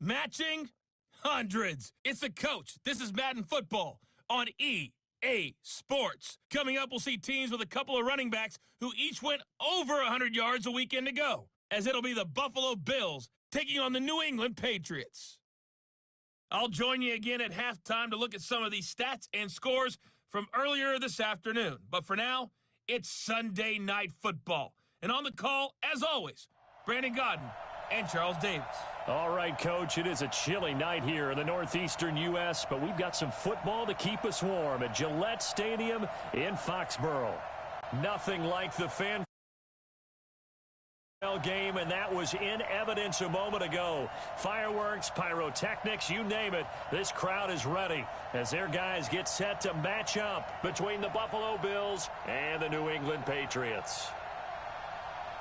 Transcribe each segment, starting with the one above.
Matching? Hundreds. It's the coach. This is Madden football on EA Sports. Coming up, we'll see teams with a couple of running backs who each went over 100 yards a weekend ago, as it'll be the Buffalo Bills taking on the New England Patriots. I'll join you again at halftime to look at some of these stats and scores from earlier this afternoon. But for now, it's Sunday Night Football. And on the call, as always, Brandon Godden and Charles Davis. All right, Coach, it is a chilly night here in the northeastern U.S., but we've got some football to keep us warm at Gillette Stadium in Foxborough. Nothing like the fan game, and that was in evidence a moment ago. Fireworks, pyrotechnics, you name it. This crowd is ready as their guys get set to match up between the Buffalo Bills and the New England Patriots.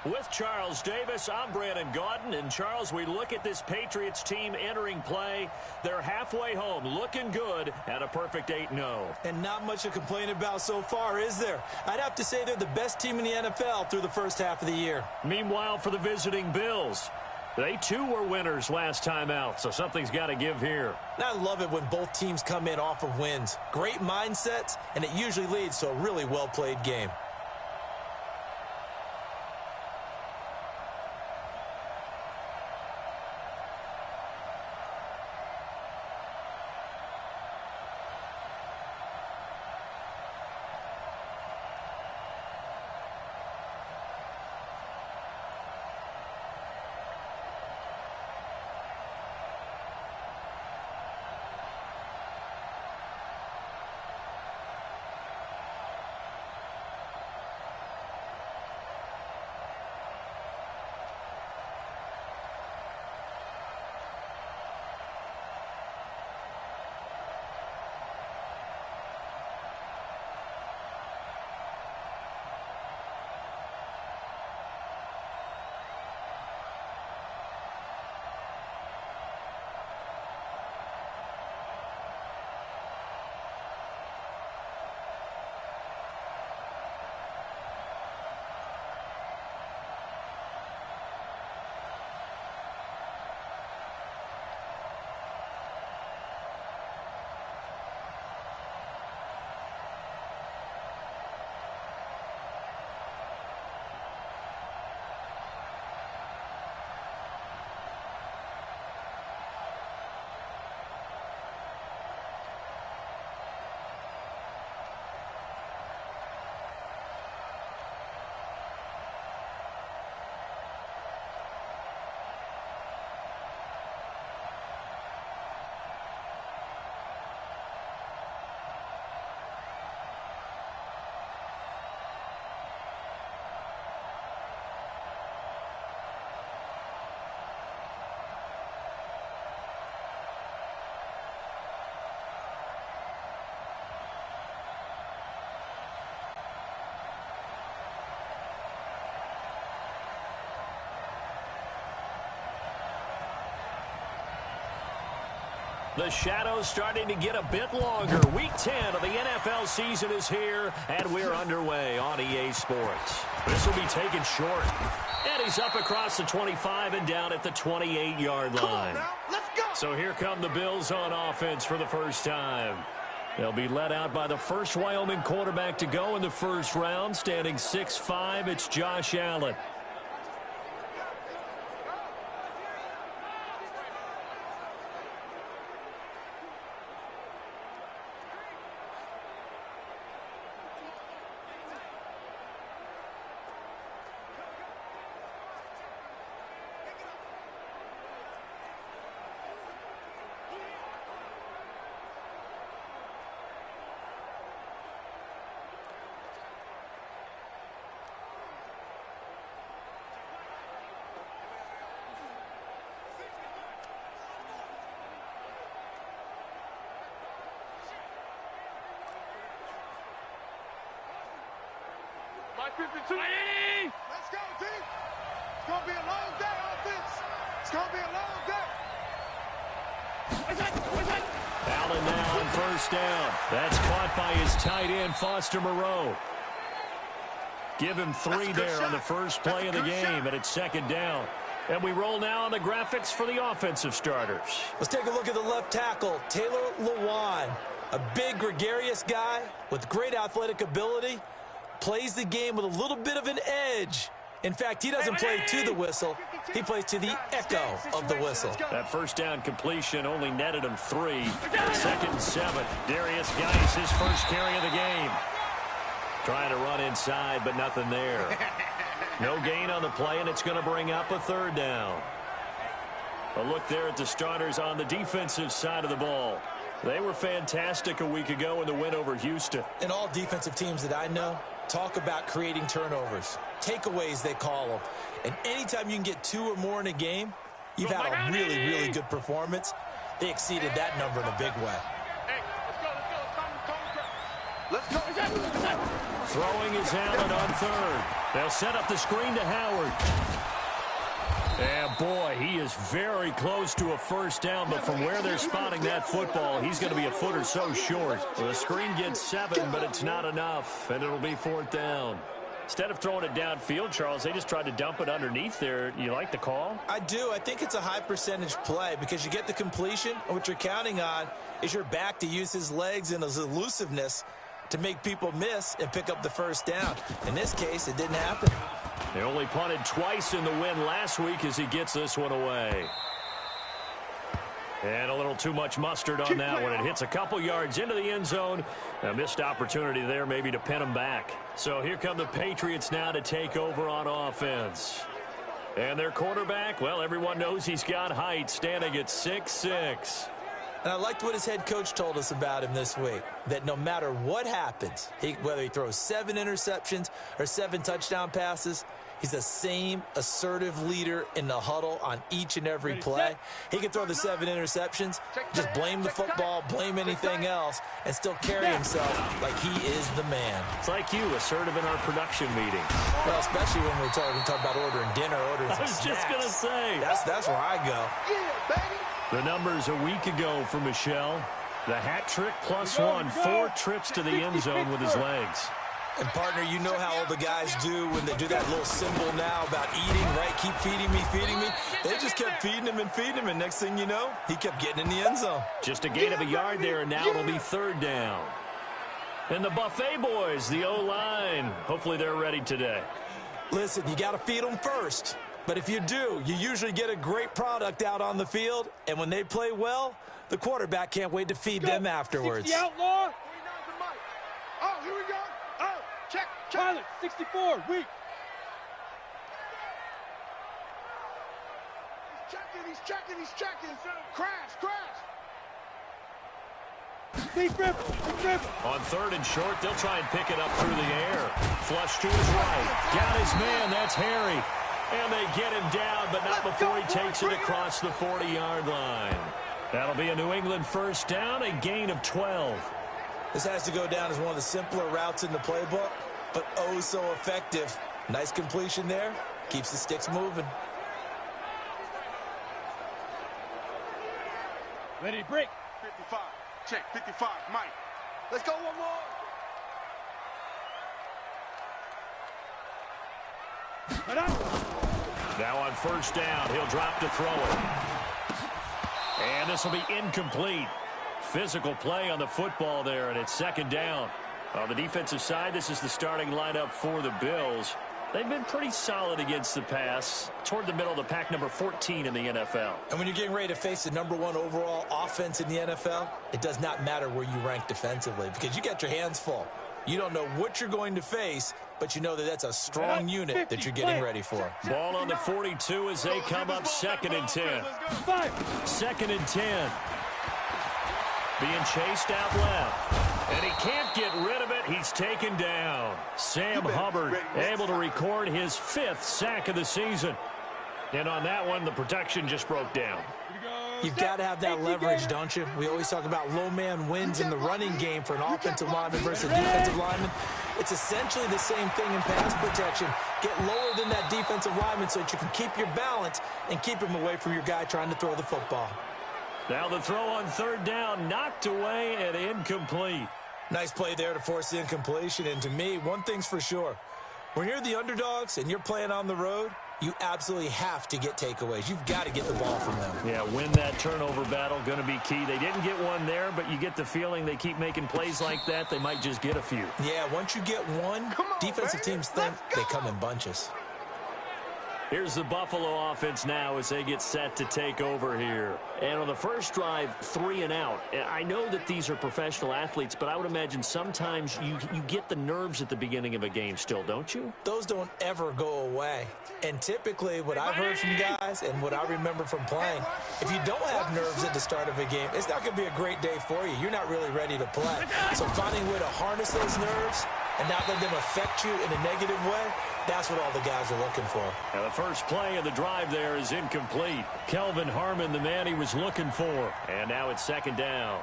With Charles Davis, I'm Brandon Godden. And, Charles, we look at this Patriots team entering play. They're halfway home, looking good at a perfect 8-0. And not much to complain about so far, is there? I'd have to say they're the best team in the NFL through the first half of the year. Meanwhile, for the visiting Bills, they, too, were winners last time out, so something's got to give here. And I love it when both teams come in off of wins. Great mindsets, and it usually leads to a really well-played game. The shadows starting to get a bit longer. Week 10 of the NFL season is here, and we're underway on EA Sports. This will be taken short. And he's up across the 25 and down at the 28-yard line. Let's go. So here come the Bills on offense for the first time. They'll be led out by the first Wyoming quarterback to go in the first round, standing 6'5". It's Josh Allen. Let's go, team. It's going to be a long day, offense. It's going to be a long day. Allen now on first down. That's caught by his tight end, Foster Moreau. Give him 3 there on the first play of the game, and it's second down. And we roll now on the graphics for the offensive starters. Let's take a look at the left tackle, Taylor Lewan. A big, gregarious guy with great athletic ability. Plays the game with a little bit of an edge. In fact, he doesn't play to the whistle. He plays to the echo of the whistle. That first down completion only netted him 3. 2nd and 7. Darius Geis, his first carry of the game. Trying to run inside, but nothing there. No gain on the play, and it's going to bring up a 3rd down. A look there at the starters on the defensive side of the ball. They were fantastic a week ago in the win over Houston. And all defensive teams that I know talk about creating turnovers. Takeaways, they call them. And anytime you can get 2 or more in a game, you've had a really, really good performance. They exceeded that number in a big way. Let's go. Throwing is Allen on 3rd. They'll set up the screen to Howard. And boy, he is very close to a first down, but from where they're spotting that football, he's going to be a foot or so short. Well, the screen gets 7, but it's not enough, and it'll be 4th down. Instead of throwing it downfield, Charles, they just tried to dump it underneath there. You like the call? I do. I think it's a high percentage play because you get the completion, and what you're counting on is your back to use his legs and his elusiveness to make people miss and pick up the first down. In this case, it didn't happen. They only punted twice in the win last week as he gets this one away. And a little too much mustard on that one. It hits a couple yards into the end zone. A missed opportunity there maybe to pin him back. So here come the Patriots now to take over on offense. And their quarterback, well, everyone knows he's got height, standing at 6'6". And I liked what his head coach told us about him this week, that no matter what happens, whether he throws 7 interceptions or 7 touchdown passes, he's the same assertive leader in the huddle on each and every play. He can throw the 7 interceptions, just blame the football, blame anything else, and still carry himself like he is the man. It's like you, assertive in our production meeting. Well, especially when we're talking about ordering dinner, ordering some snacks. I was just going to say. That's where I go. Yeah, baby. The numbers a week ago for Michelle. The hat trick +1, 4 trips to the end zone with his legs. And, partner, you know how all the guys do when they do that little symbol now about eating, right? Keep feeding me, feeding me. They just kept feeding him, and next thing you know, he kept getting in the end zone. Just a gain of a yard there, and now it'll be 3rd down. And the Buffet boys, the O-line, hopefully they're ready today. Listen, you got to feed them first. But if you do, you usually get a great product out on the field. And when they play well, the quarterback can't wait to feed them afterwards. 60 outlaw. Oh, here we go. Oh, check. Pilot, 64, weak. He's checking. Crash. Deep rip. On 3rd and short, they'll try and pick it up through the air. Flush to his right. Got his man, that's Harry. And they get him down, but not before he takes it across the 40-yard line. That'll be a New England first down, a gain of 12. This has to go down as one of the simpler routes in the playbook, but oh so effective. Nice completion there. Keeps the sticks moving. Ready to break. 55. Check. 55. Mike. Let's go one more. Now on first down, he'll drop to throw it. And this will be incomplete. Physical play on the football there, and it's 2nd down. On the defensive side, this is the starting lineup for the Bills. They've been pretty solid against the pass, toward the middle of the pack, number 14 in the NFL. And when you're getting ready to face the #1 overall offense in the NFL, it does not matter where you rank defensively because you got your hands full. You don't know what you're going to face, but you know that that's a strong unit that you're getting ready for. Ball on the 42 as they come up 2nd and 10. 2nd and 10. Being chased out left. And he can't get rid of it. He's taken down. Sam Hubbard able to record his 5th sack of the season. And on that one, the protection just broke down. You've got to have that leverage, don't you? We always talk about low man wins in the running game for an offensive lineman versus a defensive lineman. It's essentially the same thing in pass protection. Get lower than that defensive lineman so that you can keep your balance and keep him away from your guy trying to throw the football. Now the throw on 3rd down, knocked away and incomplete. Nice play there to force the incompletion. And to me, one thing's for sure. When you're the underdogs and you're playing on the road, you absolutely have to get takeaways. You've got to get the ball from them. Yeah, win that turnover battle, going to be key. They didn't get one there, but you get the feeling they keep making plays like that, they might just get a few. Yeah, once you get one, defensive teams think they come in bunches. Here's the Buffalo offense now as they get set to take over here. And on the first drive, 3 and out. I know that these are professional athletes, but I would imagine sometimes you get the nerves at the beginning of a game still, don't you? Those don't ever go away. And typically what I've heard from guys and what I remember from playing, if you don't have nerves at the start of a game, it's not going to be a great day for you. You're not really ready to play. So finding a way to harness those nerves and not let them affect you in a negative way, that's what all the guys are looking for. Now the first play of the drive there is incomplete. Kelvin Harmon, the man he was looking for. And now it's second down.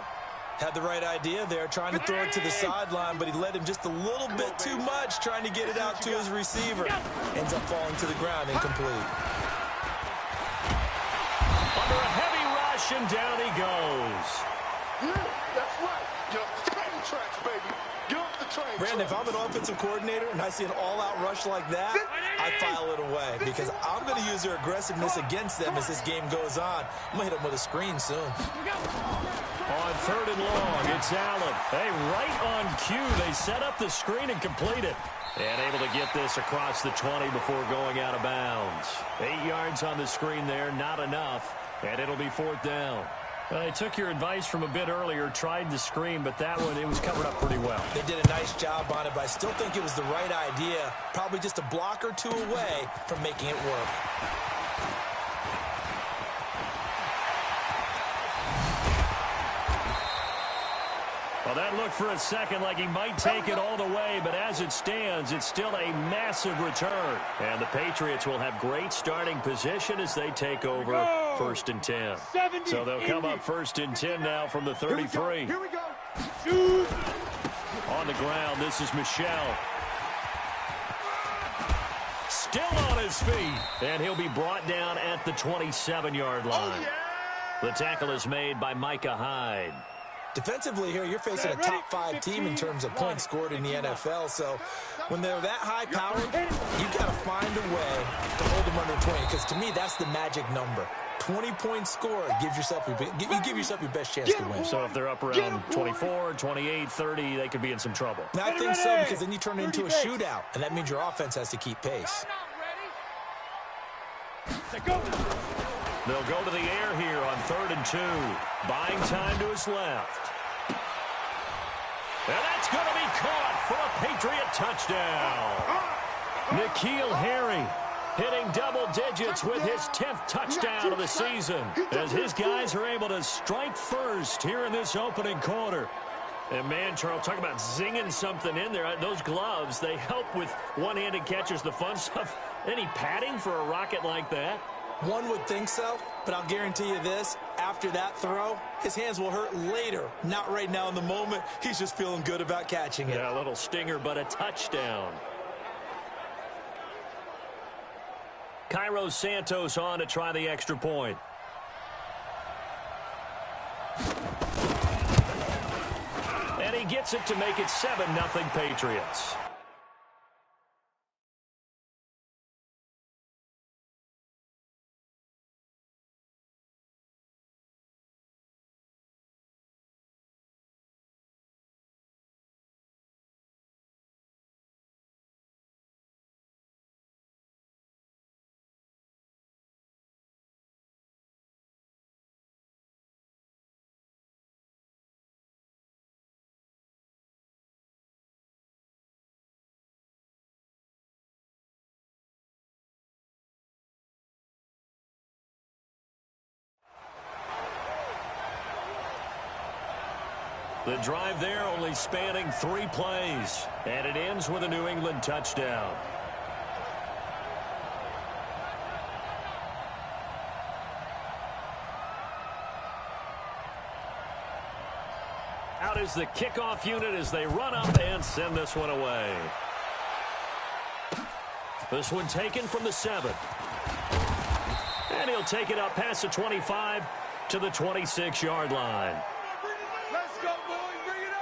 Had the right idea there, trying to throw it to the sideline, but he led him just a little bit too much, trying to get it out to his receiver. Ends up falling to the ground, incomplete. Under a heavy rush, and down he goes. Yeah, that's right. Get off the train tracks, baby. Get off the train Brandon, if tracks. I'm an offensive coordinator and I see an all-out rush like that, I file it away because I'm going to use their aggressiveness against them as this game goes on. I'm going to hit them with a screen soon. On third and long, it's Allen. Hey, right on cue, they set up the screen and complete it. And able to get this across the 20 before going out of bounds. 8 yards on the screen there, not enough. And it'll be fourth down. I took your advice from a bit earlier, tried the screen, but that one, it was covered up pretty well. They did a nice job on it, but I still think it was the right idea. Probably just a block or two away from making it work. Well, that looked for a second like he might take it all the way, but as it stands, it's still a massive return. And the Patriots will have great starting position as they take over first and 10. So they'll come up first and 10 now from the 33. Here we go. Shoot. On the ground, this is Michel. Still on his feet, and he'll be brought down at the 27-yard line. Oh, yeah. The tackle is made by Micah Hyde. Defensively here, you're facing a top 5 team in terms of points scored in the NFL. So when they're that high-powered, you've got to find a way to hold them under 20. Because to me, that's the magic number. 20 points scored gives yourself you give yourself your best chance to win. So if they're up around 24, 28, 30, they could be in some trouble. And I think so, because then you turn it into a shootout, and that means your offense has to keep pace. They'll go to the air here on 3rd and 2. Buying time to his left. And that's going to be caught for a Patriot touchdown. N'Keal Harry hitting double digits with his 10th touchdown of the season as his guys are able to strike first here in this opening quarter. And man, Charles, talk about zinging something in there. Those gloves, they help with one-handed catches, the fun stuff. Any padding for a rocket like that? One would think so, but I'll guarantee you this, after that throw, his hands will hurt later, not right now in the moment. He's just feeling good about catching it. Yeah, a little stinger, but a touchdown. Cairo Santos on to try the extra point. And he gets it to make it 7-0 Patriots. The drive there only spanning 3 plays, and it ends with a New England touchdown. Out is the kickoff unit as they run up and send this one away. This one taken from the 7. And he'll take it up past the 25 to the 26-yard line. Let's go, boys. Bring it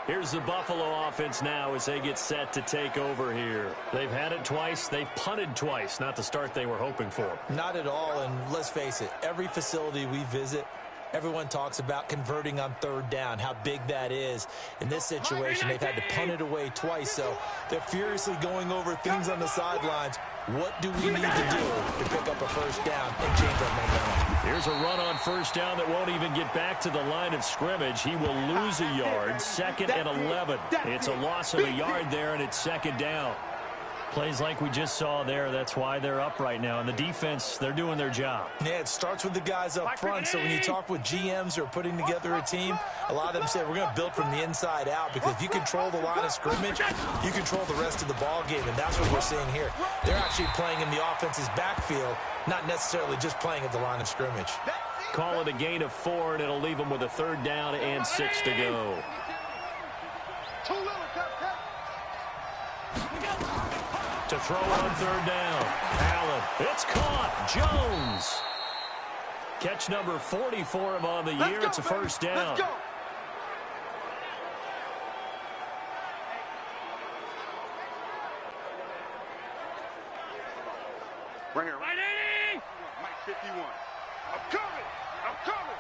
Here's the Buffalo offense now as they get set to take over here. They've had it twice. They've punted twice. Not the start they were hoping for. Not at all, and let's face it, every facility we visit, everyone talks about converting on third down, how big that is. In this situation, they've had to punt it away twice, so they're furiously going over things on the sidelines. What do we need to do to pick up a first down and change our momentum? Here's a run on first down that won't even get back to the line of scrimmage. He will lose a yard, 2nd and 11. It's a loss of a yard there, and it's 2nd down. Plays like we just saw there. That's why they're up right now. And the defense, they're doing their job. Yeah, it starts with the guys up front. So when you talk with GMs who are putting together a team, a lot of them say we're going to build from the inside out, because if you control the line of scrimmage, you control the rest of the ball game, and that's what we're seeing here. They're actually playing in the offense's backfield, not necessarily just playing at the line of scrimmage. Call it a gain of 4, and it'll leave them with a 3rd down and 6 to go. To throw on 3rd down. Allen. It's caught. Jones. Catch number 40 for him on the year. It's a first down. Right here. Right 80. Mike 51. I'm coming. I'm coming.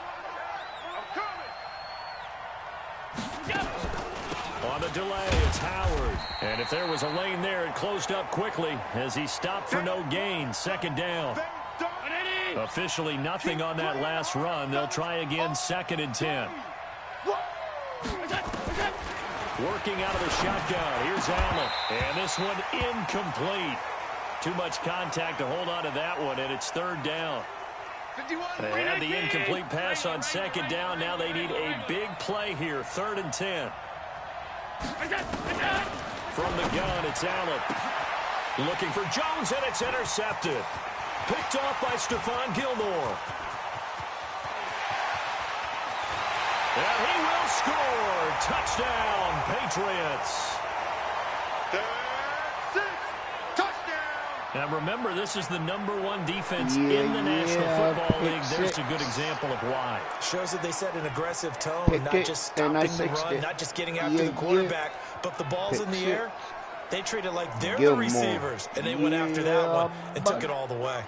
I'm coming. On the delay, it's Howard. And if there was a lane there, it closed up quickly as he stopped for no gain. 2nd down. Officially nothing on that last run. They'll try again, 2nd and 10. Working out of the shotgun. Here's Allen. And this one incomplete. Too much contact to hold on to that one, and it's 3rd down. They had the incomplete pass on 2nd down. Now they need a big play here, 3rd and 10. From the gun, it's Allen. Looking for Jones, and it's intercepted. Picked off by Stephon Gilmore. And he will score. Touchdown, Patriots. Now remember, this is the #1 defense in the National Football League. There's a good example of why. Shows that they set an aggressive tone, not just stopping the run, not just getting after the quarterback, but the ball's in the air. They treat it like they're the receivers, and they went after that one and took it all the way.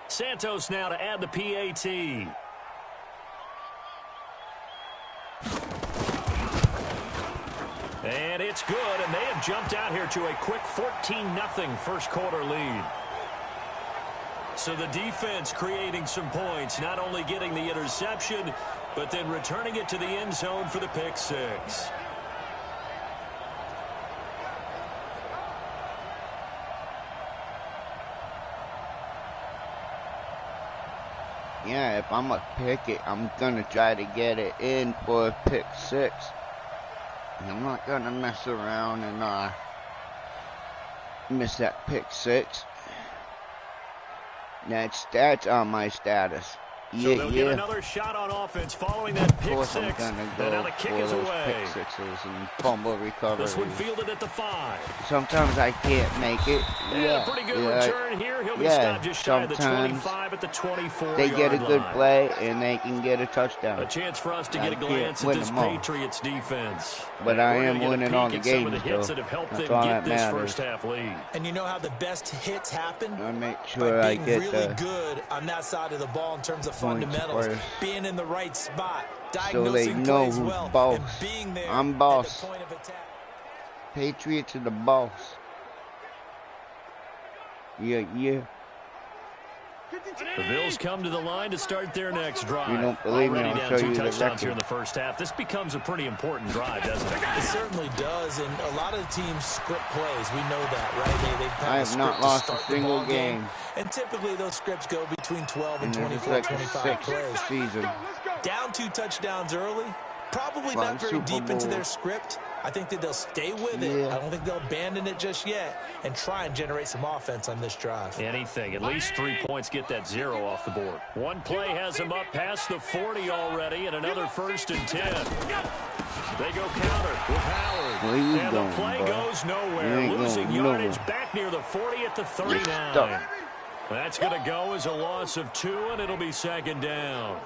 Santos now to add the PAT. And it's good, and they have jumped out here to a quick 14-0 first quarter lead. So the defense creating some points, not only getting the interception, but then returning it to the end zone for the pick 6. Yeah, if I'm a pick it, I'm going to try to get it in for a pick 6. And I'm not going to mess around and miss that pick 6. That's on my status. So they'll get another shot on offense following that pick 6. And now the kick is away. Pick 6s and fumble recovery. This one fielded at the 5. Sometimes I can't make it. Yeah, pretty good return here. He'll be stopped just shy of the 25 at the 24. They get a good play and they can get a touchdown. A chance for us to get a glance at this Patriots defense. But I am winning all the games, the hits that have helped them get this first half lead. And you know how the best hits happen? I make sure I get really good on that side of the ball in terms of fundamentals, being in the right spot, so they know who's boss. Being there I'm boss. at the point of attack. Patriots are the boss. Yeah. The Bills come to the line to start their next drive. You don't believe me, Already I'll down show 2 you the touchdowns record. here in the first half. This becomes a pretty important drive, doesn't it? It certainly does, and a lot of the teams script plays. We know that, right? They I have not lost a single game. And typically those scripts go between 12 and 24, like 25 plays. Season. Down 2 touchdowns early, Probably not very deep into their script. I think that they'll stay with it. I don't think they'll abandon it just yet and try and generate some offense on this drive. Anything. At least 3 points get that 0 off the board. One play has them up past the 40 already, and another 1st and 10. They go counter with Howard. And the play goes nowhere. Losing yardage back near the 40 at the 39. That's going to go as a loss of 2, and it'll be 2nd down.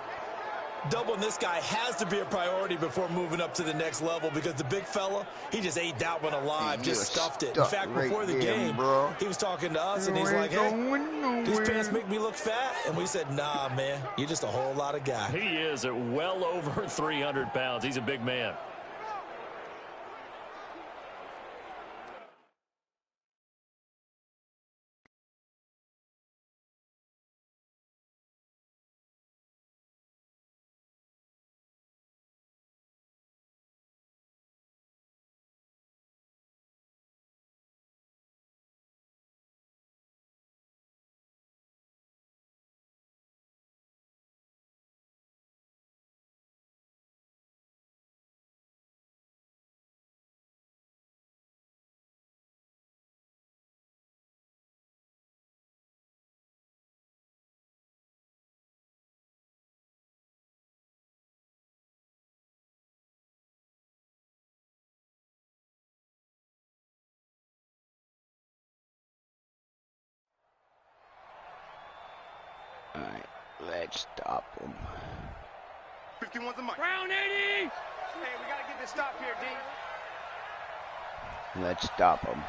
Doubling this guy has to be a priority before moving up to the next level because the big fella, he just ate that one alive, just stuffed it. In fact, before the game, he was talking to us, and he's like, hey, these pants make me look fat? And we said, nah, man, you're just a whole lot of guy. He is at well over 300 pounds. He's a big man. All right, let's stop him. 51's the mic. Round 80! Hey, we got to get this stop here, D. Let's stop him.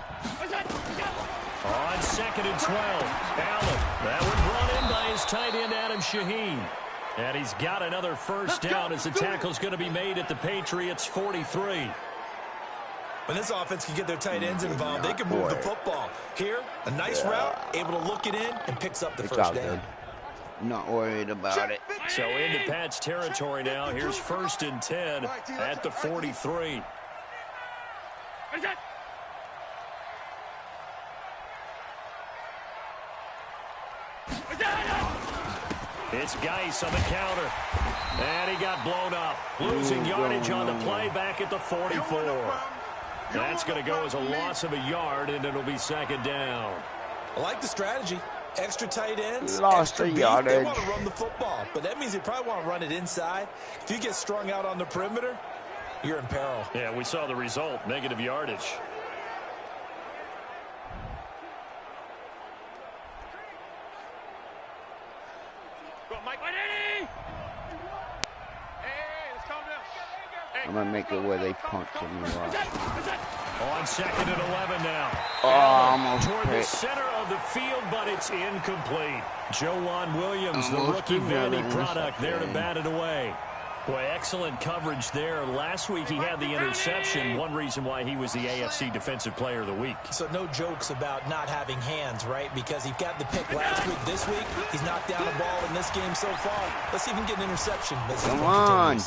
On 2nd and 12, Allen. That one brought in by his tight end, Adam Shaheen. And he's got another 1st down as the tackle's going to be made at the Patriots' 43. When this offense can get their tight ends involved, they can move the football. Here, a nice route, able to look it in, and picks up the 1st down. Not worried about it. So into Pat's territory now. Here's 1st and 10 at the 43. It's Geis on the counter. And he got blown up. Losing yardage on the play back at the 44. That's going to go as a loss of a yard, and it'll be 2nd down. I like the strategy. Extra tight ends, Lost extra a beef. yardage. They want to run the football, but that means they probably want to run it inside. If you get strung out on the perimeter, you're in peril. Yeah, we saw the result, negative yardage. I'm going to make it where they punch him. On 2nd and 11 now. Almost toward the center of the field, but it's incomplete. Joejuan Williams, the rookie Vandy product, there to bat it away. Boy, excellent coverage there. Last week he had the interception. One reason why he was the AFC Defensive Player of the Week. So no jokes about not having hands, right? Because he got the pick last week. This week, he's knocked down a ball in this game so far. Let's see if he can get an interception. Come on.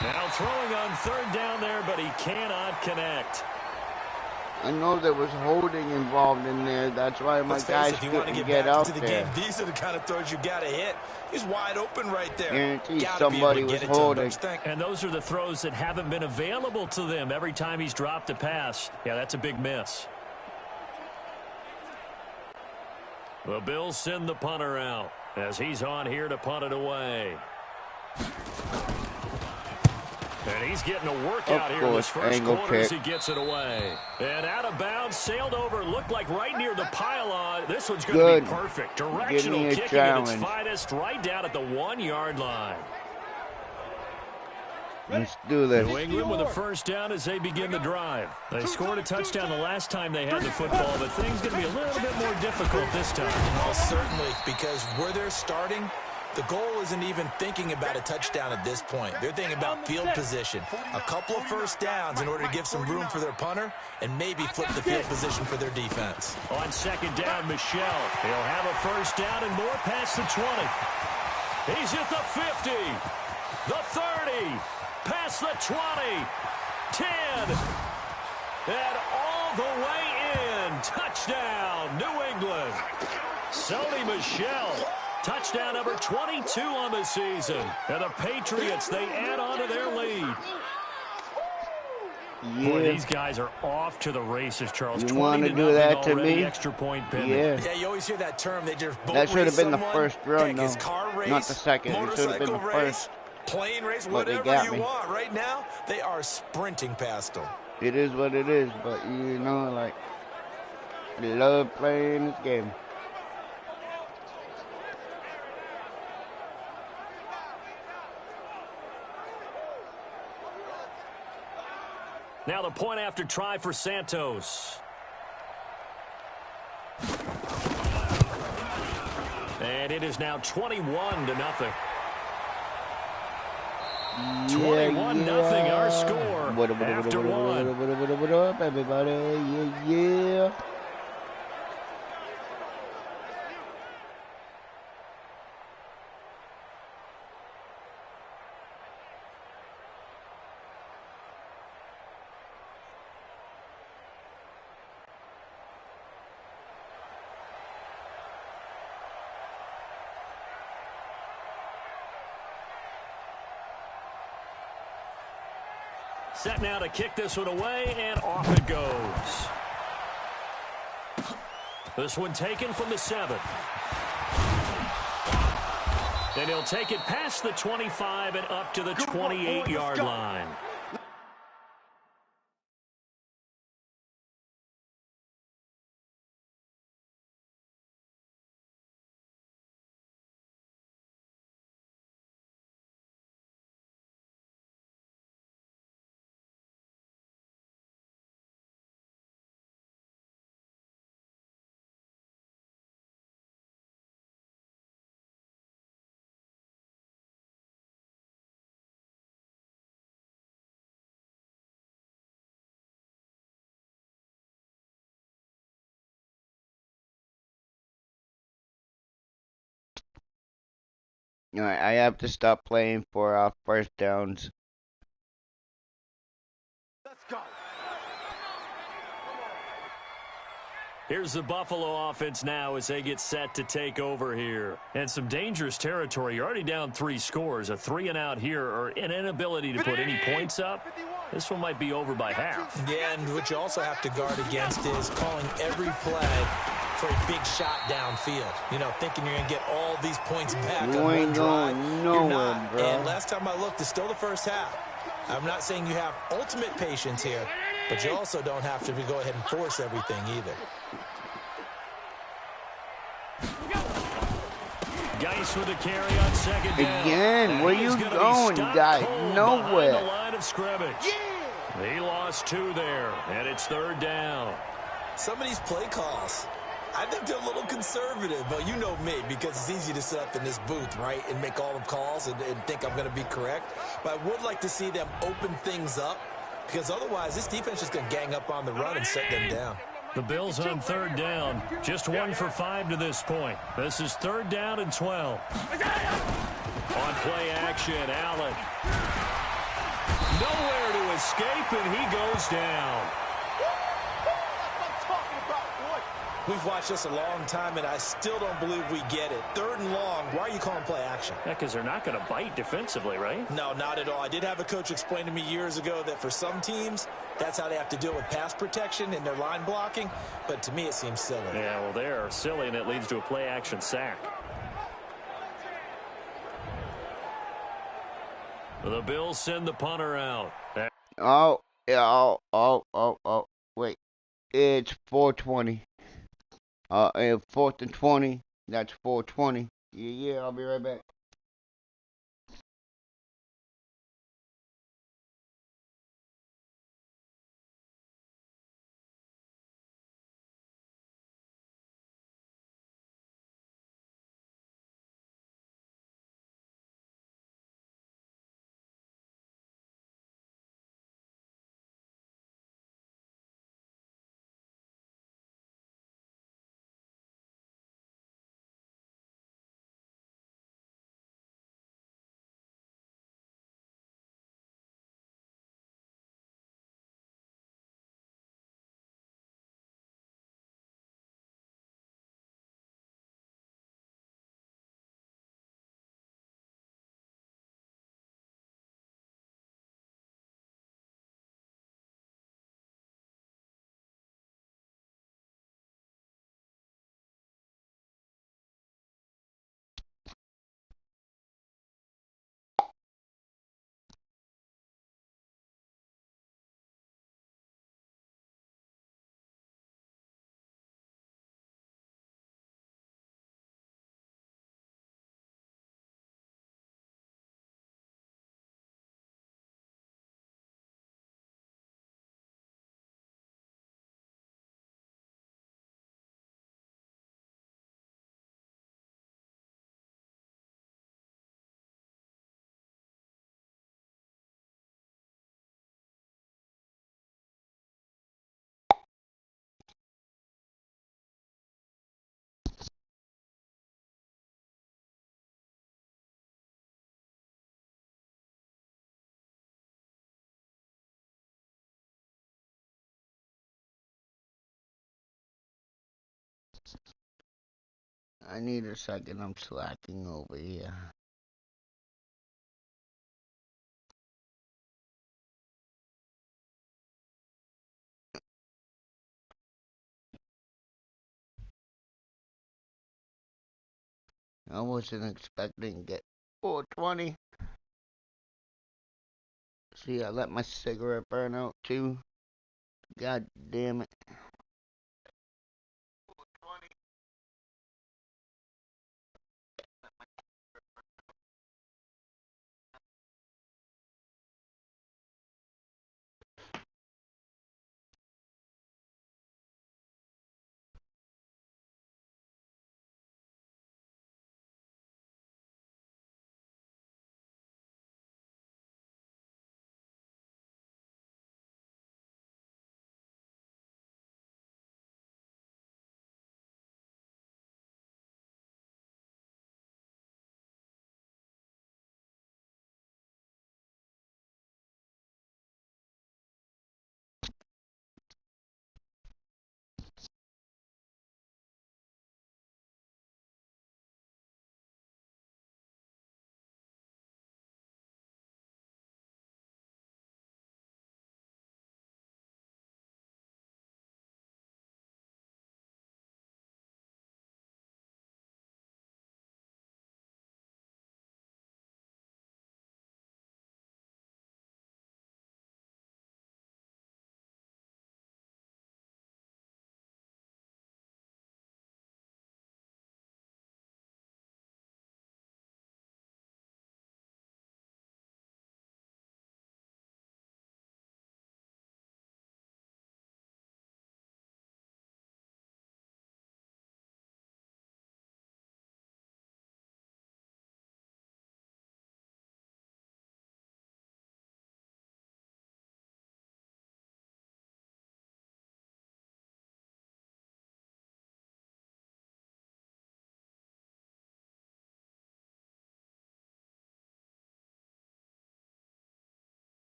Now throwing on 3rd down there, but he cannot connect. I know there was holding involved in there. That's why my guys couldn't get out there. These are the kind of throws you got to hit. He's wide open right there. Guarantee somebody was holding. And those are the throws that haven't been available to them every time he's dropped a pass. Yeah, that's a big miss. The Bills send the punter out as he's on here to punt it away. And he's getting a workout here in this first quarter as he gets it away. And out of bounds, sailed over, looked like right near the pylon. This one's going to be perfect. Directional kicking at its finest, right down at the 1-yard line. Let's do this. New England with a 1st down as they begin the drive. They scored a touchdown the last time they had the football, but things going to be a little bit more difficult this time. Well, certainly, because where they're starting, the goal isn't even thinking about a touchdown at this point. They're thinking about field position. A couple of 1st downs in order to give some room for their punter and maybe flip the field position for their defense. On 2nd down, Michel. He'll have a 1st down and more past the 20. He's at the 50, the 30, past the 20, 10, and all the way in. Touchdown, New England. Sony Michel Touchdown number 22 on the season. And the Patriots, they add on to their lead. Yeah. Boy, these guys are off to the races, Charles. You want to do that to me? Extra point pending. Yeah, you always hear that term. They just boat That should have been the someone. first run, Heck, though. it's car race, Not the second. It should have been the motorcycle first. race, plane race, But they whatever got you me. want. Right now, they are sprinting past them. It is what it is, but you know, like, I love playing this game. Now the point after try for Santos. And it is now 21-0. 21-0 our score after one. What up, everybody? Yeah. Set now to kick this one away, and off it goes. This one taken from the 7. And he'll take it past the 25 and up to the 28-yard line. All right, I have to stop playing for first downs. Let's go. Here's the Buffalo offense now as they get set to take over here. And some dangerous territory. You're already down 3 scores. A 3-and-out here or an inability to put any points up. This one might be over by half. Yeah, and what you also have to guard against is calling every play for a big shot downfield. You know, thinking you're going to get all these points back on one drive. You're not. Bro. And last time I looked, it's still the first half. I'm not saying you have ultimate patience here, but you also don't have to go ahead and force everything either. Geis with a carry on second down. Again, where you going, guys? Nowhere. The line of scrimmage. He lost 2 there, and it's 3rd down. Some of these play calls, I think they're a little conservative, but you know me, because it's easy to sit up in this booth, right, and make all the calls and think I'm going to be correct. But I would like to see them open things up, because otherwise this defense is going to gang up on the run and shut them down. The Bills on 3rd down. Just 1 for 5 to this point. This is 3rd down and 12. On play action, Allen. Nowhere to escape, and he goes down. We've watched this a long time, and I still don't believe we get it. 3rd and long, why are you calling play action? Yeah, because they're not going to bite defensively, right? No, not at all. I did have a coach explain to me years ago that for some teams, that's how they have to deal with pass protection and their line blocking. But to me, it seems silly. Yeah, well, they're silly, and it leads to a play action sack. The Bills send the punter out. Oh, yeah, wait. It's 4:20. 4th and 20. That's 4:20. Yeah, I'll be right back. I need a second. I'm slacking over here. I wasn't expecting to get 420. See, I let my cigarette burn out too. God damn it. 420.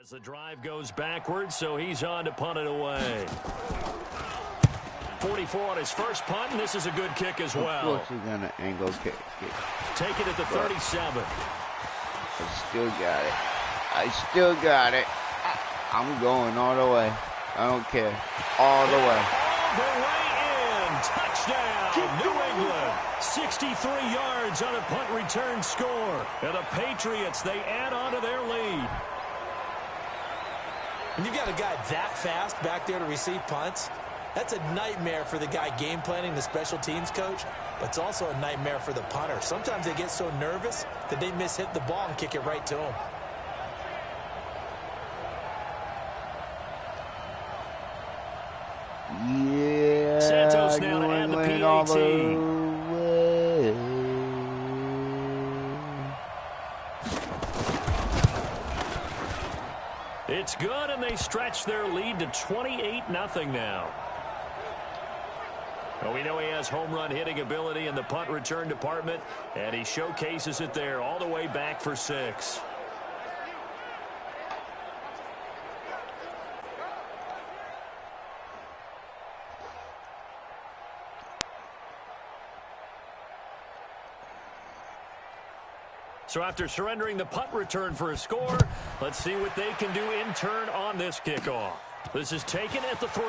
As the drive goes backwards, so he's on to punt it away. 44 on his first punt, and this is a good kick as well. Of course he's going to angle kick. Take it at the 37. I still got it. I still got it. I'm going all the way. I don't care. All the way. All the way in. Touchdown, New England. 63 yards on a punt return score. And the Patriots, they add on to their lead. When you've got a guy that fast back there to receive punts, that's a nightmare for the guy game planning, the special teams coach, but it's also a nightmare for the punter. Sometimes they get so nervous that they mishit the ball and kick it right to him. Yeah, Santos now to add the PAT. It's good, and they stretch their lead to 28-0 now. Well, we know he has home run hitting ability in the punt return department, and he showcases it there all the way back for 6. So after surrendering the punt return for a score, let's see what they can do in turn on this kickoff. This is taken at the 3.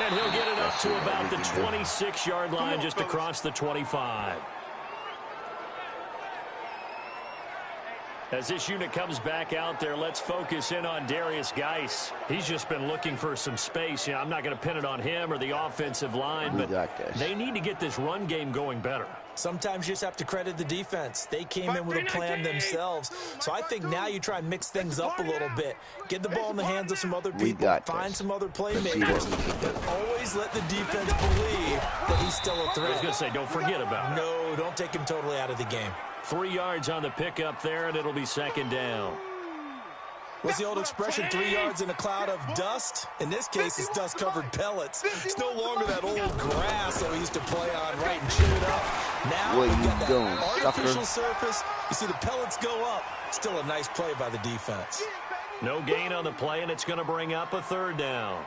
And he'll get it up to about the 26-yard line, just across the 25. As this unit comes back out there, let's focus in on Darius Geis. He's just been looking for some space. You know, I'm not going to pin it on him or the offensive line, but they need to get this run game going better. Sometimes you just have to credit the defense. They came in with a plan themselves. So I think now you try and mix things up a little bit. Get the ball in the hands of some other people. Find some other playmakers. But always let the defense believe that he's still a threat. I was going to say, don't forget about it. No, don't take him totally out of the game. 3 yards on the pickup there, and it'll be 2nd down. What's the old expression, 3 yards in a cloud of dust? In this case, it's dust-covered pellets. It's no longer that old grass that we used to play on, right, and chew it up. Now, we've got that artificial surface. You see the pellets go up. Still a nice play by the defense. No gain on the play, and it's going to bring up a 3rd down.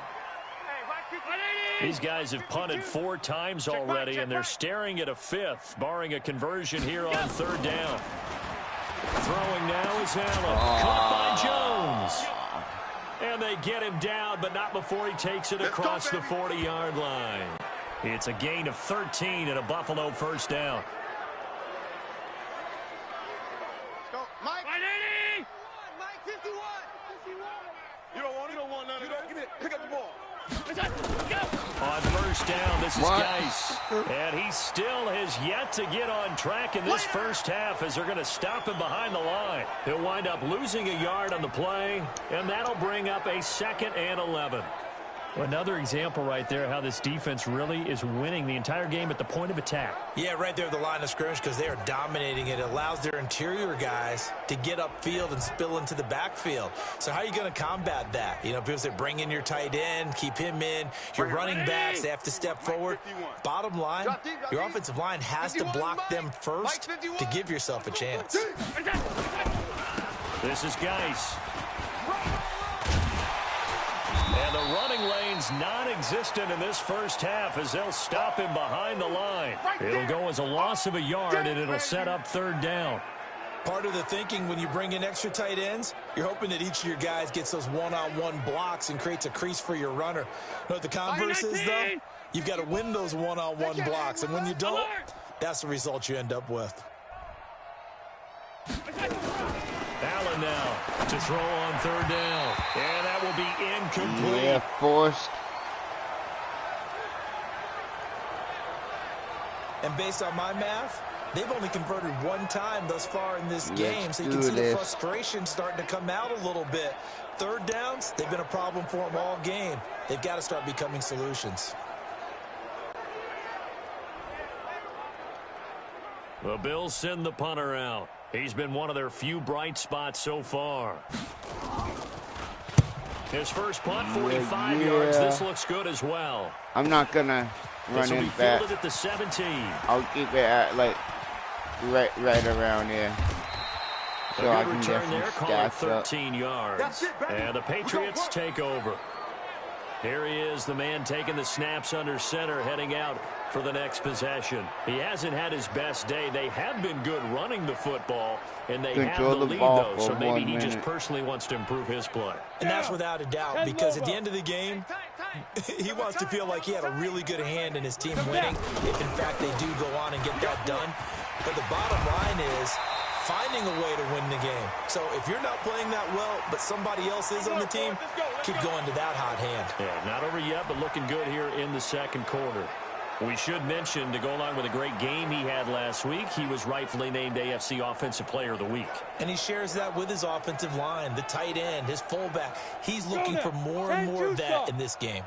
These guys have punted 4 times already, and they're staring at a 5th, barring a conversion here on 3rd down. Throwing now is Allen. Caught by Jones. And they get him down, but not before he takes it across the 40-yard line. It's a gain of 13 and a Buffalo 1st down. Mike 80! Mike 51! You don't want it? You don't want none of it. Give it. Pick up the ball. On 1st down, this is Geis. And he still has yet to get on track in this first half as they're going to stop him behind the line. He'll wind up losing a yard on the play, and that'll bring up a 2nd and 11. Another example right there how this defense really is winning the entire game at the point of attack. Yeah, right there at the line of scrimmage because they are dominating it. It allows their interior guys to get upfield and spill into the backfield. So how are you going to combat that? You know, people say bring in your tight end, keep him in. Your running backs, they have to step forward. Bottom line, your offensive line has to block them first to give yourself a chance. This is Geis. And the running lane's non-existent in this first half as they'll stop him behind the line. It'll go as a loss of a yard, and it'll set up 3rd down. Part of the thinking when you bring in extra tight ends, you're hoping that each of your guys gets those one-on-one blocks and creates a crease for your runner. You know what the converse is, though? You've got to win those one-on-one blocks, and when you don't, that's the result you end up with. Allen now to throw on 3rd down. And that will be incomplete. Yeah, forced. And based on my math, they've only converted 1 time thus far in this game. So you can see the frustration starting to come out a little bit. 3rd downs, they've been a problem for them all game. They've got to start becoming solutions. The Bills send the punter out. He's been one of their few bright spots so far. His first punt, 45 yards. This looks good as well. I'm not going to run in back. At the 17. I'll keep it at, like, right around here. So I can get some stats 13 yards. And the Patriots take over. Here he is, the man taking the snaps under center, heading out for the next possession. He hasn't had his best day. They have been good running the football, and they have the lead, though, so maybe he just personally wants to improve his play. And that's without a doubt, because at the end of the game, he wants to feel like he had a really good hand in his team winning, if in fact they do go on and get that done. But the bottom line is, finding a way to win the game. So if you're not playing that well, but somebody else is on the team, keep going to that hot hand. Yeah, not over yet, but looking good here in the second quarter. We should mention, to go along with a great game he had last week, he was rightfully named AFC Offensive Player of the Week. And he shares that with his offensive line, the tight end, his fullback. He's looking for more and more of that in this game.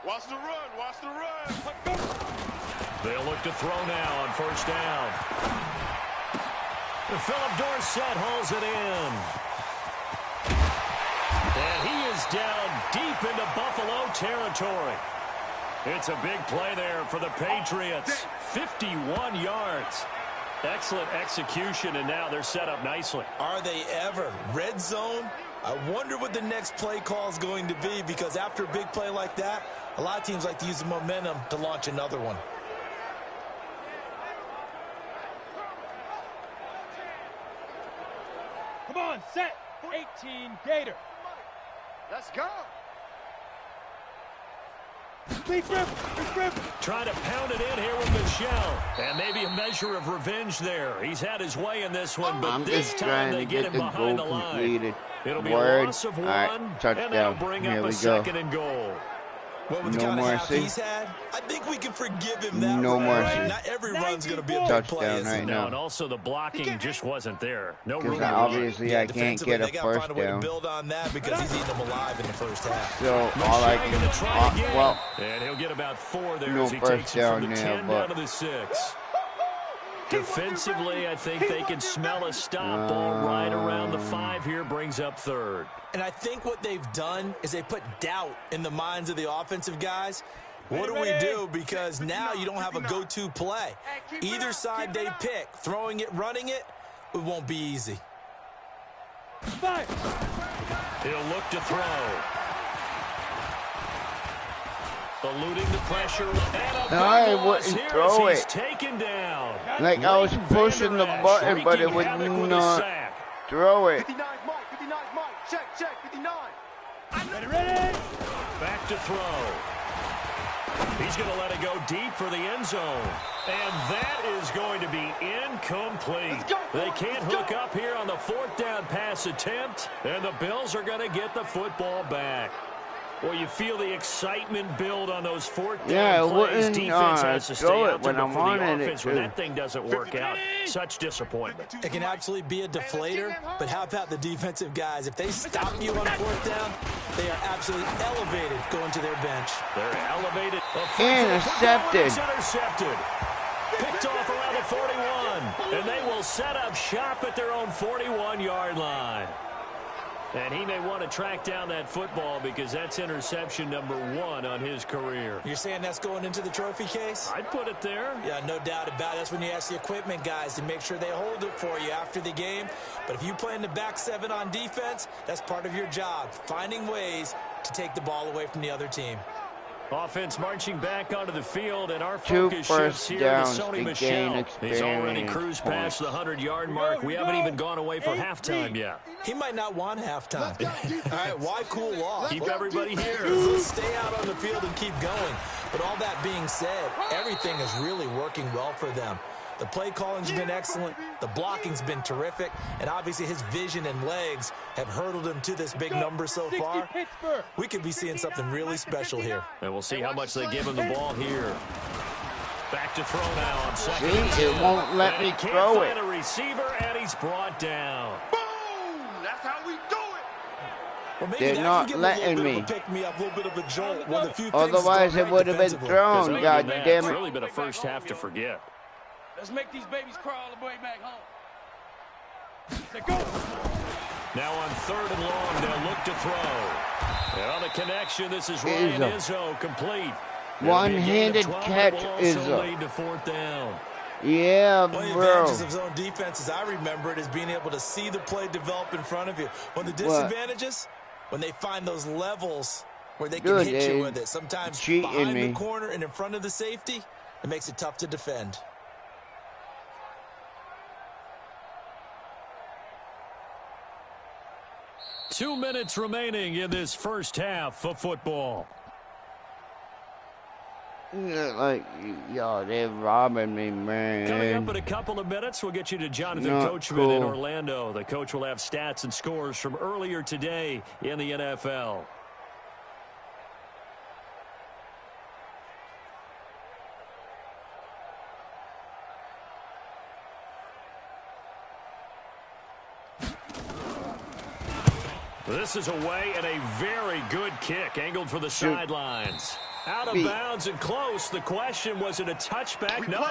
Watch the run. Watch the run. They'll look to throw now on first down. Philip Dorsett holds it in. And he is down deep into Buffalo territory. It's a big play there for the Patriots. 51 yards. Excellent execution, and now they're set up nicely. Are they ever? Red zone? I wonder what the next play call is going to be, because after a big play like that, a lot of teams like to use the momentum to launch another one. Come on, set. 18 Gator. Let's go. Trying to pound it in here with Michelle. And maybe a measure of revenge there. He's had his way in this one, but this time they get him behind the line. It'll be a loss of one, and that'll bring up a second and goal. Well, with the kind of half he's had, I think we can forgive him that. No mercy. Right? Not every run's going to be a big play. Touchdown right now. And also the blocking just wasn't there. No room. Obviously, I can't get a first down. Build on that because he's eating them alive in the first half. So all I can, well, and he'll get about 4 there no as he first takes it from the 10 now, down to the 6. Defensively, I think they can smell a stop ball right around the 5 here, brings up 3rd. And I think what they've done is they put doubt in the minds of the offensive guys. What do we do? Because now you don't have a go-to play. Either side they pick, throwing it, running it, it won't be easy. He'll look to throw. Eluding the pressure. I wouldn't throw it. Taken down. Like I was pushing the button, but it would not throw it. 59 Mike, 59 Mike. Check, 59. Ready? Back to throw. He's going to let it go deep for the end zone. And that is going to be incomplete. They can't hook up here on the 4th down pass attempt, and the Bills are going to get the football back. Well, you feel the excitement build on those 4th down plays. Defense has to stay out there before the offense when that thing doesn't work out. Such disappointment. It can absolutely be a deflator, but how about the defensive guys? If they stop you on 4th down, they are absolutely elevated going to their bench. They're elevated. Intercepted. Intercepted. Picked off around the 41. And they will set up shop at their own 41-yard line. And he may want to track down that football because that's interception number 1 on his career. You're saying that's going into the trophy case? I'd put it there. Yeah, no doubt about it. That's when you ask the equipment guys to make sure they hold it for you after the game. But if you play in the back 7 on defense, that's part of your job, finding ways to take the ball away from the other team. Offense marching back onto the field, and our 2 focus first shifts here to downs Sony to Michel. gain He's already experience cruised past the 100-yard mark. We haven't even gone away for halftime yet. He might not want halftime. All right, why cool off? Keep everybody here. Let's stay out on the field and keep going. But all that being said, everything is really working well for them. The play calling's been excellent. The blocking's been terrific. And obviously his vision and legs have hurdled him to this big number so far. We could be seeing something really special here. And we'll see how much they give him the ball here. Back to throw now on second. See, it won't let me throw it. A receiver, and he's brought down. Boom! That's how we do it. Well, maybe They're not letting me. Pick me up, a little bit of a jolt. One of the few Otherwise, it would have been thrown. God damn It's it. really been a first half to forget. Let's make these babies crawl the way back home. Say go. Now on 3rd and long, they'll look to throw. And on the connection, this is Ryan Izzo complete. One-handed catch, Izzo. Lead to 4th down. Yeah, one of the bro. advantages of zone defense, as I remember it, is being able to see the play develop in front of you. One of the disadvantages, when they find those levels where they can hit you with it. Sometimes behind the corner and in front of the safety, it makes it tough to defend. Two minutes remaining in this first half of football. Like, yo, they're robbing me, man. Coming up in a couple of minutes, we'll get you to Jonathan Not Coachman in cool. Orlando. The coach will have stats and scores from earlier today in the NFL. This is away and a very good kick angled for the sidelines. Out of bounds and close. The question, was it a touchback? No.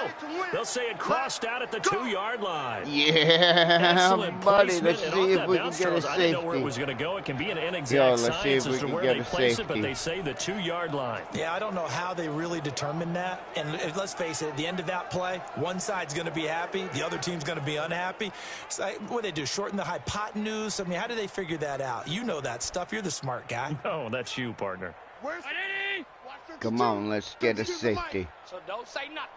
They'll say it crossed out at the 2-yard line. Yeah, Excellent buddy. placement. Let's And see off if we that can bounce, get a Charles, I didn't know where it safety. was going to go. It can be an inexact Yo, let's see science if we as to can where get they a place it, but safety. they say the 2-yard line. Yeah, I don't know how they really determine that. And let's face it, at the end of that play, one side's going to be happy, the other team's going to be unhappy. It's like, what do they do, shorten the hypotenuse? I mean, how do they figure that out? You know that stuff. You're the smart guy. Oh, that's you, partner. Where's Come on, let's get a safety. So don't say nothing.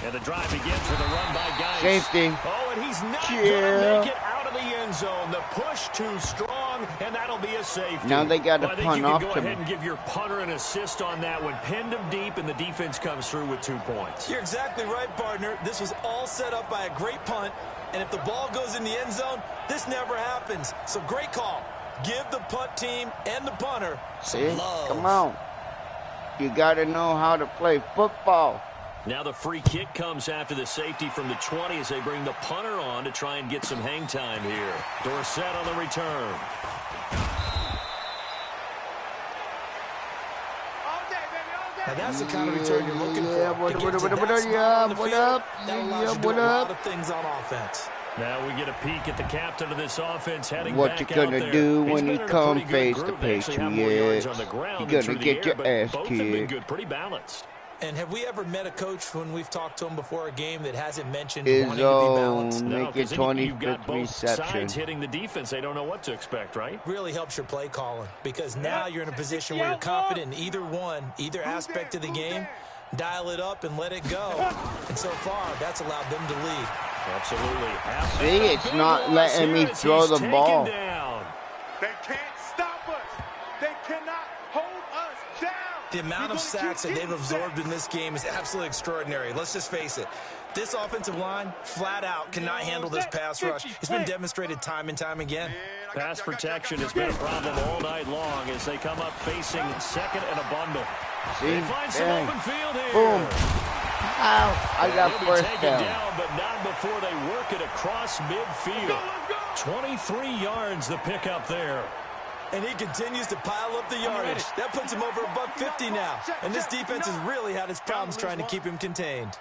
And the drive begins with a run by Geis. Safety. Oh, and he's not Yeah. going to make it out of the end zone. The push too strong, and that'll be a safety. Now they got to Well, I think punt you can off go to ahead me. and give your punter an assist on that one. Pinned him deep, and the defense comes through with 2 points. You're exactly right, partner. This was all set up by a great punt, and if the ball goes in the end zone, this never happens. So great call. Give the punt team and the punter some See? love. Come on. You got to know how to play football. Now the free kick comes after the safety from the 20 as they bring the punter on to try and get some hang time here. Dorsett on the return. Now that's the kind of return you're looking for. Yeah, what up? That allows you to do a lot of things on offense. Now we get a peek at the captain of this offense heading What back you gonna out there. do He's when been you in a come pretty good face the group. They actually have more yards on the Patriots? ground You're than through gonna the get air, your but ass both have been kicked. good, pretty balanced. And have we ever met a coach when we've talked to him before a game that hasn't mentioned His wanting to be balanced? own. No, Make it 'cause then 20, you've got 50 both reception. sides hitting the defense. They don't know what to expect, right? Really helps your play calling because now you're in a position where you're confident in either aspect of the game. Dial it up and let it go. And so far, that's allowed them to lead. Absolutely. See, it's not letting me throw the ball. Down. They can't stop us. They cannot hold us down. The amount of sacks that they've absorbed in this game is absolutely extraordinary. Let's just face it. This offensive line, flat out, cannot handle this pass rush. It's been demonstrated time and time again. Pass protection has been a problem all night long as they come up facing second and a bundle. See? They find some Dang. open field here. Boom. Ow. I got He'll be first taken down. down, but not before they work it across midfield. 23 yards the pickup there. And he continues to pile up the yardage. That puts him over $150 now. And this defense has really had its problems trying to keep him contained.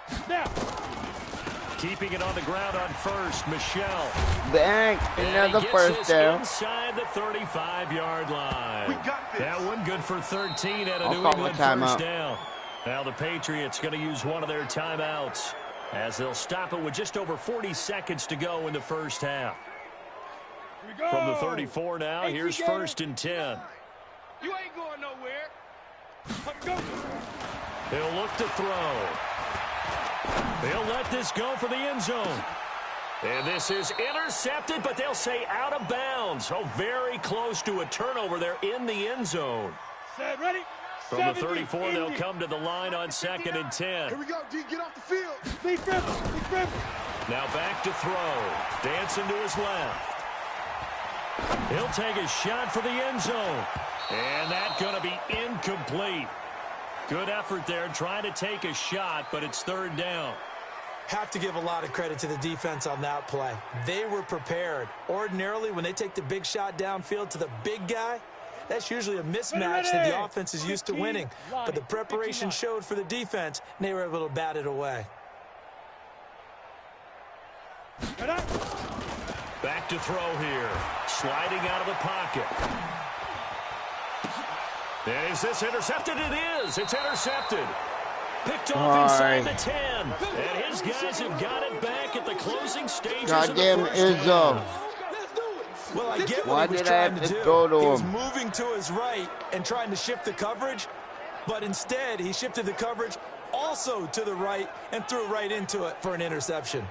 Keeping it on the ground on first, Michelle. Bang. And Another he gets first this down. inside the 35-yard line. We got this. That one good for 13 and a I'll New call a England timeout. first down. Now the Patriots going to use one of their timeouts as they'll stop it with just over 40 seconds to go in the first half. From the 34 now, here's first and 10. You ain't going nowhere. He'll look to throw. They'll let this go for the end zone. And this is intercepted, but they'll say out of bounds. Oh, very close to a turnover there in the end zone. Set, ready? From the 34, they'll come to the line on second and 10. Here we go, D. Get off the field. Big Griffin. Now back to throw. Dancing to his left. He'll take a shot for the end zone. And that's going to be incomplete. Good effort there trying to take a shot, but it's third down. Have to give a lot of credit to the defense on that play. They were prepared. Ordinarily, when they take the big shot downfield to the big guy, that's usually a mismatch that the offense is used to winning. But the preparation showed for the defense, and they were able to bat it away. Back to throw here. Sliding out of the pocket. And is this intercepted? It is. It's intercepted. Picked off inside the 10. And his guys have got it back at the closing stages Goddamn of the first Izzo. half. Well, I get Why what he was did I trying have to to do. throw to He was him? moving to his right and trying to shift the coverage, but instead he shifted the coverage also to the right and threw right into it for an interception.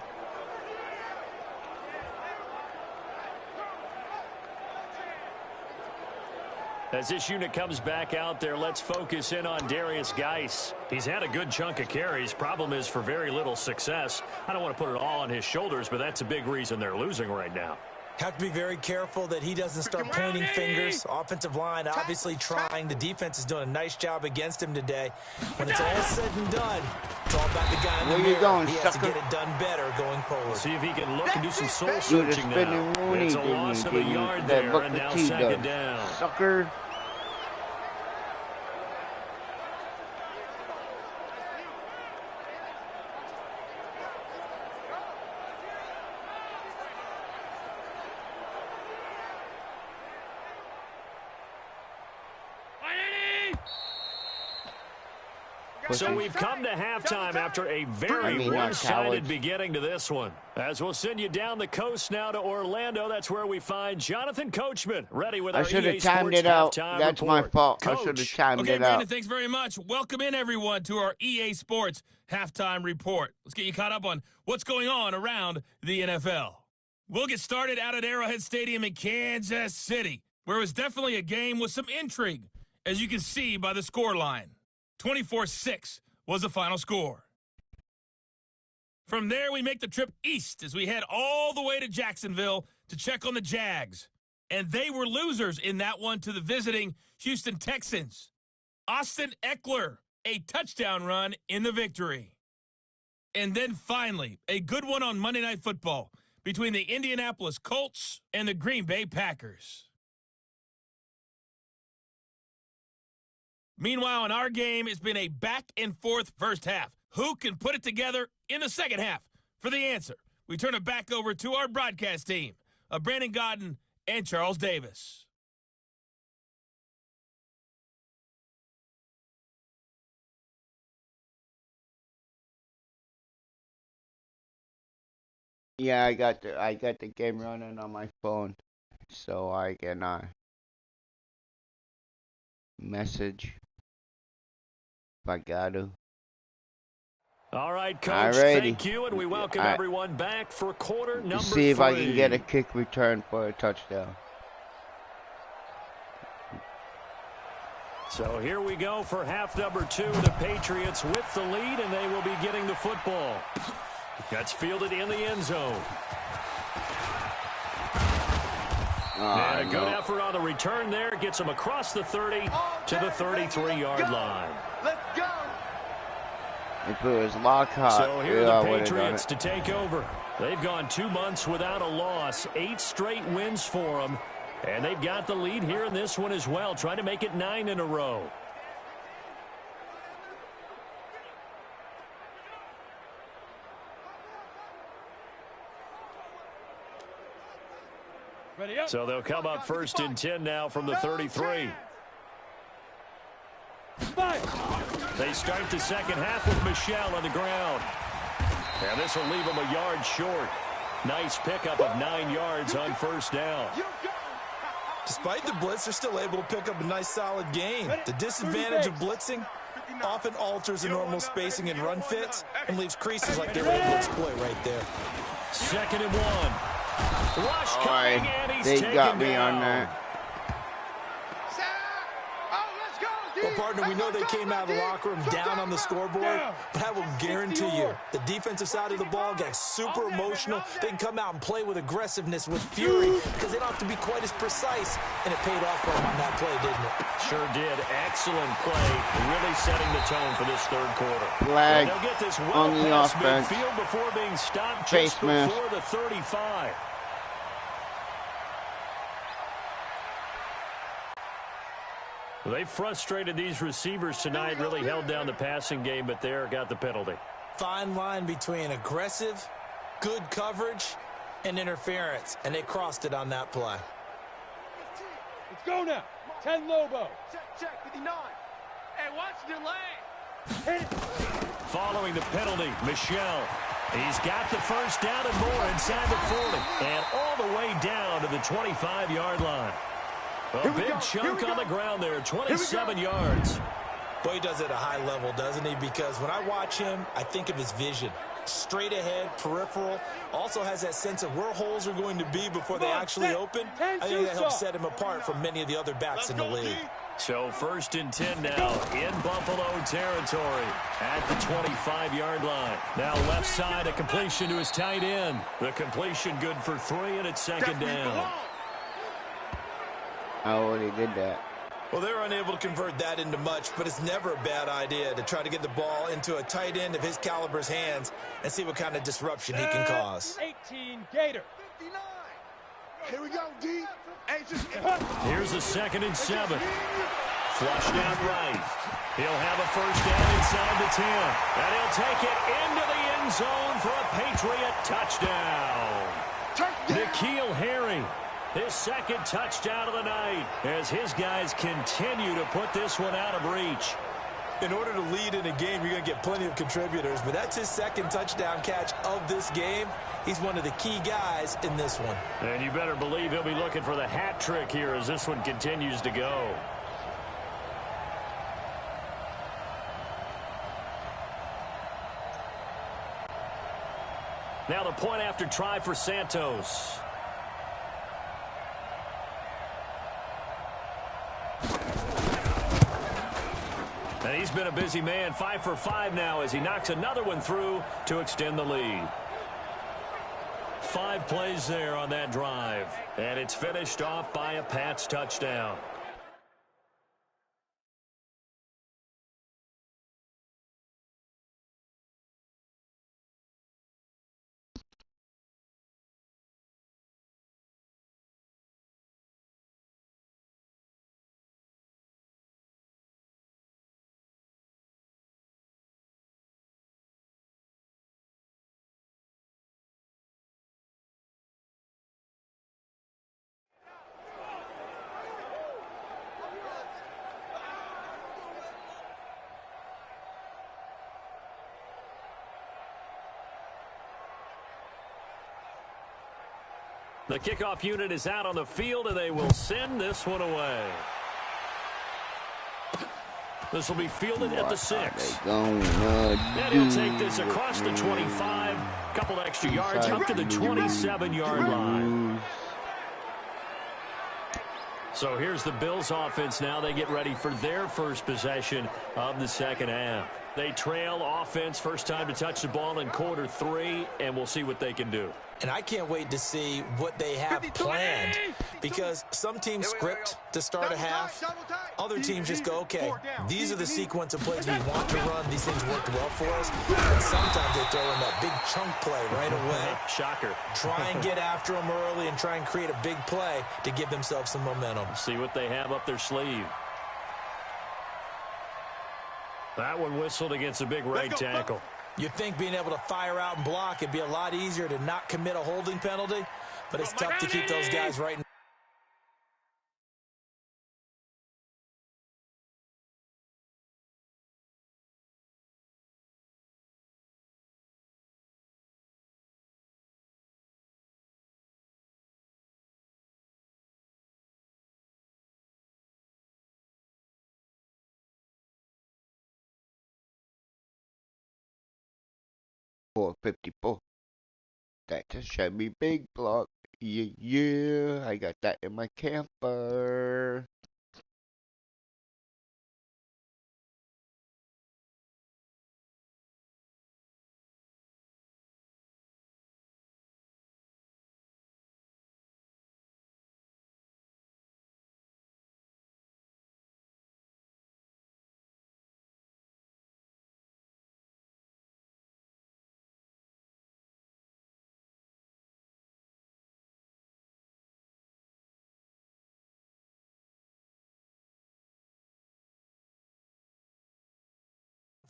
As this unit comes back out there, let's focus in on Darius Geis. He's had a good chunk of carries. Problem is for very little success. I don't want to put it all on his shoulders, but that's a big reason they're losing right now. Have to be very careful that he doesn't start pointing fingers. Offensive line obviously trying. The defense is doing a nice job against him today. When it's all said and done, it's all about the guy in the mirror. Going, he has to get it done better going forward. See if he can look and do some soul searching now. It's a loss of a yard there, and now second down. Sucker. So we've come to halftime after a very one-sided beginning to this one. As we'll send you down the coast now to Orlando, that's where we find Jonathan Coachman ready with our EA Sports I should have timed it out. That's my fault. Coach. I should have timed it out. Okay, Brandon, thanks very much. Welcome in, everyone, to our EA Sports Halftime Report. Let's get you caught up on what's going on around the NFL. We'll get started out at Arrowhead Stadium in Kansas City, where it was definitely a game with some intrigue, as you can see by the scoreline. 24-6 was the final score. From there, we make the trip east as we head all the way to Jacksonville to check on the Jags. And they were losers in that one to the visiting Houston Texans. Austin Eckler, a touchdown run in the victory. And then finally, a good one on Monday Night Football between the Indianapolis Colts and the Green Bay Packers. Meanwhile, in our game, it's been a back-and-forth first half. Who can put it together in the second half? For the answer, we turn it back over to our broadcast team of Brandon Godden and Charles Davis. Yeah, I got the game running on my phone, so I can message if I got to. All right, Coach, thank you, and we welcome everyone back for quarter number 3. See if I can get a kick return for a touchdown. So here we go for half number 2. The Patriots with the lead, and they will be getting the football. That's fielded in the end zone. And a good effort on the return there. Gets him across the 30 to the 33-yard line. Let's go. If it was Lockhart, so here are the Patriots to take over. They've gone 2 months without a loss. 8 straight wins for them. And they've got the lead here in this one as well, trying to make it 9 in a row. So they'll come up first and 10 now from the 33. They start the second half with Michel on the ground. And this will leave them a yard short. Nice pickup of 9 yards on first down. Despite the blitz, they're still able to pick up a nice solid gain. The disadvantage of blitzing often alters the normal spacing and run fits and leaves creases like they were able to exploit right there. 2nd and 1. Rush coming, and he's taken got me down. on that. Well, partner, we know they came out of the locker room down on the scoreboard, but I will guarantee you the defensive side of the ball got super emotional. They can come out and play with aggressiveness, with fury, because they don't have to be quite as precise, and it paid off for them on that play, didn't it? Sure did. Excellent play, really setting the tone for this third quarter. Flag they'll get this on the past offense. Midfield before being stopped Face just mask. before the 35. They frustrated these receivers tonight, really held down the passing game, but there got the penalty. Fine line between aggressive, good coverage, and interference, and they crossed it on that play. Let's go now. 10 Lobo. Check 59. Hey, watch the delay. Following the penalty, Michel. He's got the first down and more inside the 40, and all the way down to the 25-yard line. A big chunk on the ground there, 27 yards. Boy, he does it at a high level, doesn't he? Because when I watch him, I think of his vision. Straight ahead, peripheral, also has that sense of where holes are going to be before they actually open. I think that helps set him apart from many of the other backs in the league. So 1st and 10 now in Buffalo territory at the 25-yard line. Now left side, a completion to his tight end. The completion good for 3, and it's 2nd down. I already did that. Well, they're unable to convert that into much, but it's never a bad idea to try to get the ball into a tight end of his caliber's hands and see what kind of disruption he can cause. 18 Gator. 59. Here we go, D. Here's a 2nd and 7. Flushed out right. He'll have a 1st down inside the 10. And he'll take it into the end zone for a Patriot touchdown. N'Keal Harry, his 2nd touchdown of the night, as his guys continue to put this one out of reach. In order to lead in a game, you're going to get plenty of contributors, but that's his 2nd touchdown catch of this game. He's one of the key guys in this one. And you better believe he'll be looking for the hat trick here as this one continues to go. Now the point after try for Santos. And he's been a busy man, 5 for 5 now as he knocks another one through to extend the lead. 5 plays there on that drive. And it's finished off by a Pats touchdown. The kickoff unit is out on the field, and they will send this one away. This will be fielded at the 6. And he'll take this across the 25, couple extra yards up to the 27-yard line. So here's the Bills offense now. They get ready for their first possession of the 2nd half. They trail offense, first time to touch the ball in quarter 3, and we'll see what they can do. And I can't wait to see what they have planned, because some teams script to start a half. Other teams just go, okay, these are the sequence of plays we want to run. These things worked well for us. And sometimes they throw in that big chunk play right away. Shocker. Try and get after them early and try and create a big play to give themselves some momentum. See what they have up their sleeve. That one whistled against a big right tackle. You'd think being able to fire out and block it'd be a lot easier to not commit a holding penalty, but it's tough to keep those guys right in .454. That's a Chevy big block. Yeah, I got that in my camper.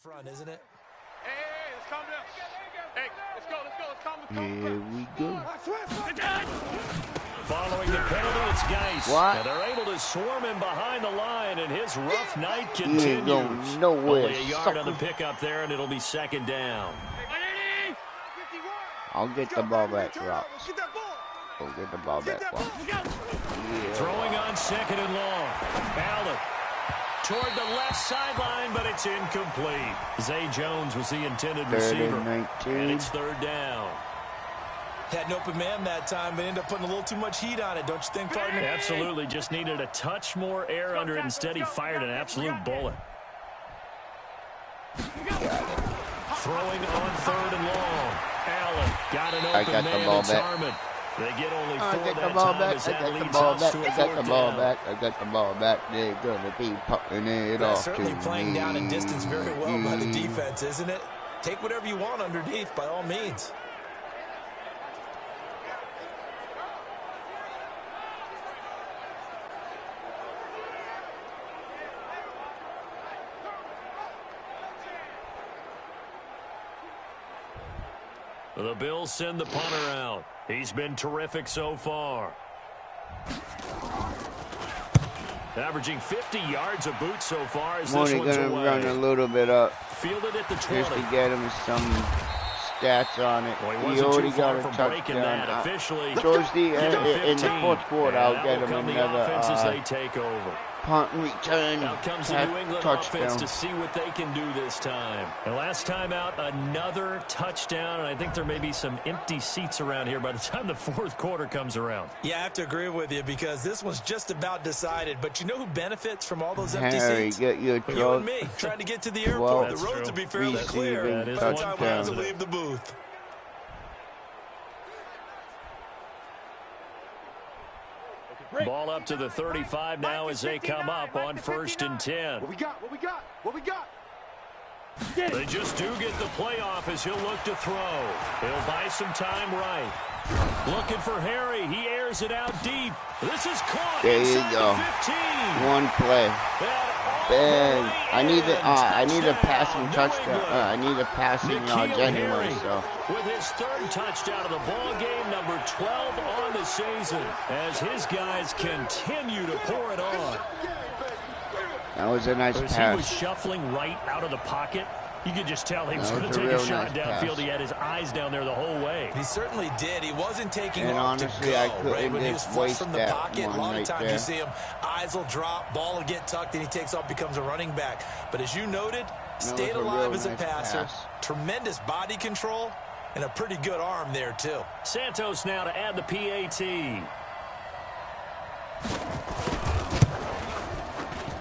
front, isn't it? Hey, let's calm down. Hey, let's go. Let's calm down. Here we go. Following the penalty, it's Geis. What? And they're able to swarm him behind the line, and his rough night continues. Nowhere. Only a yard on the pickup there, and it'll be 2nd down. I'll get the ball back, Rob. I'll get the ball back, Rob. Throwing on 2nd and long. Allen toward the left sideline, but it's incomplete. Zay Jones was the intended receiver. And it's 3rd down. Had an open man that time, but ended up putting a little too much heat on it, don't you think, partner? Absolutely. Just needed a touch more air under it. Instead, he fired an absolute bullet. Throwing on 3rd and long. Allen got an open man. It's Harmon. They get only 4 that time as that leads us to a 4th down. I got the ball back. They're going to be popping it off to me. Certainly playing down in distance very well by the defense, isn't it? Take whatever you want underneath, by all means. The Bills send the punter out. He's been terrific so far. Averaging 50 yards a boot so far as this one's gonna away. Run a little bit up. Fielded at the 20. Just to get him some stats on it. Well, he already got a touchdown. Officially, towards the end, in the 4th quarter, I'll get him another offenses they take over. Punt return. Now comes the New England touchdown. offense to see what they can do this time. And last time out, another touchdown. And I think there may be some empty seats around here by the time the 4th quarter comes around. Yeah, I have to agree with you because this one's just about decided. But you know who benefits from all those empty seats? Get your you and me trying to get to the airport. The roads will be fairly clear by the time we have to leave the booth. Ball up to the 35 now as they come up on 1st and 10. What we got? What we got? What we got? They just do get the playoff as he'll look to throw. He'll buy some time right. Looking for Harry. He airs it out deep. This is caught. There you go. 15. One play. Bang. I need a passing touchdown. I need a passing yards anyway. So with his 3rd touchdown of the ball game, number 12 on the season, as his guys continue to pour it on. that was a nice pass. He was shuffling right out of the pocket. You could just tell he was going to take a shot downfield. He had his eyes down there the whole way. He certainly did. He wasn't taking and off honestly, to go. I couldn't when he was flushed from the pocket, a lot of times you see him, eyes will drop, ball will get tucked, and he takes off, becomes a running back. But as you noted, stayed alive as a passer, tremendous body control, and a pretty good arm there, too. Santos now to add the PAT.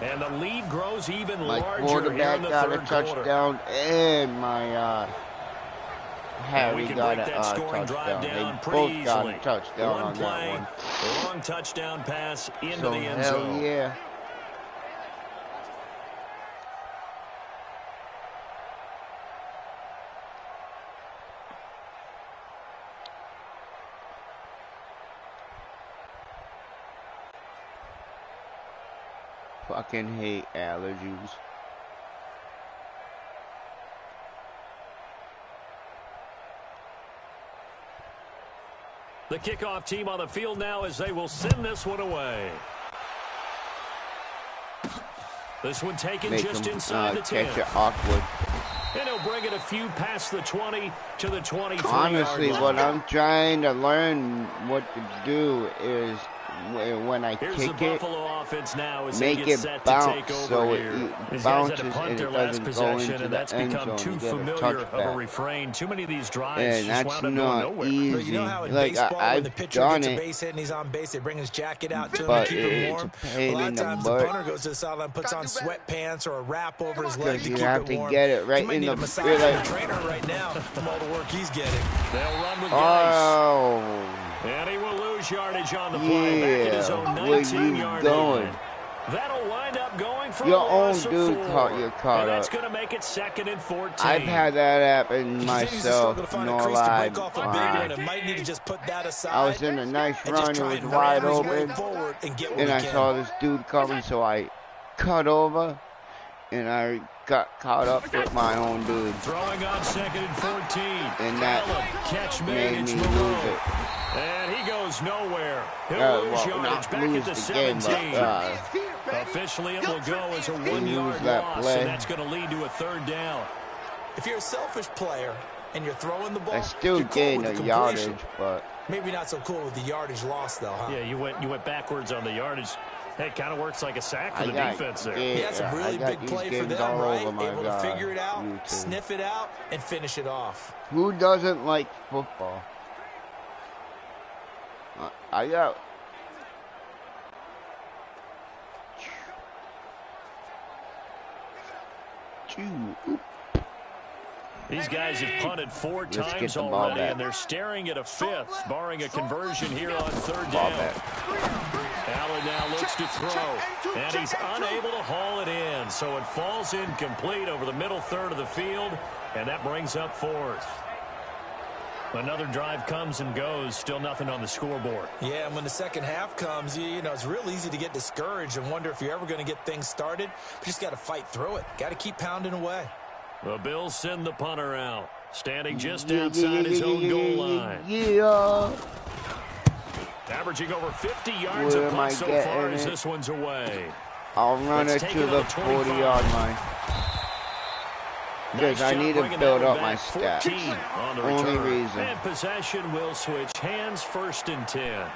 And the lead grows even larger here in the 3rd quarter. My quarterback got a touchdown, and my Harry got a touchdown. They both got a touchdown on that one. Long touchdown pass into the end zone. Hell yeah. Fucking hate allergies. The kickoff team on the field now as they will send this one away. This one taken just inside the 10. Catch it awkward. And he'll bring it a few past the 20 to the 23. Honestly, what I'm trying to learn what to do is when I kick it, make it bounce so it bounces and it doesn't go into the end zone to get a touchback. Too many of these drives and that's not easy. But you know how in like baseball, when the I've pitcher done gets a it, base hit and he's on base, they bring his jacket out to him but to keep him warm. it's a pain A lot in of the times butt. the punter goes to the sideline, puts on sweatpants or a wrap over his leg to keep you have it to warm. get it right You might in need the a massage feel like, from the trainer right now from all the work he's getting. They'll run with oh. And he will lose yardage on the play. Back in his own 19-yard line. That'll wind up going for your own and dude caught up. That's going to make it 2nd and 14. I've had that happen myself. No lie. Might need to just put that aside. I was in a nice run. It was wide open. And I saw this dude coming, so I cut over. And I got caught up with my own dude. Throwing on 2nd and 14. And that made me lose it. And he goes nowhere. He'll lose yardage back at the 17. Officially, it will go as a 1-yard loss, and that's going to lead to a 3rd down. If you're a selfish player and you're throwing the ball, I still gained a yardage, but maybe not so cool with the yardage loss, though, huh? Yeah, you went backwards on the yardage. It kind of works like a sack for the defense there. Yeah, that's a really big play for them, right? Able to figure it out, sniff it out, and finish it off. Who doesn't like football? I got... These guys have punted 4 times already, and they're staring at a 5th, barring a conversion here on 3rd down. Allen now looks to throw, and he's unable to haul it in, so it falls incomplete over the middle third of the field, and that brings up 4th. Another drive comes and goes, still nothing on the scoreboard. Yeah, and when the second half comes, you know, it's real easy to get discouraged and wonder if you're ever going to get things started. But you just got to fight through it. Got to keep pounding away. The Bills send the punter out, standing just outside his own goal line. Averaging over 50 yards a punt so far as this one's away. I'll run it to the 40-yard line. Because I need to build up my stats. Only reason. And possession will switch hands, 1st and 10.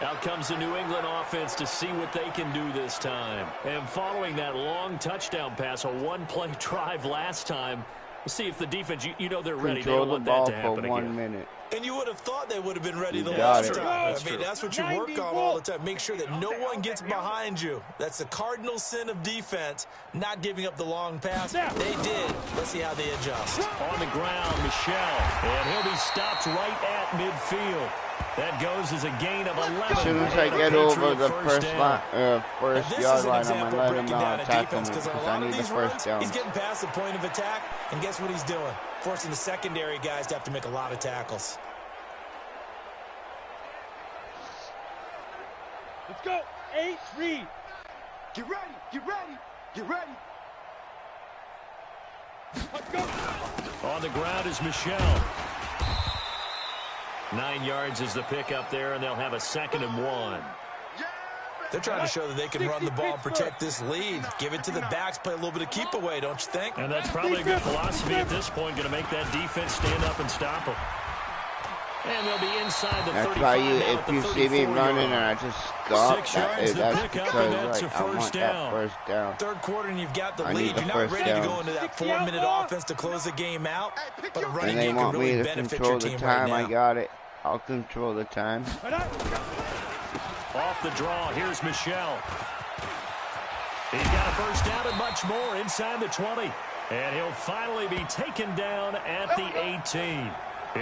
Out comes the New England offense to see what they can do this time. And following that long touchdown pass, a one-play drive last time, we'll see if the defense, you know they're ready. They don't want that to happen again. 1 minute. And you would have thought they would have been ready the last time. I mean, that's what you work on all the time. Make sure that no one gets behind you. That's the cardinal sin of defense, not giving up the long pass. They did. Let's see how they adjust. On the ground, Michel. And he'll be stopped right at midfield. That goes as a gain of 11. As soon as I get over the first yard line, I'm going to let him tackle me because I need the first down. He's getting past the point of attack, and guess what he's doing? Forcing the secondary guys to have to make a lot of tackles. Let's go. 8, read. Get ready. Get ready. Get ready. Let's go. On the ground is Michel. 9 yards is the pickup there, and they'll have a 2nd and 1. They're trying to show that they can run the ball and protect this lead. Give it to the backs, play a little bit of keep away, don't you think? And that's probably a good philosophy at this point, going to make that defense stand up and stop them. And they'll be inside the 35. That's why if you see me running and I just stop, that's because like, I want that first down. Third quarter and you've got the lead. You're not ready to go into that 4-minute offense to close the game out. But a running game can really benefit your team right now. I got it. I'll control the time. Off the draw, here's Michel. He's got a first down and much more inside the 20. And he'll finally be taken down at the 18.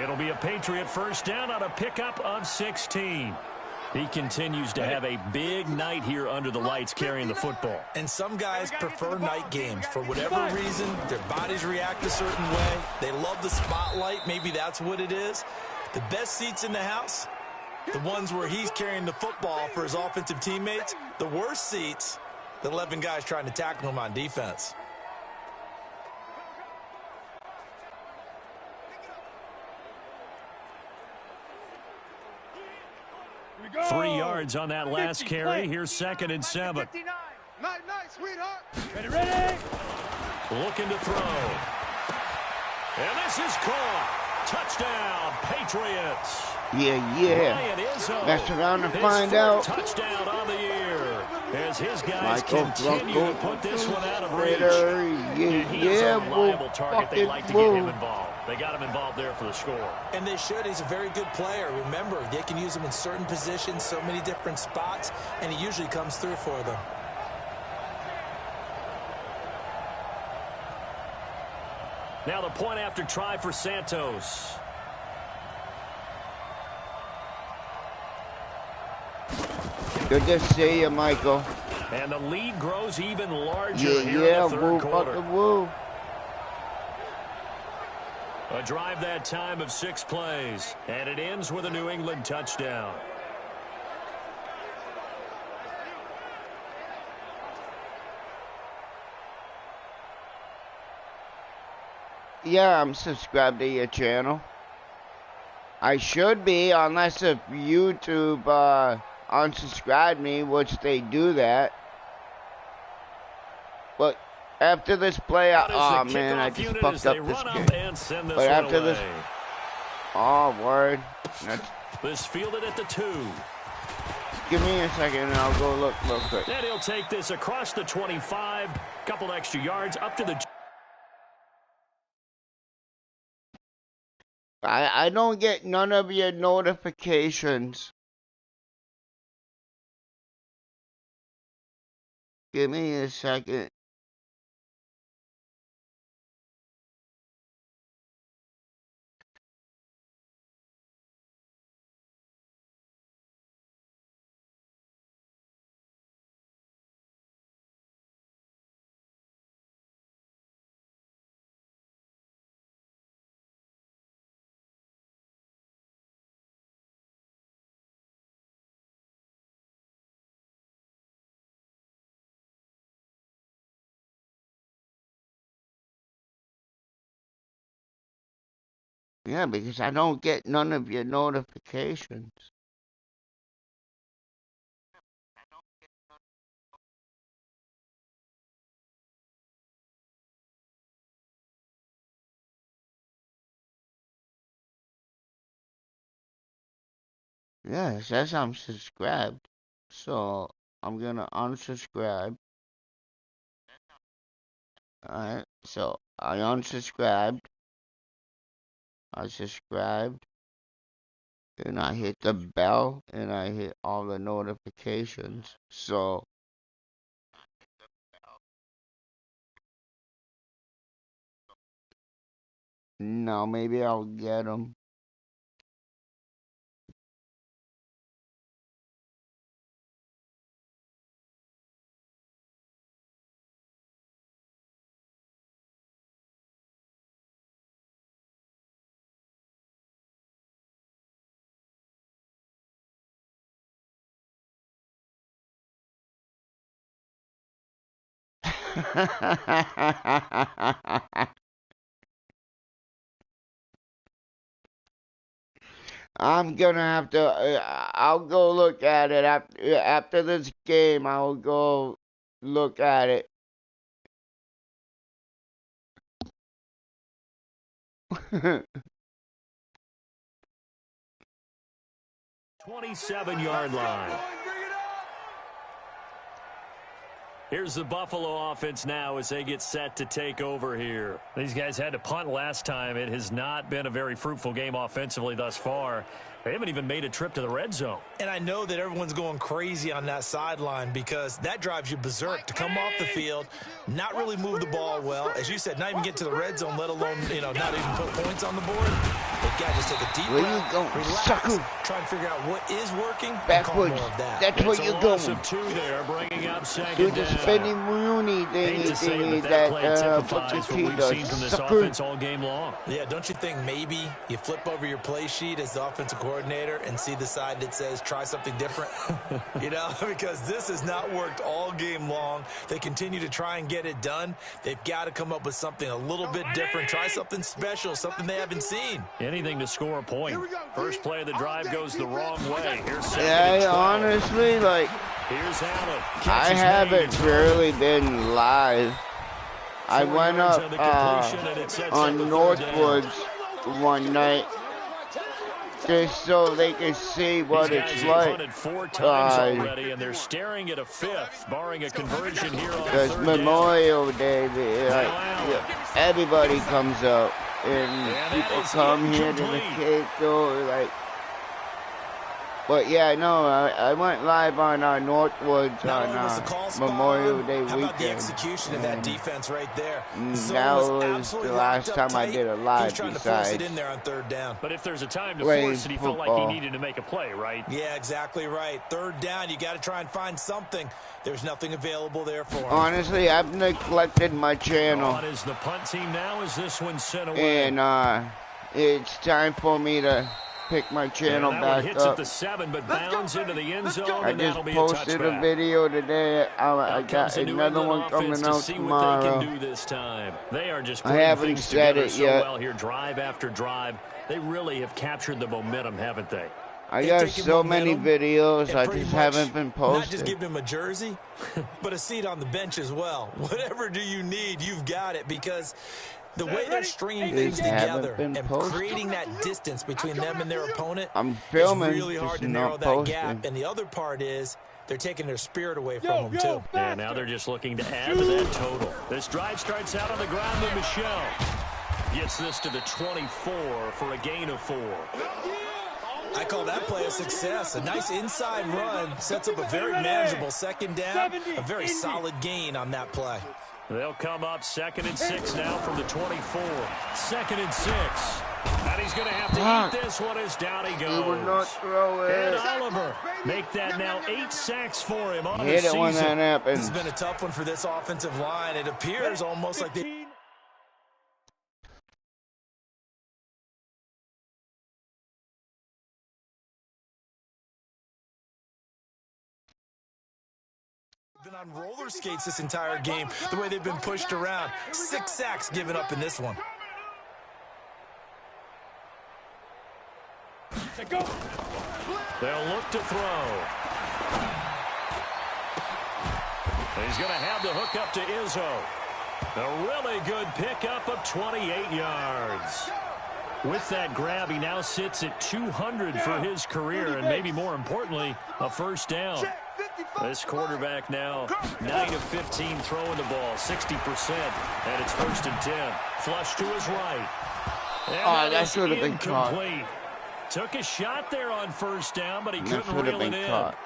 It'll be a Patriot first down on a pickup of 16. He continues to have a big night here under the lights carrying the football. And some guys prefer night games. For whatever reason, their bodies react a certain way. They love the spotlight. Maybe that's what it is. The best seats in the house, the ones where he's carrying the football for his offensive teammates. The worst seats, the 11 guys trying to tackle him on defense. Go. 3 yards on that last carry. Here's 2nd and 7. Night, sweetheart. Ready. Looking to throw. And this is caught. Touchdown, Patriots. Yeah. Mess around and find out. Touchdown on the year. As his guys continue to put this one out of reach. He is a reliable target. They like to get him involved. They got him involved there for the score. And they should. He's a very good player. Remember, they can use him in certain positions, so many different spots, and he usually comes through for them. Now the point after try for Santos. Good to see you, Michael. And the lead grows even larger here in the third quarter. Woo. A drive that time of 6 plays, and it ends with a New England touchdown. Yeah, I'm subscribed to your channel. I should be, unless if YouTube unsubscribed me, which they do that. But after this play, oh man, I just fucked up this game. But after this, oh word, this fielded at the 2. give me a second and I'll go look real quick. And he'll take this across the 25, couple extra yards up to the... I don't get none of your notifications. Give me a second. Yeah, because I don't get none of your notifications. Yeah, it says I'm subscribed. So I'm gonna unsubscribe. Alright, so I unsubscribed. I subscribed. And I hit the bell and I hit all the notifications. So now maybe I'll get them. I'm gonna have to. I'll go look at it after this game. I'll go look at it. 27-yard line. Here's the Buffalo offense now as they get set to take over here. These guys had to punt last time. It has not been a very fruitful game offensively thus far. They haven't even made a trip to the red zone. And I know that everyone's going crazy on that sideline because that drives you berserk to come off the field, not really move the ball well. As you said, not even get to the red zone, let alone, not even put points on the board. They've got to just take a deep breath, relax, try and figure out what is working, and call more of that. That's where you're going. Of two there, bringing up second do the down. spinning Rooney thingy that puts the we've seen from this offense all game long. Yeah, don't you think maybe you flip over your play sheet as the offensive coordinator and see the side that says try something different? Because this has not worked all game long. They continue to try and get it done. They've got to come up with something a little bit different. Try something special, something they haven't seen. Anything to score a point. First play of the drive goes the wrong way. Yeah, honestly, like, here's Allen. I haven't really been live. I went up on Northwoods one night just so they can see what it's like. 4 times already, and they're staring at a fifth, barring a conversion here on because Memorial Day, everybody comes up, and people come here to the cake door, like. But yeah, no, I went live on Northwoods on Memorial Day weekend. How about the execution of that defense right there? That was the last time I did a live trying besides to force it in there on third down. But if there's a time to force it, he felt like he needed to make a play, right? Yeah, exactly right. Third down, you got to try and find something. There's nothing available there for him. Honestly, I've neglected my channel. On is the punt team now as this one's sent away. And it's time for me to pick my channel back hits up. At the 7, but bounds into the end zone, I just posted a video today. I got another one coming out tomorrow. They can do this time. They are just I haven't said it so yet. Well here, drive after drive. They really have captured the momentum, haven't they? I got so many videos, I just haven't been posting. Not just give him a jersey, but a seat on the bench as well. Whatever do you need, you've got it, because The way they're stringing things together and creating that distance between them and their opponent is really hard to narrow that gap. And the other part is they're taking their spirit away from them, too. And now they're just looking to add to that total. This drive starts out on the ground with Michel. Gets this to the 24 for a gain of 4. I call that play a success. A nice inside run sets up a very manageable second down, a very solid gain on that play. They'll come up 2nd and 6 now from the 24. 2nd and 6. And he's going to have to eat this one as down he goes. He would not throw it. And Oliver make that now 8 sacks for him on the Hit it season. when that happens. This has been a tough one for this offensive line. It appears almost like they... been on roller skates this entire game, the way they've been pushed around. 6 sacks given up in this one. They'll look to throw. He's going to have the hook up to Izzo. A really good pickup of 28 yards. With that grab, he now sits at 200 for his career, and maybe more importantly, a first down. This quarterback now 9 of 15 throwing the ball, 60%, and it's 1st and 10. Flush to his right. And that should have been caught. Took a shot there on 1st down, but he couldn't reel it in. Caught.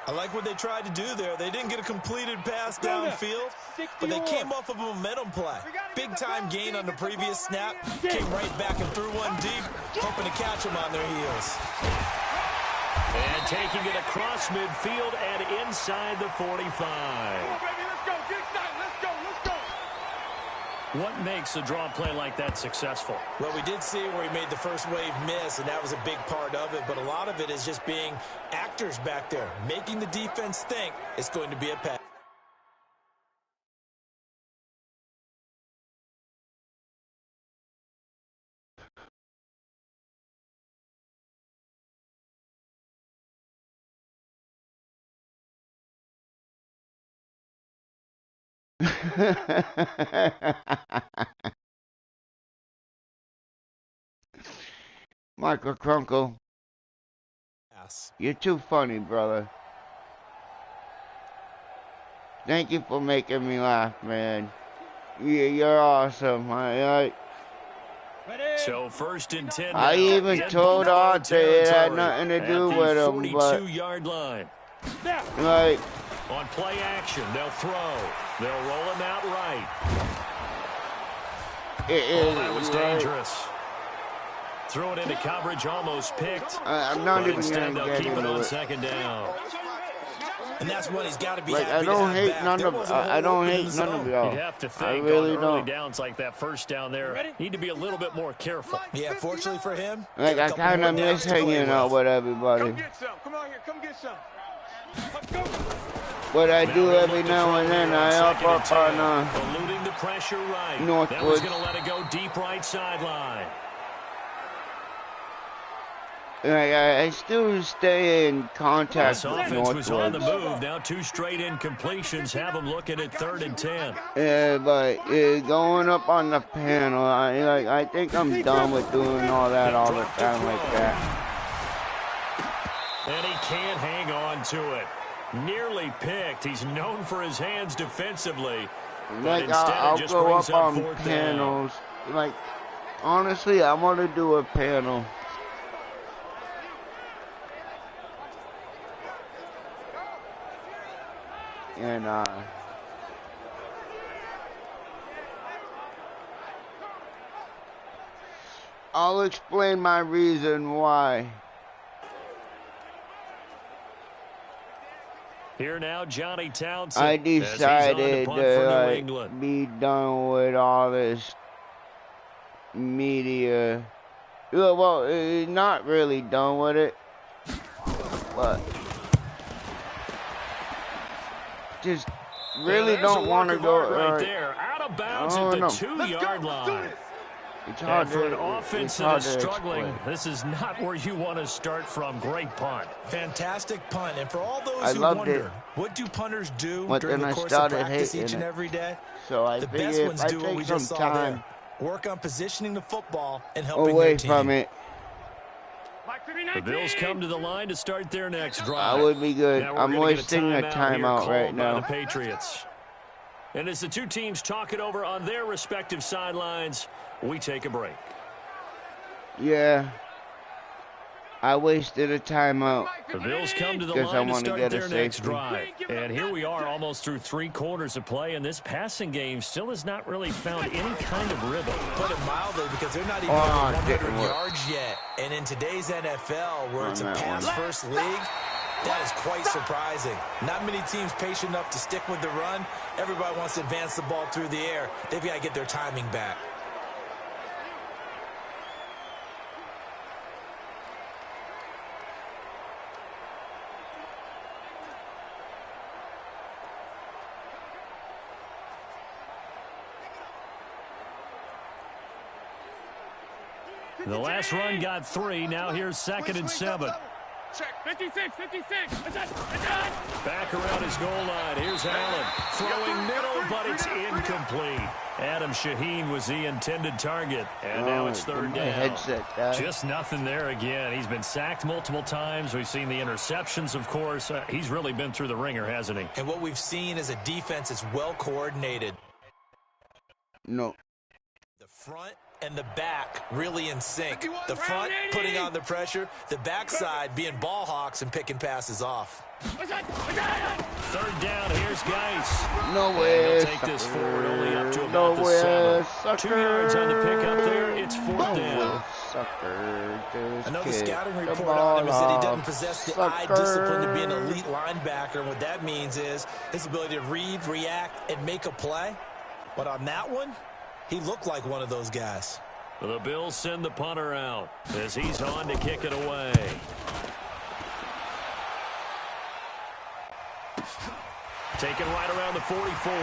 I like what they tried to do there. They didn't get a completed pass downfield, but they came off of a momentum play. Big-time gain on the previous snap. Came right back and threw one deep, hoping to catch them on their heels. And taking it across midfield and inside the 45. What makes a draw play like that successful? Well, we did see where he made the first wave miss, and that was a big part of it. But a lot of it is just being actors back there, making the defense think it's going to be a pass. Michael Crunkle, you're too funny, brother. Thank you for making me laugh, man. You're awesome. So 1st and 10. I even told Arthur it had nothing to do with him, but 42-yard line. Like, on play action, they'll throw. They'll roll him out right. That was dangerous. Throw it into coverage, almost picked. I'm not even going to get keep it into on it. 2nd down. And that's when he's got to be like, happy I don't to hate have none back. of I don't hate none of y'all. You'd have to think I really on early don't. downs like that 1st down there, need to be a little bit more careful. Yeah, fortunately for him. Like, I kind of miss hanging out with everybody. Come get some. Come on here. Come get some. Let's go. What I do every now and then, I up on eluding the pressure right. Northwood. That was going to let it go deep right sideline. Like, I still stay in contact This with offense was on the Northwood. move. Now 2 straight incompletions have them looking at 3rd and 10. Yeah, but going up on the panel, I think I'm done with doing all that all the time like that. And he can't hang on to it. Nearly picked. He's known for his hands defensively. Like, I'll go up on panels. Like, honestly, I want to do a panel. And, I'll explain my reason why. Here now, Johnny Townsend. I decided to be done with all this media. Well, not really done with it, but just really don't want to go right there, out of bounds at the 2-yard line. It's hard for an offense that is struggling. This is not where you want to start from. Great punt. Fantastic punt. And for all those who wonder, what do punters do during the course of practice each and every day? So I the figured best ones if I do what we take some just saw time, there. work on positioning the football and helping Away their team. from it. The Bills come to the line to start their next drive. I would be good. Now I'm wasting a timeout right by now. the Patriots. And as the two teams talk it over on their respective sidelines, we take a break. Yeah. I wasted a timeout. The Bills come to the line to start their next drive. And here we are almost through 3 quarters of play, and this passing game still has not really found any kind of rhythm. Put it mildly, because they're not even over 100 yards yet. And in today's NFL, where it's a pass-first league, that is quite surprising. Not many teams patient enough to stick with the run. Everybody wants to advance the ball through the air. They've got to get their timing back. The last run got 3. Now here's 2nd and 7. Check. 56, 56. Back around his goal line. Here's Allen. Throwing middle, but it's incomplete. Adam Shaheen was the intended target. And now it's 3rd down. Just nothing there again. He's been sacked multiple times. We've seen the interceptions, of course. He's really been through the ringer, hasn't he? And what we've seen is a defense that's well coordinated. No. The front and the back really in sync. The front putting on the pressure, the backside being ball hawks and picking passes off. 3rd down, here's Geis. No way. He'll take this forward only up to about the 7. 2 yards on the pickup there. It's 4th down. Sucker. I know the scouting report on him is that he doesn't possess the eye discipline to be an elite linebacker. And what that means is his ability to read, react, and make a play. But on that one, he looked like one of those guys. The Bills send the punter out as he's on to kick it away. Taken right around the 44.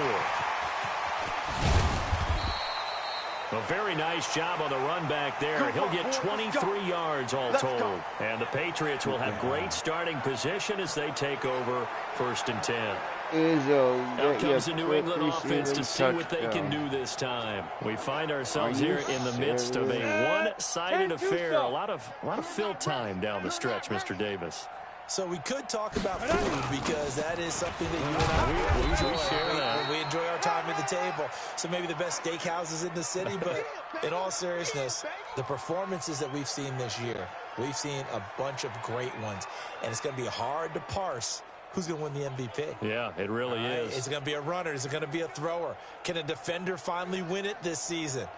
A very nice job on the run back there. He'll get 23 yards all told. And the Patriots will have great starting position as they take over 1st and 10. Now comes the New England offense to see what they can do this time. We find ourselves here in the midst of a one-sided affair. A lot of fill time down the stretch, Mr. Davis. So we could talk about food, because that is something that you and I we enjoy. We enjoy our time at the table. So maybe the best steakhouses in the city, but in all seriousness, the performances that we've seen this year, we've seen a bunch of great ones. And it's going to be hard to parse who's going to win the MVP. Yeah, it really is. Is it going to be a runner? Is it going to be a thrower? Can a defender finally win it this season?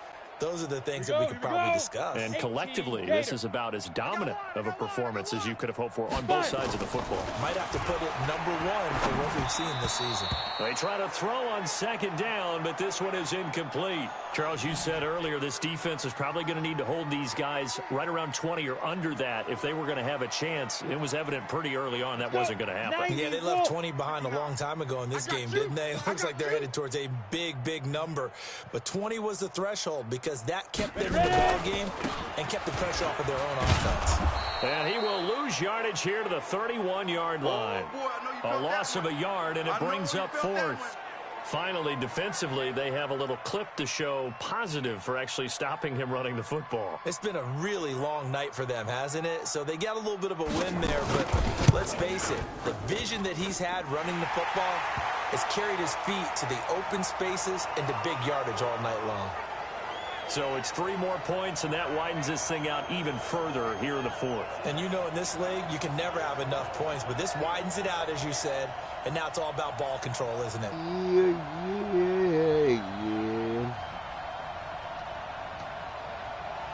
Those are the things that we could probably discuss. And collectively, this is about as dominant of a performance as you could have hoped for on both sides of the football. Might have to put it #1 for what we've seen this season. They try to throw on 2nd down, but this one is incomplete. Charles, you said earlier this defense is probably going to need to hold these guys right around 20 or under that if they were going to have a chance. It was evident pretty early on that wasn't going to happen. Yeah, they left 20 behind a long time ago in this game, didn't they? It looks like they're headed towards a big, big number. But 20 was the threshold, because that kept them in the ball game and kept the pressure off of their own offense. And he will lose yardage here to the 31-yard line. A loss of a yard, and it brings up 4th. Finally, defensively, they have a little clip to show positive for actually stopping him running the football. It's been a really long night for them, hasn't it? So they got a little bit of a win there, but let's face it, the vision that he's had running the football has carried his feet to the open spaces and to big yardage all night long. So it's 3 more points, and that widens this thing out even further here in the 4th. And you know, in this league, you can never have enough points, but this widens it out, as you said, and now it's all about ball control, isn't it?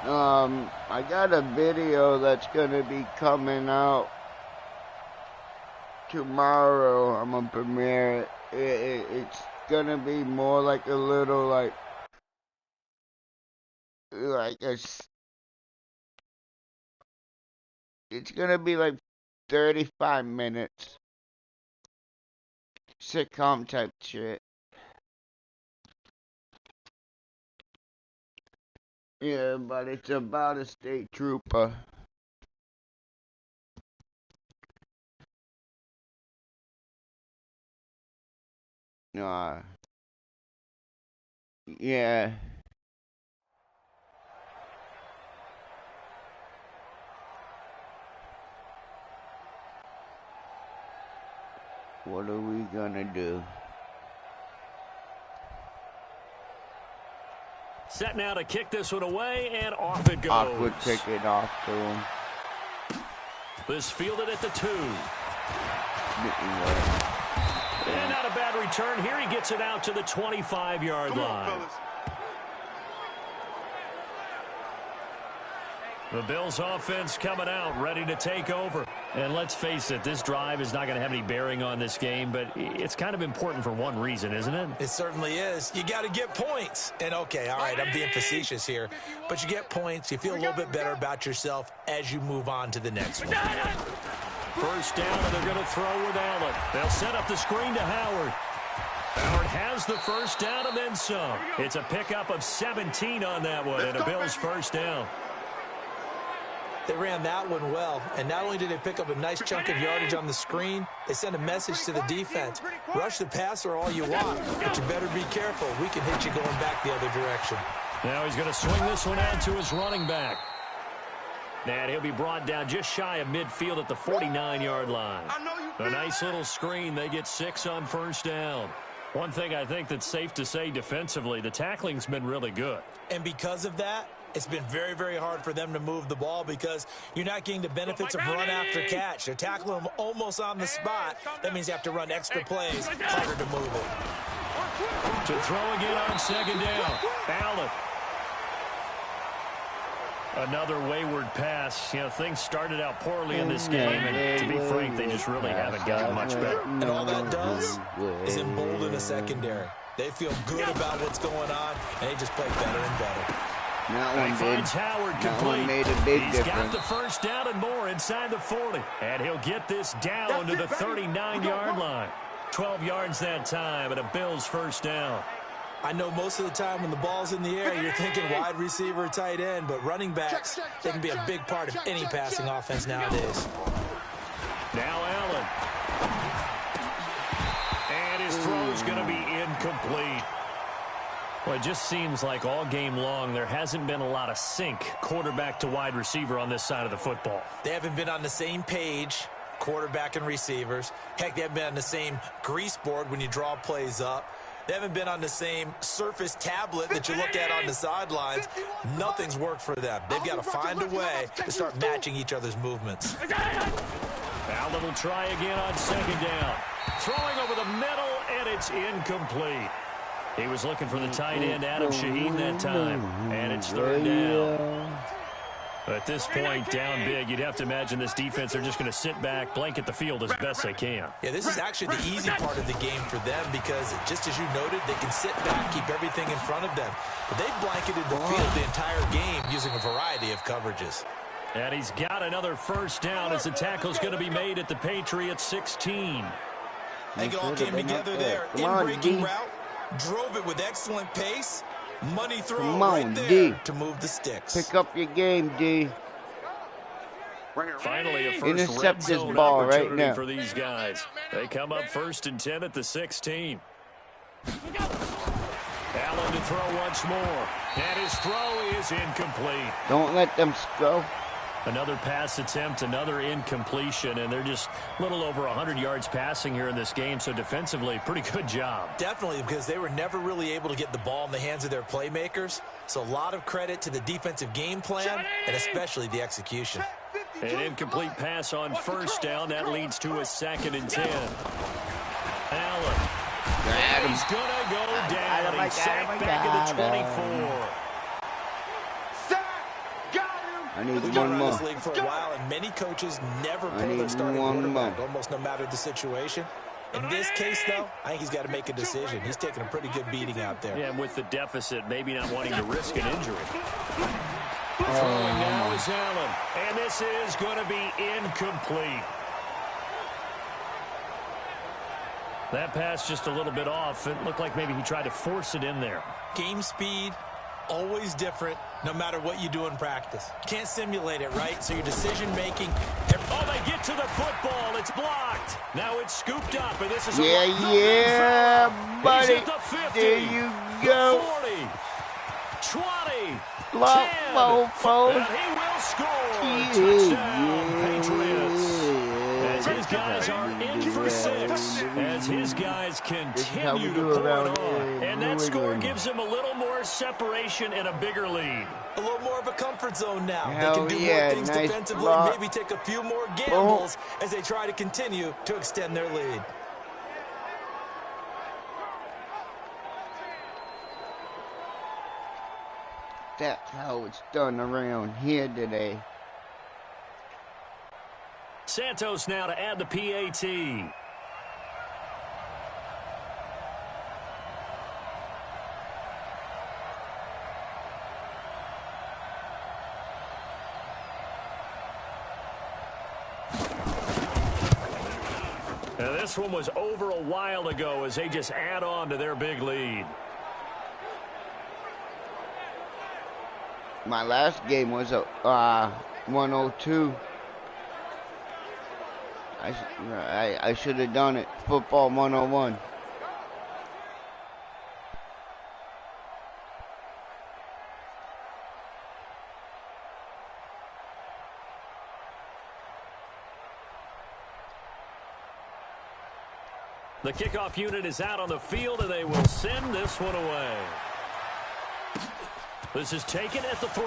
Yeah. I got a video that's going to be coming out tomorrow. I'm going to premiere it. It's going to be more like a little, like it's gonna be like 35 minutes sitcom type shit. Yeah, but it's about a state trooper. Yeah. What are we gonna do? Set now to kick this one away, and off it goes. Awkward kick it off to him. This fielded at the 2. And not a bad return here. He gets it out to the 25-yard line. The Bills offense coming out, ready to take over. And let's face it, this drive is not going to have any bearing on this game, but it's kind of important for one reason, isn't it? It certainly is. You got to get points. And, okay, all right, I'm being facetious here. But you get points. You feel a little bit better about yourself as you move on to the next one. First down, and they're going to throw with Allen. They'll set up the screen to Howard. Howard has the first down and then some. It's a pickup of 17 on that one, and a Bills first down. They ran that one well, and not only did they pick up a nice chunk of yardage on the screen, they sent a message to the defense. Rush the passer all you want, but you better be careful. We can hit you going back the other direction. Now he's going to swing this one out to his running back. And he'll be brought down just shy of midfield at the 49-yard line. A nice little screen. They get 6 on first down. One thing I think that's safe to say defensively, the tackling's been really good. And because of that, it's been very, very hard for them to move the ball because you're not getting the benefits of run after catch. They're tackling them almost on the spot. That means you have to run extra plays, harder to move it. To throw again on second down. Allen. Another wayward pass. You know, things started out poorly in this game, and to be frank, they just really haven't gotten much better. And all that does is embolden the secondary. They feel good about what's going on, and they just play better and better. That one did. Howard that one made a big difference. He's got the first down and more inside the 40. And he'll get this down to the 39-yard line. 12 yards that time, and a Bills first down. I know most of the time when the ball's in the air, you're thinking wide receiver, tight end, but running backs, they can be a big part of any passing offense nowadays. Now Allen. And his throw's going to be incomplete. Well, it just seems like all game long there hasn't been a lot of sync quarterback to wide receiver on this side of the football. They haven't been on the same page, quarterback and receivers. Heck, they haven't been on the same grease board when you draw plays up. They haven't been on the same Surface tablet that you look at on the sidelines. Nothing's worked for them. They've got to find a way to start matching each other's movements. Allen will try again on second down. Throwing over the middle, and it's incomplete. He was looking for the tight end, Adam Shaheen, that time. And it's third down. At this point, down big, you'd have to imagine this defense, they're just going to sit back, blanket the field as best they can. Yeah, this is actually the easy part of the game for them because, just as you noted, they can sit back, keep everything in front of them. But they've blanketed the field the entire game using a variety of coverages. And he's got another first down as the tackle's going to be made at the Patriots 16. I think it all came together there. In-breaking route, drove it with excellent pace. Money throw right there to move the sticks. Pick up your game, D. Finally, a first intercept this ball right now for these guys. They come up 1st and 10 at the 16. Allen to throw once more. And his throw is incomplete. Don't let them go. Another pass attempt, another incompletion, and they're just a little over 100 yards passing here in this game, so defensively, pretty good job. Definitely, because they were never really able to get the ball in the hands of their playmakers, so a lot of credit to the defensive game plan and especially the execution. An incomplete pass on first down. That leads to a 2nd and 10. Allen. He's going to go down. He's sacked back at the 24. I need He's one been more. around this league for a while, and many coaches never pull their starting quarterback, almost no matter the situation. In this case, though, I think he's got to make a decision. He's taking a pretty good beating out there. Yeah, and with the deficit, maybe not wanting to risk an injury. Throwing now is Allen, and this is going to be incomplete. That pass just a little bit off. It looked like maybe he tried to force it in there. Game speed, always different, no matter what you do in practice. You can't simulate it, right? So your decision-making... Oh, they get to the football. It's blocked. Now it's scooped up, and this is yeah, buddy. He's at the 50, there you go. 40, 20, Block, 10, mofo. and he will score. Touchdown, Patriots. As his guys are in for 6 as his guys continue to pour it on. And that score gives him a little more separation and a bigger lead. A little more of a comfort zone now. Hell they can do more things defensively, maybe take a few more gambles as they try to continue to extend their lead. That's how it's done around here today. Santos now to add the PAT. Now this one was over a while ago as they just add on to their big lead. My last game was a 102. I should have done it. Football 101. The kickoff unit is out on the field, and they will send this one away. This is taken at the 3.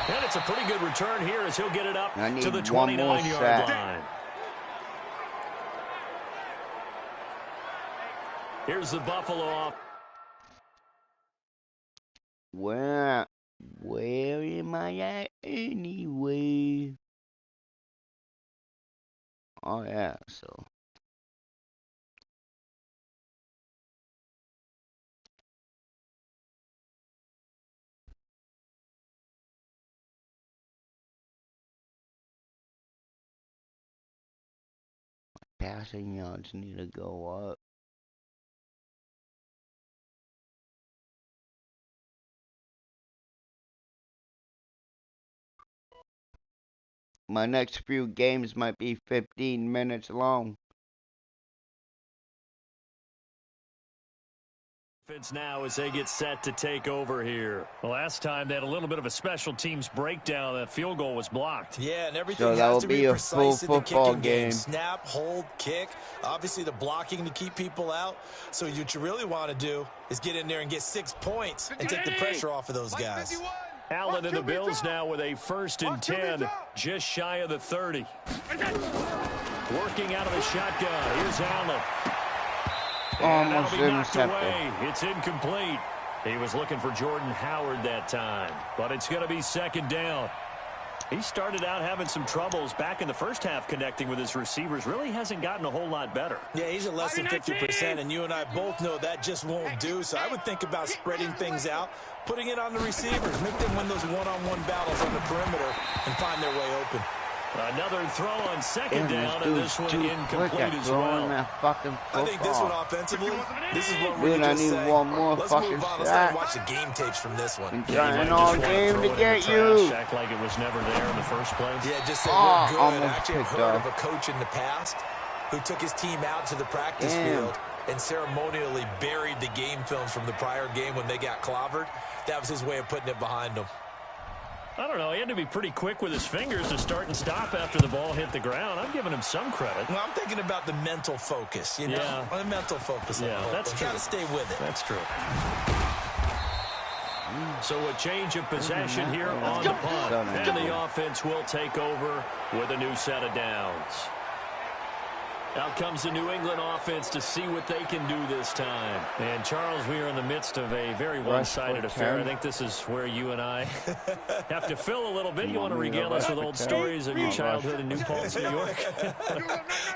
And it's a pretty good return here as he'll get it up to the 29-yard line. Here's the Buffalo off. Where am I at anyway? Oh yeah, so. Passing yards need to go up. My next few games might be 15 minutes long. Now as they get set to take over here. The last time they had a little bit of a special teams breakdown. That field goal was blocked. Yeah, and everything has to be precise in the kicking game. Snap, hold, kick. Obviously the blocking to keep people out. So what you really want to do is get in there and get 6 points and take the pressure off of those guys. Allen and the Bills now with a 1st and 10, just shy of the 30. Working out of the shotgun. Here's Allen. Almost intercepted. It's incomplete. He was looking for Jordan Howard that time, but it's going to be 2nd down. He started out having some troubles back in the first half connecting with his receivers. Really hasn't gotten a whole lot better. Yeah, he's at less than 50%, and you and I both know that just won't do. So I would think about spreading things out, putting it on the receivers, make them win those one-on-one battles on the perimeter and find their way open. Another throw on 2nd down, and this one incomplete as well. I think this one offensively, this is one where I need one more let's fucking move on. Let's shot. watch the game tapes from this one. Been trying all game to get you. Act like it was never there in the first place. Yeah, just say we're good. Almost Actually, I've heard of a coach in the past who took his team out to the practice field and ceremonially buried the game films from the prior game when they got clobbered. That was his way of putting it behind them. I don't know. He had to be pretty quick with his fingers to start and stop after the ball hit the ground. I'm giving him some credit. Well, I'm thinking about the mental focus, you know? Yeah. The mental focus. Yeah, that's true. Got to stay with it. That's true. So a change of possession here on the punt. And the offense will take over with a new set of downs. Out comes the New England offense to see what they can do this time. And, Charles, we are in the midst of a very one-sided affair. I think this is where you and I have to fill a little bit. You want to regale us with old stories of your childhood in New Paltz, New York?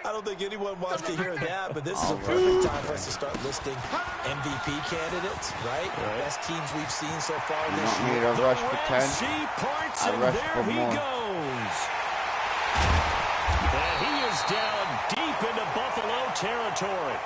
I don't think anyone wants to hear that, but this is a perfect time for us to start listing MVP candidates, right? Best teams we've seen so far this year. Need a rush for 10. I rush for more. And he is down deep into Buffalo territory.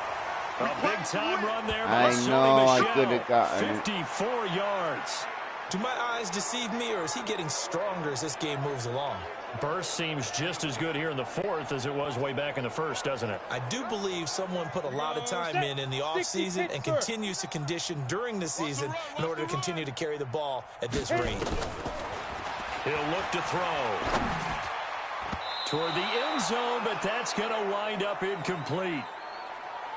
A big-time run there by Sony Michel. I could have gotten 54 yards. Do my eyes deceive me, or is he getting stronger as this game moves along? Burst seems just as good here in the 4th as it was way back in the 1st, doesn't it? I do believe someone put a lot of time in the offseason and continues to condition during the season in order to continue to carry the ball at this rate. He'll look to throw. toward the end zone, but that's going to wind up incomplete.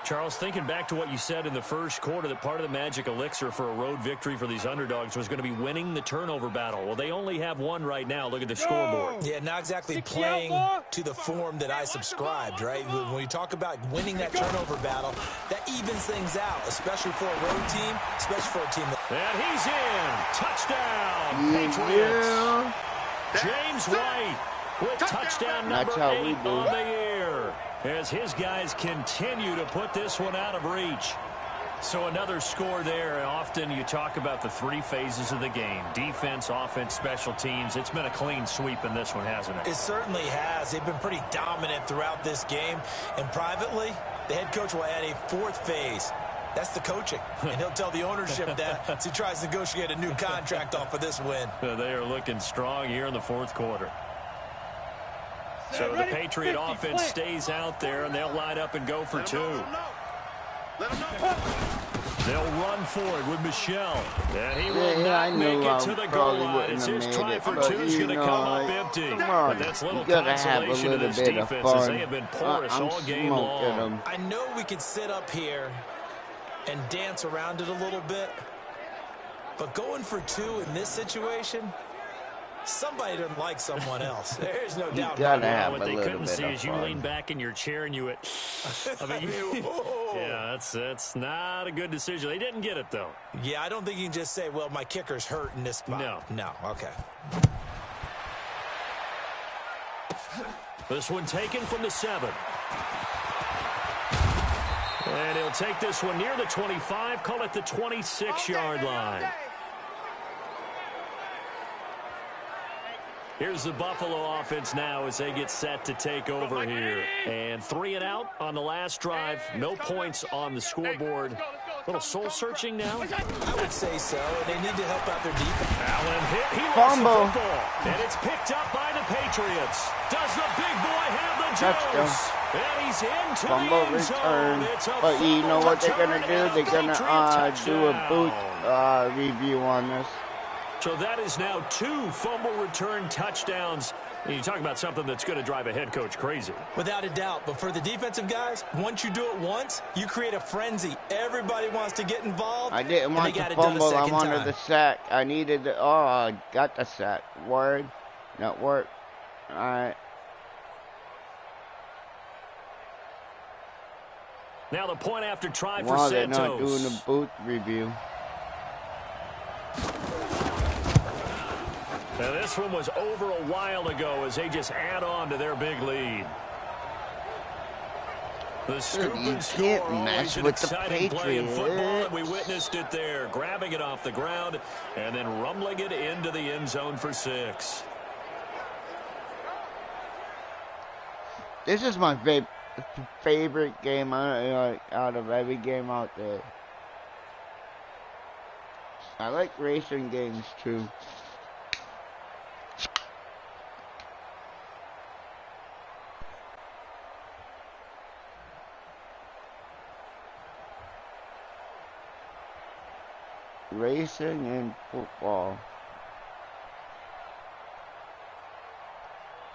Charles, thinking back to what you said in the first quarter, that part of the magic elixir for a road victory for these underdogs was going to be winning the turnover battle. Well, they only have one right now. Look at the scoreboard. Yeah, not exactly playing to the form that I subscribed, right? When you talk about winning that turnover battle, that evens things out, especially for a road team, especially for a team that... And he's in. Touchdown, Patriots. James White with touchdown number 8 on the year, as his guys continue to put this one out of reach. So another score there. Often you talk about the three phases of the game: defense, offense, special teams. It's been a clean sweep in this one, hasn't it? It certainly has. They've been pretty dominant throughout this game. And privately, the head coach will add a fourth phase. That's the coaching. And he'll tell the ownership that as he tries to negotiate a new contract off of this win. They are looking strong here in the fourth quarter. So the Patriot offense stays out there, and they'll line up and go for two. They'll run for it with Michelle. And he will not make it to the goal line. It's his try for two is going to come up empty. But that's little consolation to this defense, as they have been porous all game long. I know we could sit up here and dance around it a little bit, but going for two in this situation, somebody doesn't like someone else. There's no doubt about it. What they couldn't see is you lean back in your chair and you went, I mean, yeah, that's not a good decision. They didn't get it, though. Yeah, I don't think you can just say, well, my kicker's hurt in this spot. No, okay. This one taken from the 7. And he'll take this one near the 25, call it the 26-yard line. Here's the Buffalo offense now as they get set to take over here. And 3 and out on the last drive. No points on the scoreboard. A little soul-searching now? I would say so. They need to help out their defense. Allen hit. He lost the football. And it's picked up by the Patriots. Does the big boy have the juice? And he's into the end zone. But you know what they're going to do? They're going to do a boot review on this. So that is now 2 fumble return touchdowns. And you talk about something that's going to drive a head coach crazy. Without a doubt. But for the defensive guys, once you do it once, you create a frenzy. Everybody wants to get involved. I didn't want the fumble. I wanted the sack. I needed the... Oh, I got the sack. Word. Not work. All right. Now the point after try for Santos. They're not doing a boot review. Now this one was over a while ago as they just add on to their big lead. The scoop and score, always an exciting play in football, and we witnessed it there, grabbing it off the ground and then rumbling it into the end zone for 6. This is my favorite game out of every game out there. I like racing games too. Racing and football.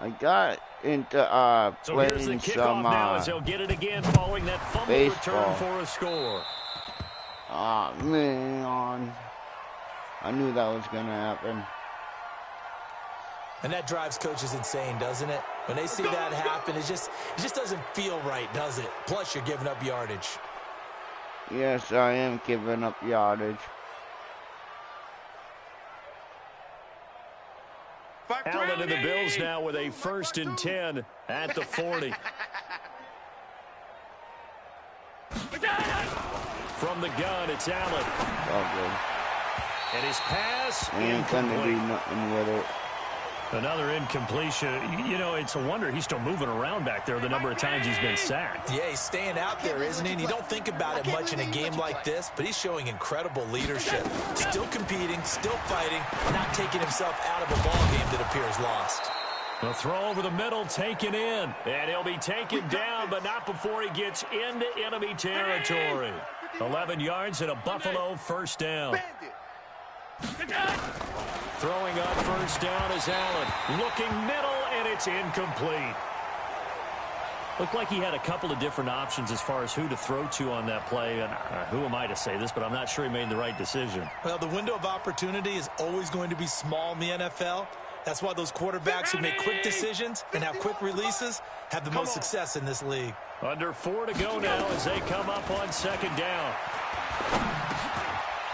I got into playing some now as they'll get it again following that fumble return for a score. Oh man, I knew that was gonna happen. And that drives coaches insane, doesn't it? When they see that happen, it just doesn't feel right, does it? Plus, you're giving up yardage. Yes, I am giving up yardage. Allen and the Bills now with a 1st and 10 at the 40. From the gun, it's Allen. Oh, good. And his pass ain't gonna do nothing with it. Another incompletion. You know, it's a wonder he's still moving around back there the number of times he's been sacked. Yeah, he's staying out there, isn't he? And you don't think about it much in a game like this, but he's showing incredible leadership. Still competing, still fighting, not taking himself out of a ball game that appears lost. The throw over the middle taken in. And he'll be taken down, but not before he gets into enemy territory. 11 yards and a Buffalo 1st down. Throwing up 1st down is Allen. Looking middle, and it's incomplete. Looked like he had a couple of different options as far as who to throw to on that play. And who am I to say this, but I'm not sure he made the right decision. Well, the window of opportunity is always going to be small in the NFL. That's why those quarterbacks who make quick decisions and have quick releases have the most success in this league. Under 4 to go now as they come up on second down.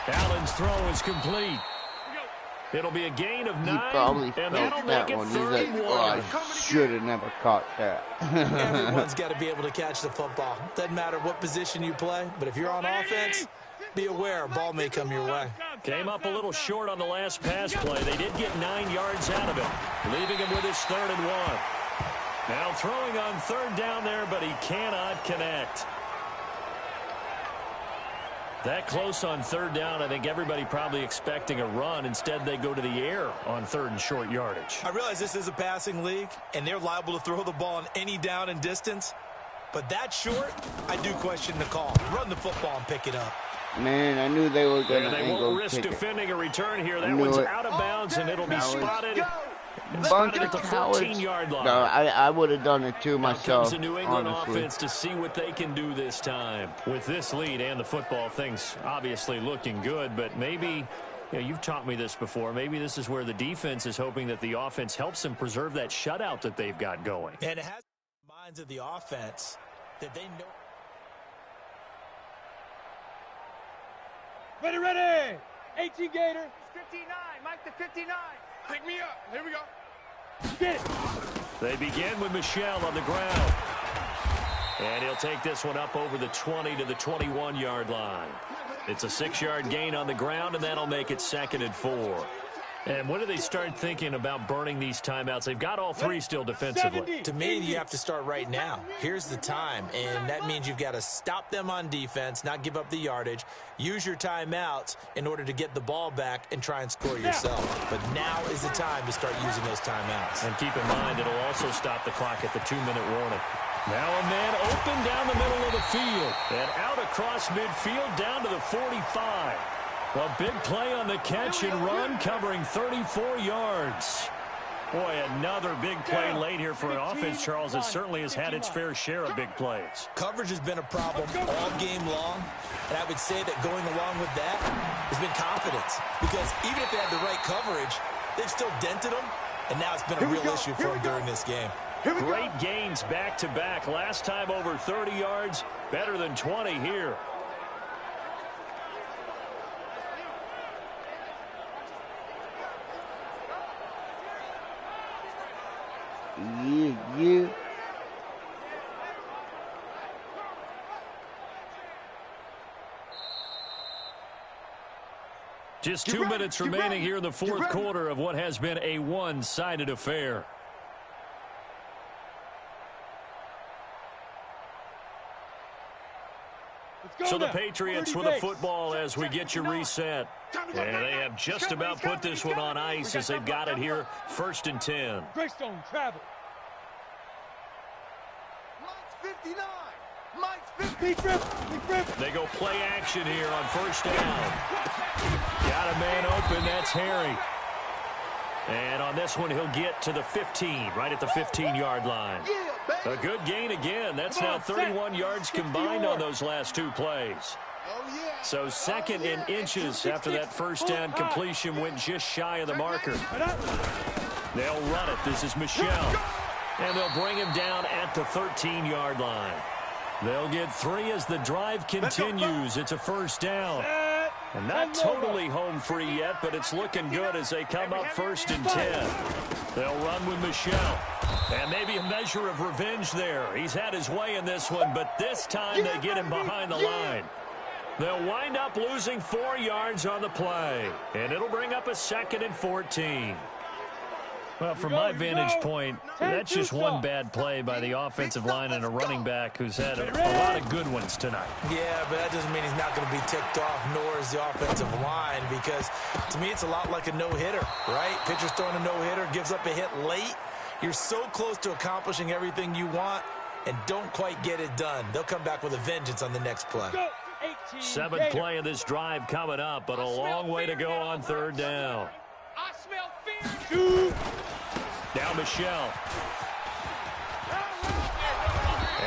Allen's throw is complete. It'll be a gain of 9, he probably and felt that one. He's like, oh, I should have never caught that. Everyone's got to be able to catch the football. Doesn't matter what position you play, but if you're on offense, be aware a ball may come your way. Came up a little short on the last pass play. They did get 9 yards out of it, leaving him with his 3rd and 1. Now throwing on 3rd down there, but he cannot connect. That close on 3rd down, I think everybody probably expecting a run. Instead, they go to the air on 3rd and short yardage. I realize this is a passing league, and they're liable to throw the ball on any down and distance. But that short, I do question the call. Run the football and pick it up. Man, I knew they were going to They won't risk defending a return here. That one's out of bounds, and it'll be spotted. Spotted at the 14-yard line. No, I would have done it too myself. Now comes the New England honestly. offense to see what they can do this time. With this lead and the football, things obviously looking good, but maybe, you've taught me this before, maybe this is where the defense is hoping that the offense helps them preserve that shutout that they've got going. And it has minds of the offense that they know. Ready. 18 Gator. 59. Mike to 59. Pick me up. Here we go. Get it. They begin with Michel on the ground. And he'll take this one up over the 20 to the 21-yard line. It's a 6-yard gain on the ground, and that'll make it 2nd and 4. And when do they start thinking about burning these timeouts? They've got all 3 still defensively. To me, you have to start right now. Here's the time, and that means you've got to stop them on defense, not give up the yardage, use your timeouts in order to get the ball back and try and score yourself. But now is the time to start using those timeouts. And keep in mind, it'll also stop the clock at the 2-minute warning. Now a man open down the middle of the field and out across midfield down to the 45. A big play on the catch and run, covering 34 yards. Boy, another big play late here for an offense, Charles, that certainly has had its fair share of big plays. Coverage has been a problem all game long, and I would say that going along with that has been confidence. Because even if they had the right coverage, they've still dented them, and now it's been a real issue for them during this game. Great gains back-to-back. Last time over 30 yards, better than 20 here. Yeah. Just 2 minutes remaining here in the 4th quarter of what has been a one-sided affair. So the Patriots with a football as we get you reset. And they have just about put this one on ice as they've got it here, 1st and 10. Greystone travel. Mike's 59. Mike's 50. They go play action here on 1st down. Got a man open, that's Harry. And on this one, he'll get to the 15, right at the 15-yard line. A good gain again. That's now 31 yards combined on those last 2 plays. So 2nd in inches after that 1st down completion went just shy of the marker. They'll run it. This is Michel. And they'll bring him down at the 13-yard line. They'll get 3 as the drive continues. It's a 1st down. And not totally home free yet, but it's looking good as they come up 1st and 10. They'll run with Michel. And maybe a measure of revenge there. He's had his way in this one, but this time they get him behind the line. They'll wind up losing 4 yards on the play. And it'll bring up a 2nd and 14. Well, from my vantage point, that's just one bad play by the offensive line and a running back who's had a lot of good ones tonight. Yeah, but that doesn't mean he's not going to be ticked off, nor is the offensive line, because to me it's a lot like a no-hitter, right? Pitcher's throwing a no-hitter, gives up a hit late. You're so close to accomplishing everything you want and don't quite get it done. They'll come back with a vengeance on the next play. 7th play of this drive coming up, but a long way to go on 3rd down. I smell fear. Now Michel.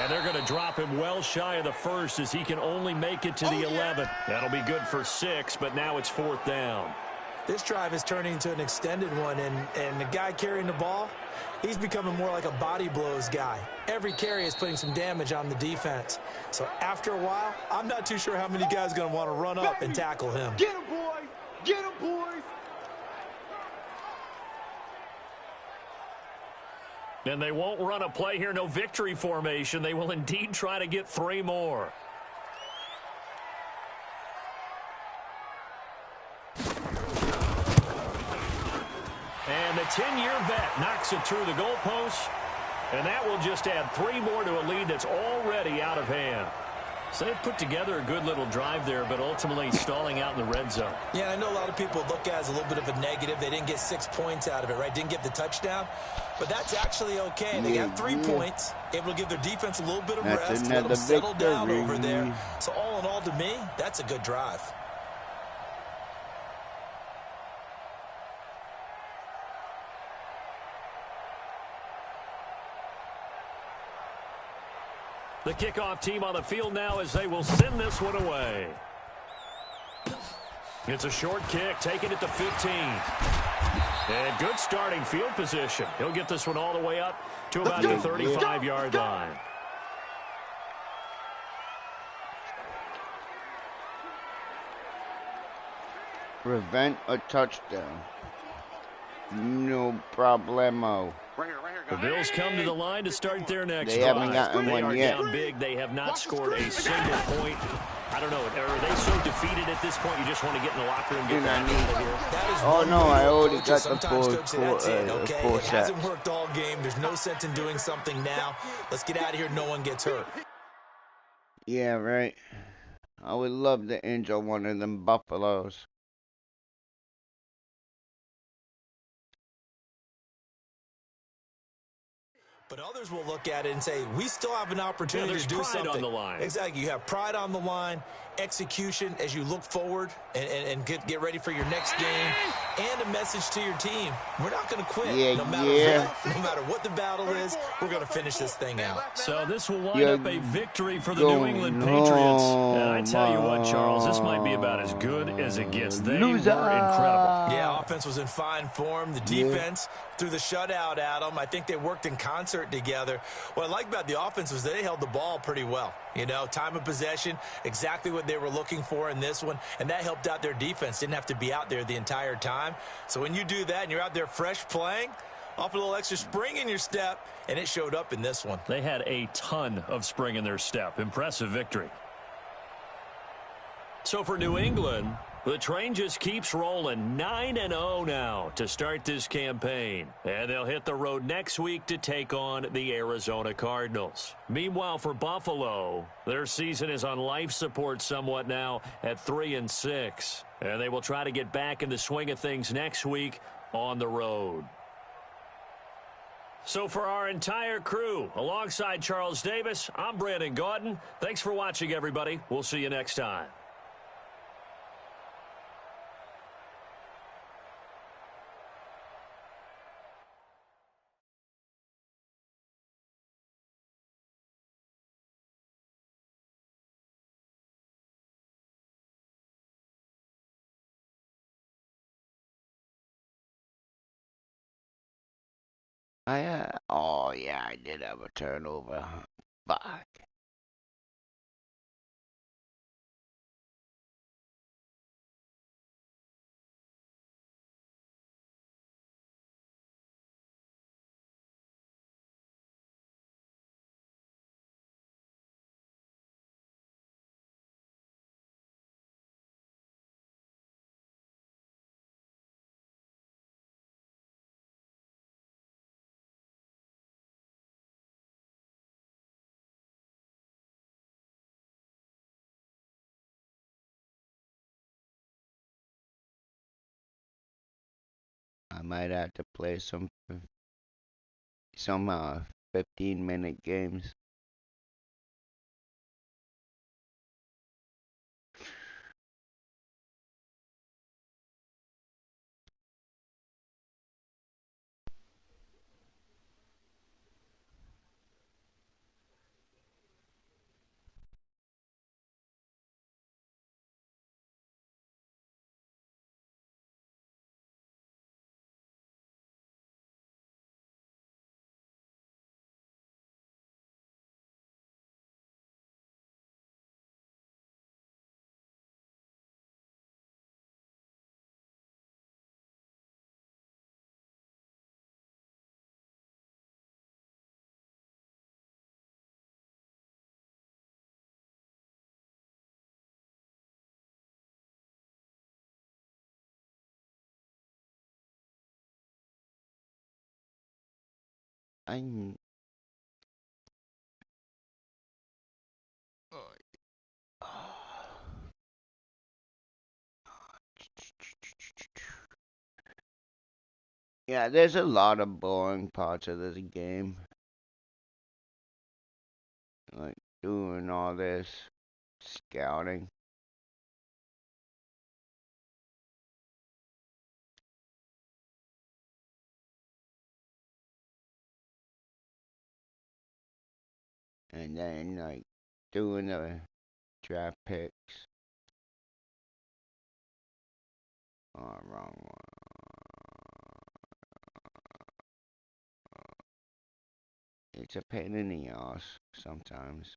And they're going to drop him well shy of the first as he can only make it to the 11. That'll be good for 6, but now it's 4th down. This drive is turning into an extended one, and the guy carrying the ball, he's becoming more like a body blows guy. Every carry is putting some damage on the defense. So after a while, I'm not too sure how many guys are going to want to run up and tackle him. Get him, boys! Get him, boys! And they won't run a play here, no victory formation. They will indeed try to get 3 more. And the 10-year vet knocks it through the goalpost, and that will just add 3 more to a lead that's already out of hand. So they put together a good little drive there, but ultimately stalling out in the red zone. Yeah, I know a lot of people look at it as a little bit of a negative. They didn't get 6 points out of it, right? Didn't get the touchdown. But that's actually okay. They got 3 points, able to give their defense a little bit of rest, let them settle down over there. So all in all, to me, that's a good drive. The kickoff team on the field now as they will send this one away. It's a short kick, taking it to 15. And good starting field position. He'll get this one all the way up to about the 35-yard line. Prevent a touchdown. No problemo. The Bills come to the line to start their next drive. They haven't gotten one yet. Down big. They have not scored a single point. I don't know. Are they so defeated at this point you just want to get in the locker room and get back out of here? Oh, no, I already got the full It hasn't worked all game. There's no sense in doing something now. Let's get out of here. No one gets hurt. Yeah, right. I would love to injure one of them Buffaloes. But others will look at it and say, we still have an opportunity to do something. On the line. Exactly. You have pride on the line, execution as you look forward and get ready for your next game, and a message to your team. We're not going to quit. No matter what the battle is, we're going to finish this thing out. So this will wind up a victory for the New England Patriots. And I tell you what, Charles, this might be about as good as it gets. They were incredible. Yeah, offense was in fine form. The defense threw the shutout at them. I think they worked in concert together. What I like about the offense was they held the ball pretty well. You know, time of possession, exactly what they were looking for in this one, and that helped out their defense. Didn't have to be out there the entire time. So when you do that and you're out there fresh playing, off a little extra spring in your step, and it showed up in this one. They had a ton of spring in their step. Impressive victory. So for New England, the train just keeps rolling. 9-0 now to start this campaign. And they'll hit the road next week to take on the Arizona Cardinals. Meanwhile, for Buffalo, their season is on life support somewhat now at 3-6. And they will try to get back in the swing of things next week on the road. So for our entire crew, alongside Charles Davis, I'm Brandon Gaudin. Thanks for watching, everybody. We'll see you next time. Oh yeah, I did have a turnover. Fuck. I might have to play some 15-minute games. I'm. Yeah, there's a lot of boring parts of this game. Like doing all this scouting. And then like doing the draft picks. Oh, wrong one. It's a pain in the ass sometimes.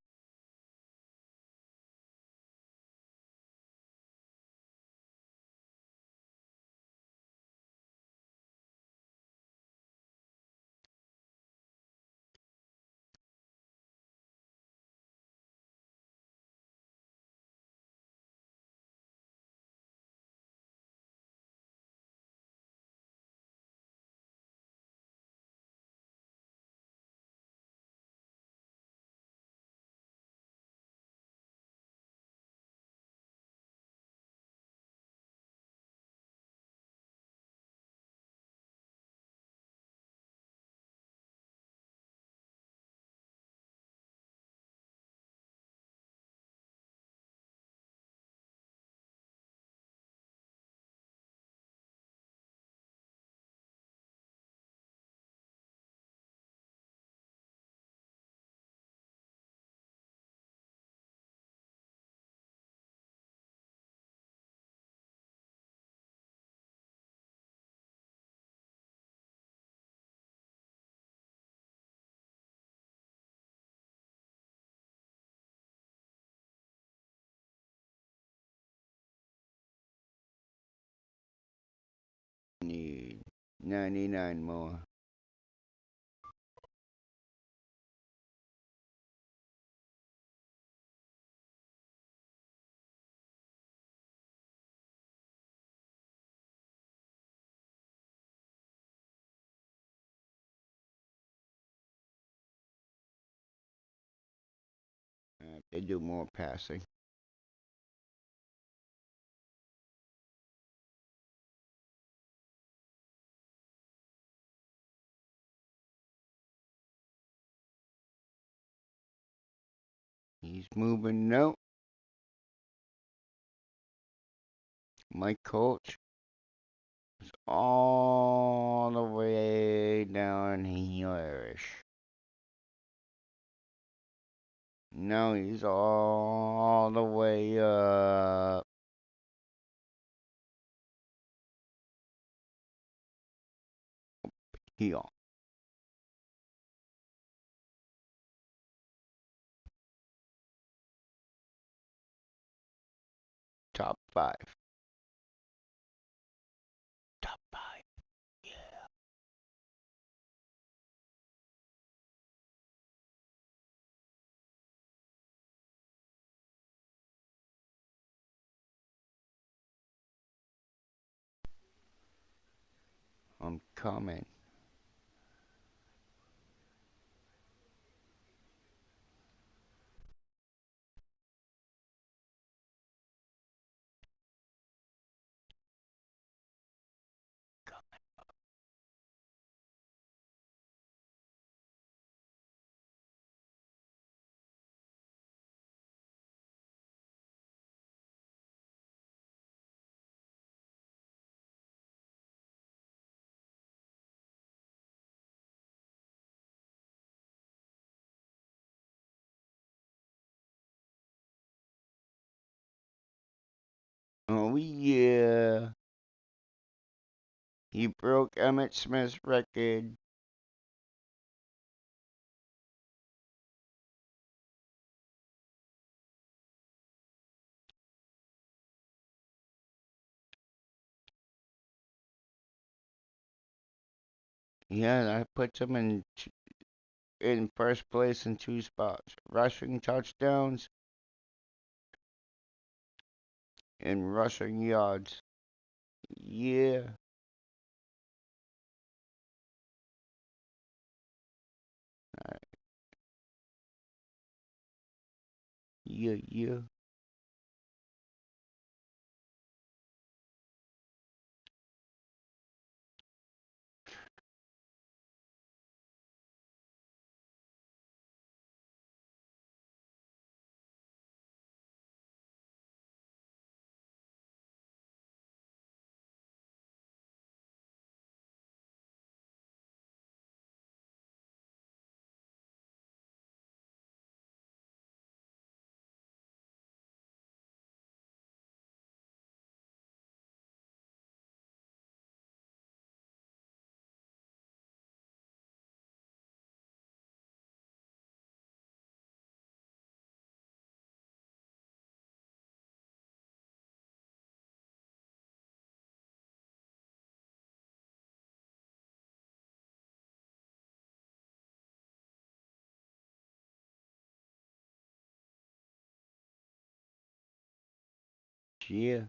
Need 99 more. They do more passing. He's moving. No. My coach is all the way down here. No, he's all the way up here. Top 5. Top 5. Yeah. I'm coming. Oh yeah. He broke Emmett Smith's record. Yeah, that puts him in first place in 2 spots. Rushing touchdowns and rushing yards. Yeah. Yeah, yeah. Yeah.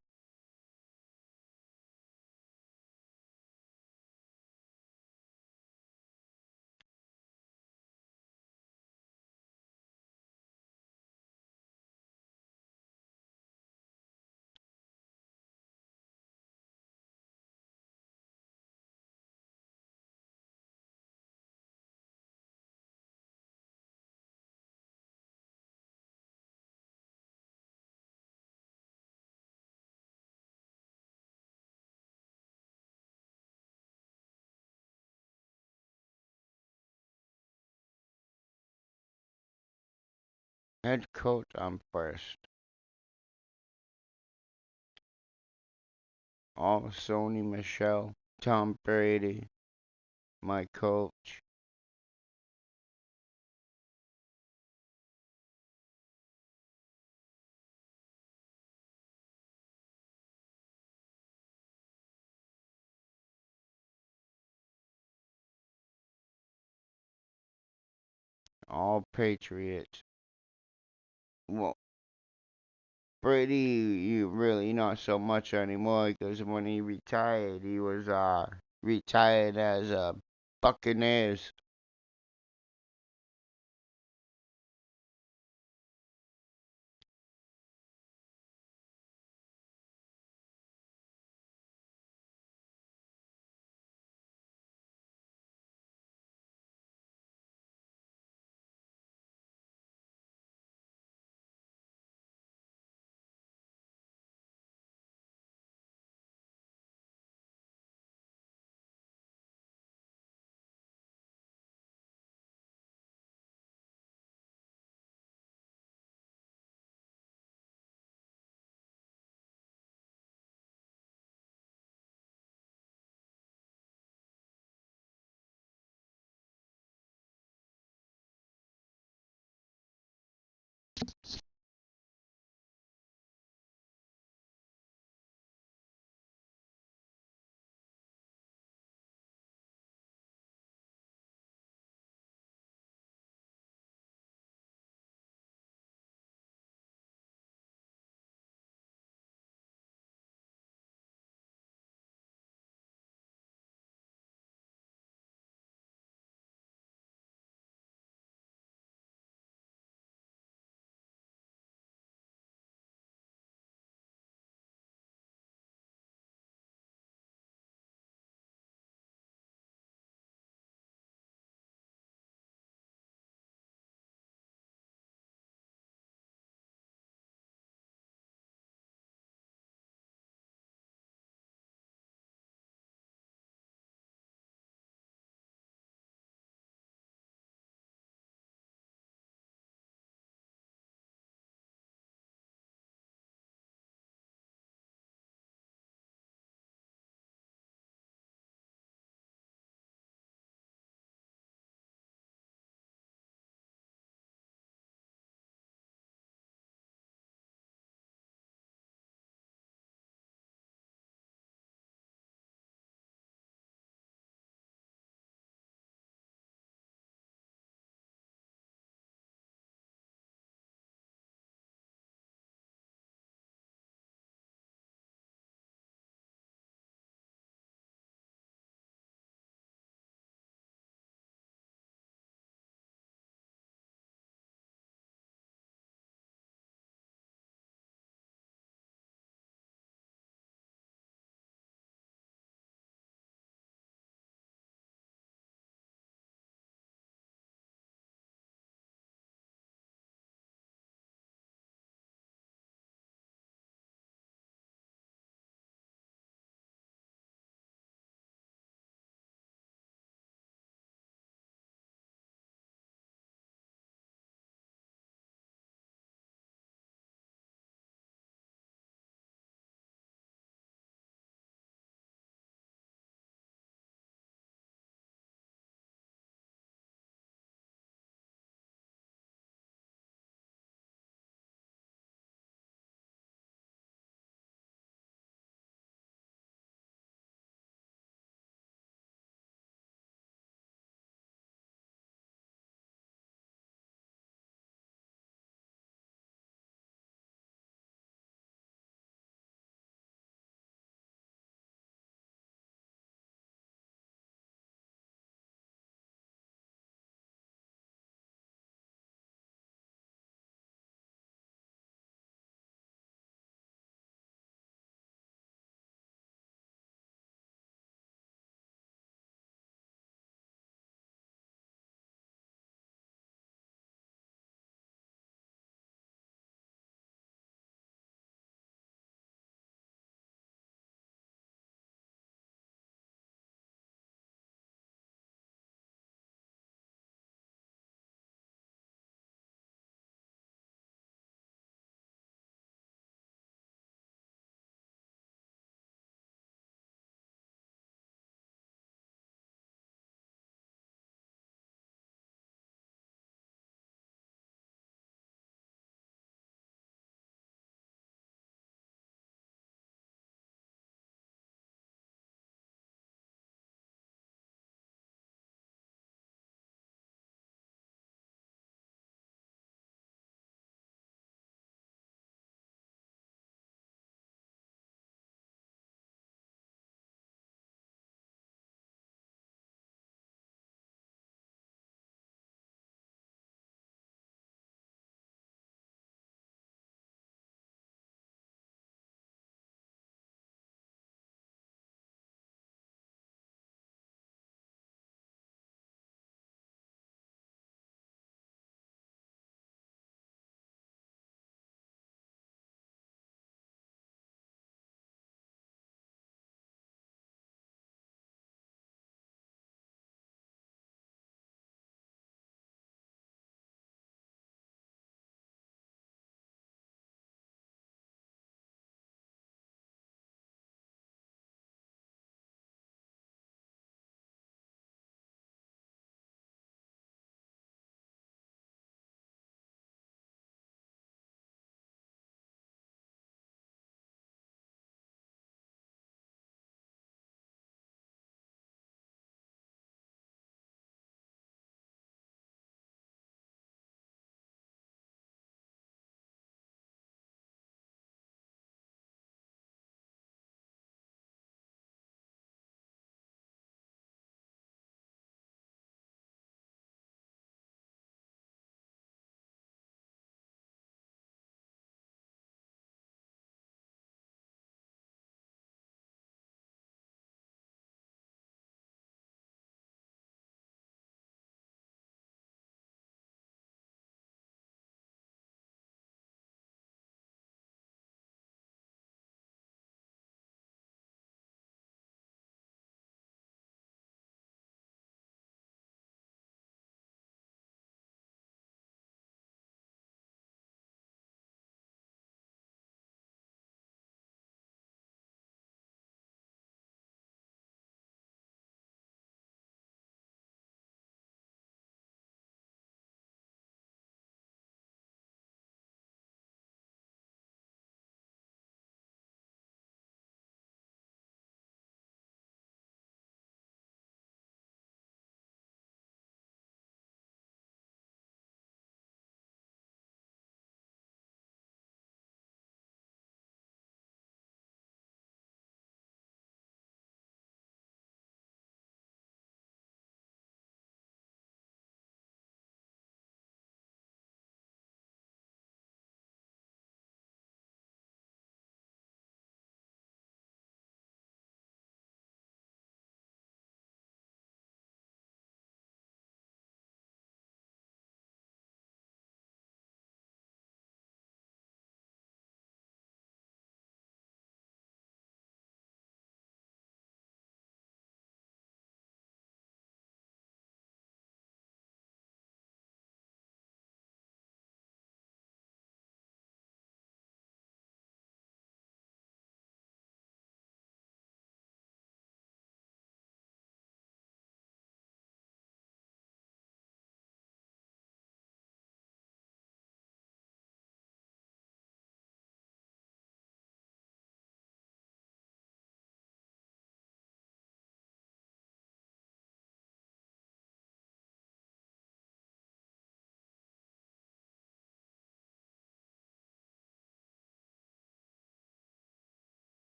Head coach, I'm first. All Sony Michelle, Tom Brady, my coach. All Patriots. Well, Brady, you really not so much anymore because when he retired, he was retired as Buccaneers.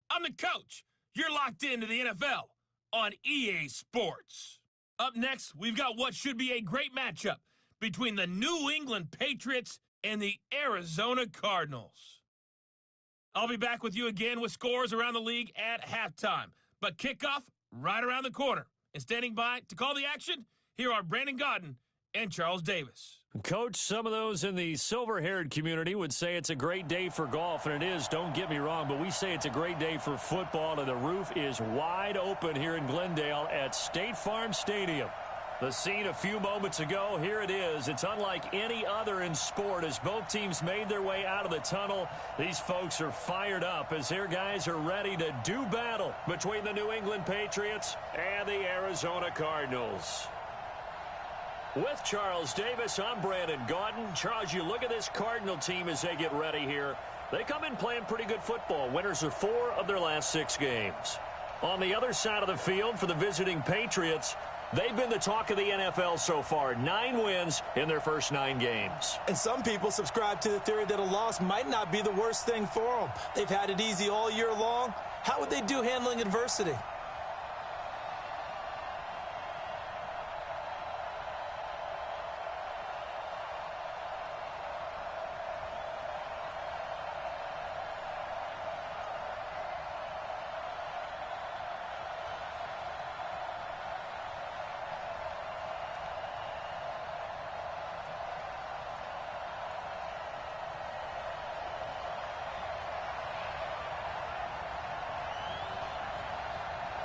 I'm the coach. You're locked into the NFL on EA Sports. Up next, we've got what should be a great matchup between the New England Patriots and the Arizona Cardinals. I'll be back with you again with scores around the league at halftime. But kickoff right around the corner. And standing by to call the action, here are Brandon Gaudin and Charles Davis. Coach, some of those in the silver-haired community would say it's a great day for golf, and it is, don't get me wrong, but we say it's a great day for football, and the roof is wide open here in Glendale at State Farm Stadium. The scene a few moments ago, here it is. It's unlike any other in sport as both teams made their way out of the tunnel. These folks are fired up as their guys are ready to do battle between the New England Patriots and the Arizona Cardinals. With Charles Davis, I'm Brandon Gaudin. Charles, you look at this Cardinal team as they get ready here. They come in playing pretty good football. Winners of 4 of their last 6 games. On the other side of the field for the visiting Patriots, they've been the talk of the NFL so far. 9 wins in their first 9 games. And some people subscribe to the theory that a loss might not be the worst thing for them. They've had it easy all year long. How would they do handling adversity?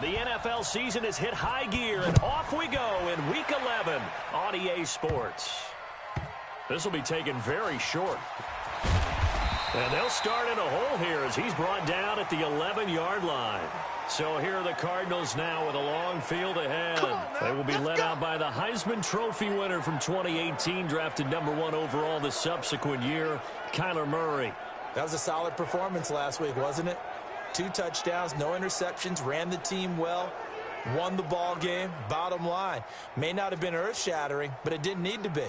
The NFL season has hit high gear, and off we go in Week 11 on EA Sports. This will be taken very short. And they'll start in a hole here as he's brought down at the 11-yard line. So here are the Cardinals now with a long field ahead. They will be led out by the Heisman Trophy winner from 2018, drafted #1 overall the subsequent year, Kyler Murray. That was a solid performance last week, wasn't it? 2 touchdowns, no interceptions, ran the team well, won the ball game. Bottom line, may not have been earth-shattering, but it didn't need to be.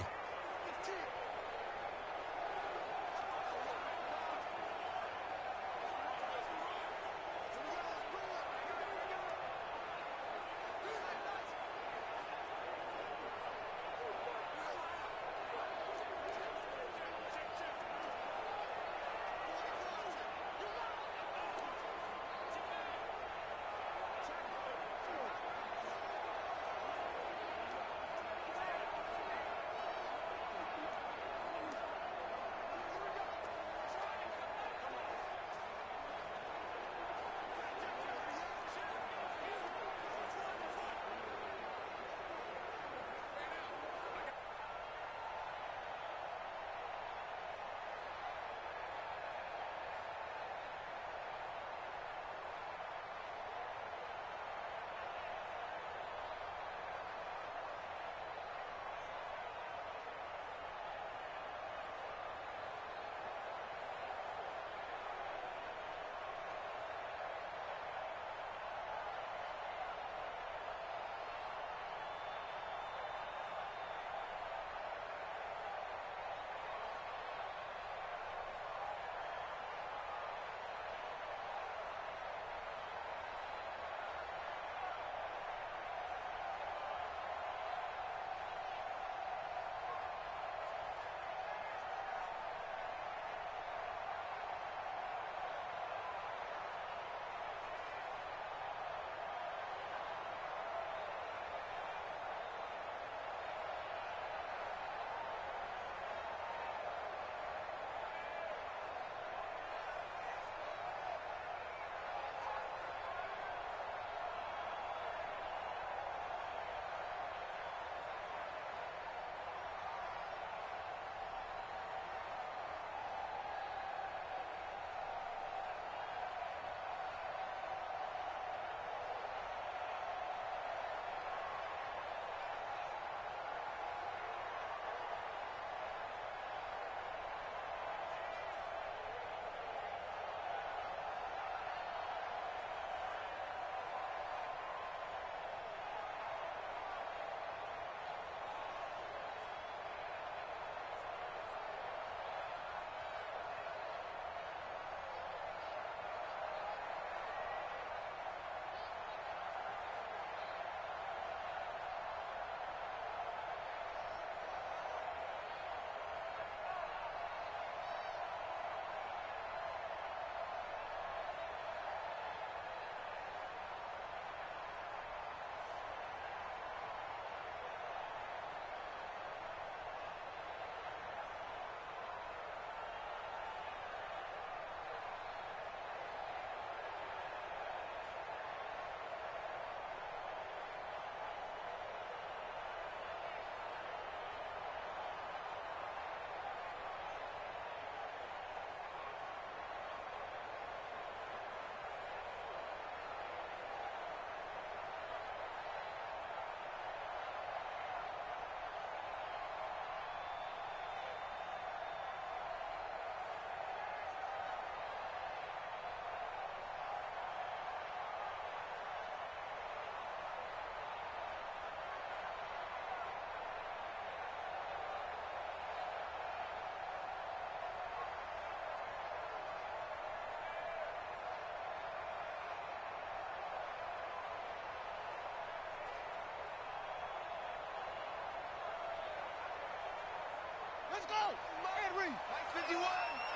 Let's go. Henry. Mike 51.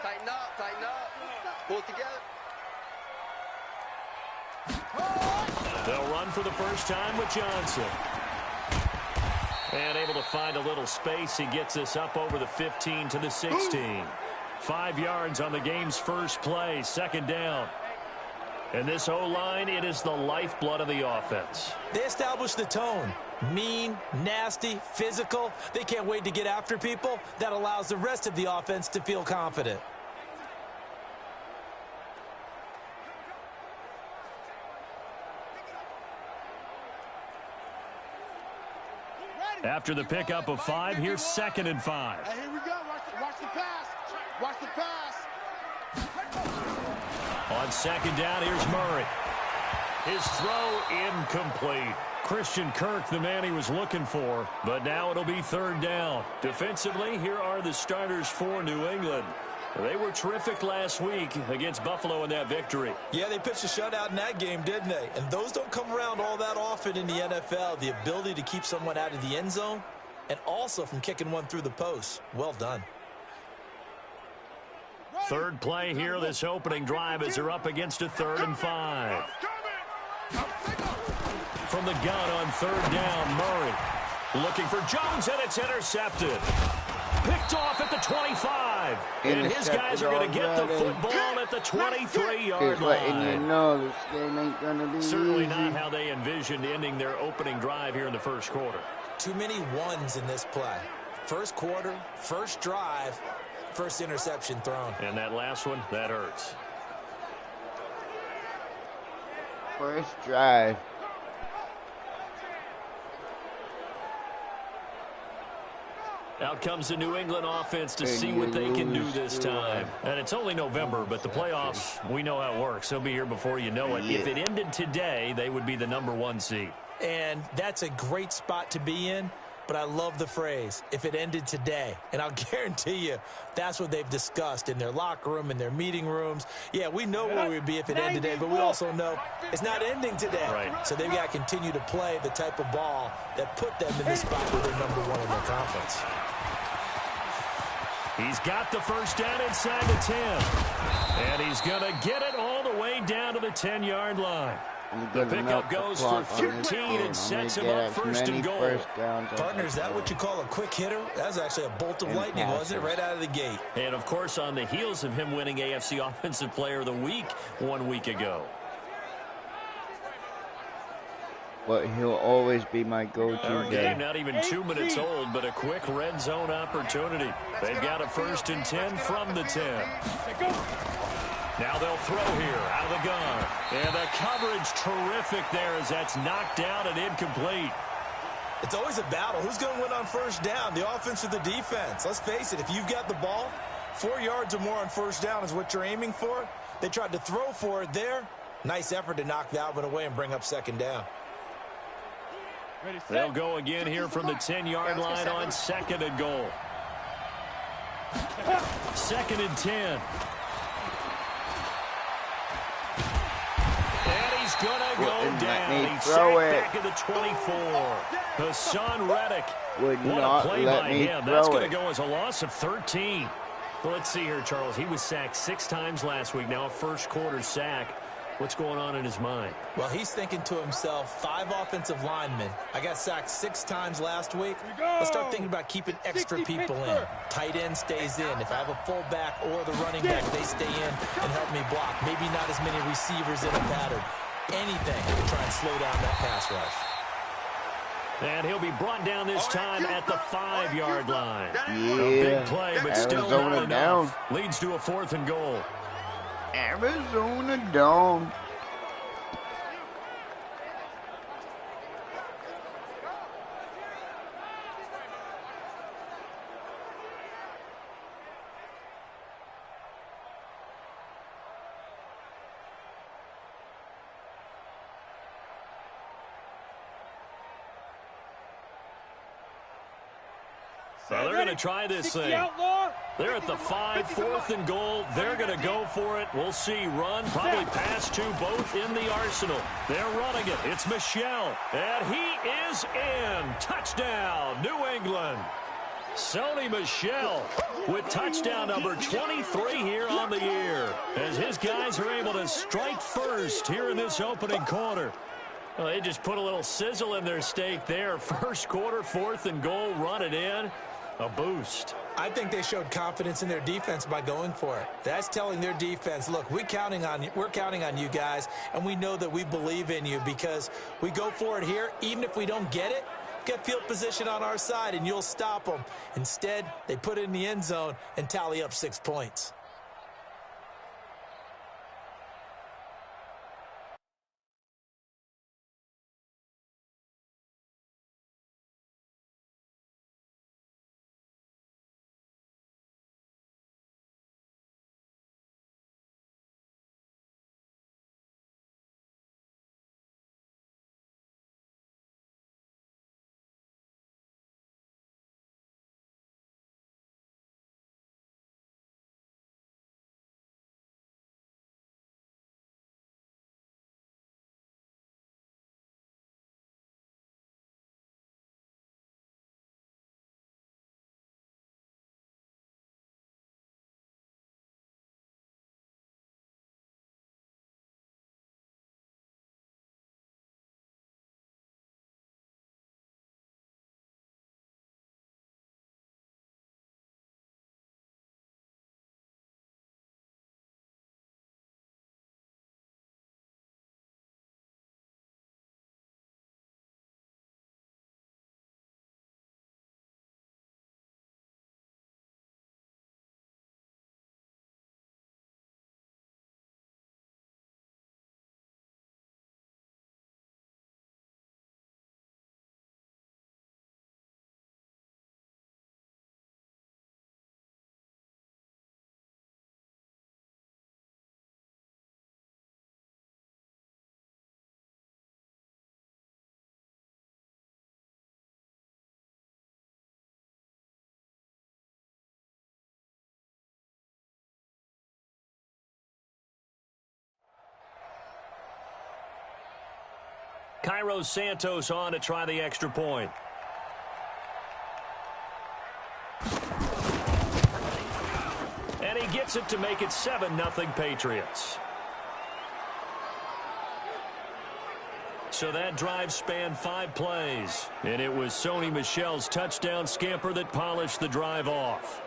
Tighten up, tighten up. Pull it together. They'll run for the first time with Johnson. And able to find a little space. He gets us up over the 15 to the 16. 5 yards on the game's first play. Second down. And this O-line, it is the lifeblood of the offense. They establish the tone. Mean, nasty, physical. They can't wait to get after people. That allows the rest of the offense to feel confident. After the pickup of 5, here's 2nd and 5. Hey, here we go. Watch the pass. Watch the pass. On 2nd down, here's Murray. His throw incomplete. Christian Kirk, the man he was looking for, but now it'll be 3rd down. Defensively, here are the starters for New England. They were terrific last week against Buffalo in that victory. Yeah, they pitched a shutout in that game, didn't they? And those don't come around all that often in the NFL. The ability to keep someone out of the end zone and also from kicking one through the post. Well done. Third play here, this opening drive as they're up against a 3rd and 5. From the gun on 3rd down, Murray. Looking for Jones, and it's intercepted. Picked off at the 25. And his guys are going to get the football at the 23-yard line. You know this game ain't going to be Certainly easy. not how they envisioned ending their opening drive here in the first quarter. Too many ones in this play. First quarter, first drive, first interception thrown. And that last one, that hurts. First drive. Out comes the New England offense to see what they can do this time. And it's only November, but the playoffs, we know how it works. They'll be here before you know it. Yeah. If it ended today, they would be the #1 seed. And that's a great spot to be in, but I love the phrase, if it ended today. And I'll guarantee you, that's what they've discussed in their locker room, in their meeting rooms. Yeah, we know where we'd be if it ended today, but we also know it's not ending today. Right. So they've got to continue to play the type of ball that put them in the spot where they're #1 in their conference. He's got the first down inside the 10. And he's going to get it all the way down to the 10-yard line. The pickup goes for 15 and sets him up 1st and goal. Partner, is that what you call a quick hitter? That was actually a bolt of lightning, wasn't it? Right out of the gate. And, of course, on the heels of him winning AFC Offensive Player of the Week 1 week ago. But he'll always be my go-to Our guy. game not even 2 minutes old, but a quick red zone opportunity. They've got a 1st and 10 from the 10. Now they'll throw here out of the gun. And the coverage terrific there as that's knocked down and incomplete. It's always a battle. Who's going to win on 1st down, the offense or the defense? Let's face it, if you've got the ball, 4 yards or more on 1st down is what you're aiming for. They tried to throw for it there. Nice effort to knock that one away and bring up 2nd down. They'll go again here from the 10-yard line on 2nd and goal. 2nd and 10. And he's going to go down. He's sacked back at the 24. Hassan Reddick. Would What a not play let by me him. throw That's going it. to go as a loss of 13. Well, let's see here, Charles. He was sacked 6 times last week. Now a first quarter sack. What's going on in his mind? Well, he's thinking to himself, 5 offensive linemen. I got sacked 6 times last week. Let's start thinking about keeping extra people in. Tight end stays in. If I have a fullback or the running back, they stay in and help me block. Maybe not as many receivers in a pattern. Anything to try and slow down that pass rush. And he'll be brought down this time at the 5-yard line. Yeah. A big play, but still Arizona not down. enough. Leads to a 4th and goal. Arizona down. So they're going to try this thing. They're at the 5, 4th and goal. They're going to go for it. We'll see. Run, probably pass to both in the arsenal. They're running it. It's Michel. And he is in. Touchdown, New England. Sony Michel with touchdown number 23 here on the year, as his guys are able to strike first here in this opening quarter. Well, they just put a little sizzle in their steak there. First quarter, 4th and goal, run it in. A boost. I think they showed confidence in their defense by going for it. That's telling their defense, look, we're counting on you guys, and we know that we believe in you because we go for it here. Even if we don't get field position on our side, and you'll stop them. Instead, they put it in the end zone and tally up 6 points. Cairo Santos on to try the extra point. And he gets it to make it 7-0 Patriots. So that drive spanned 5 plays. And it was Sony Michel's touchdown scamper that polished the drive off.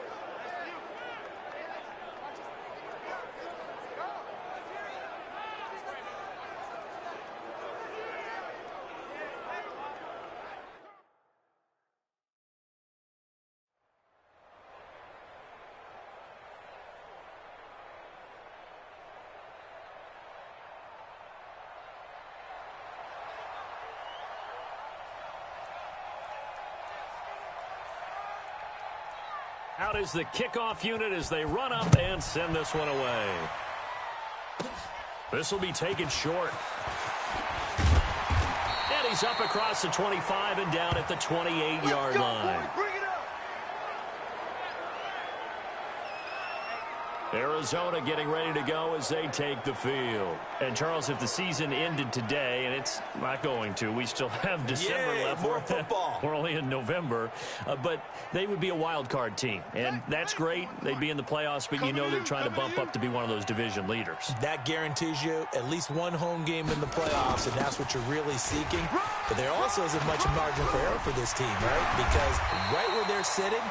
Out is the kickoff unit as they run up and send this one away. This will be taken short. And he's up across the 25 and down at the 28-yard line. Arizona getting ready to go as they take the field. And, Charles, if the season ended today, and it's not going to, we still have December left. More football. We're only in November. But they would be a wild card team. And that's great. They'd be in the playoffs, but you know they're trying to bump up to be one of those division leaders. That guarantees you at least one home game in the playoffs, and that's what you're really seeking. But there also isn't much margin for error for this team, right? Because right where they're sitting,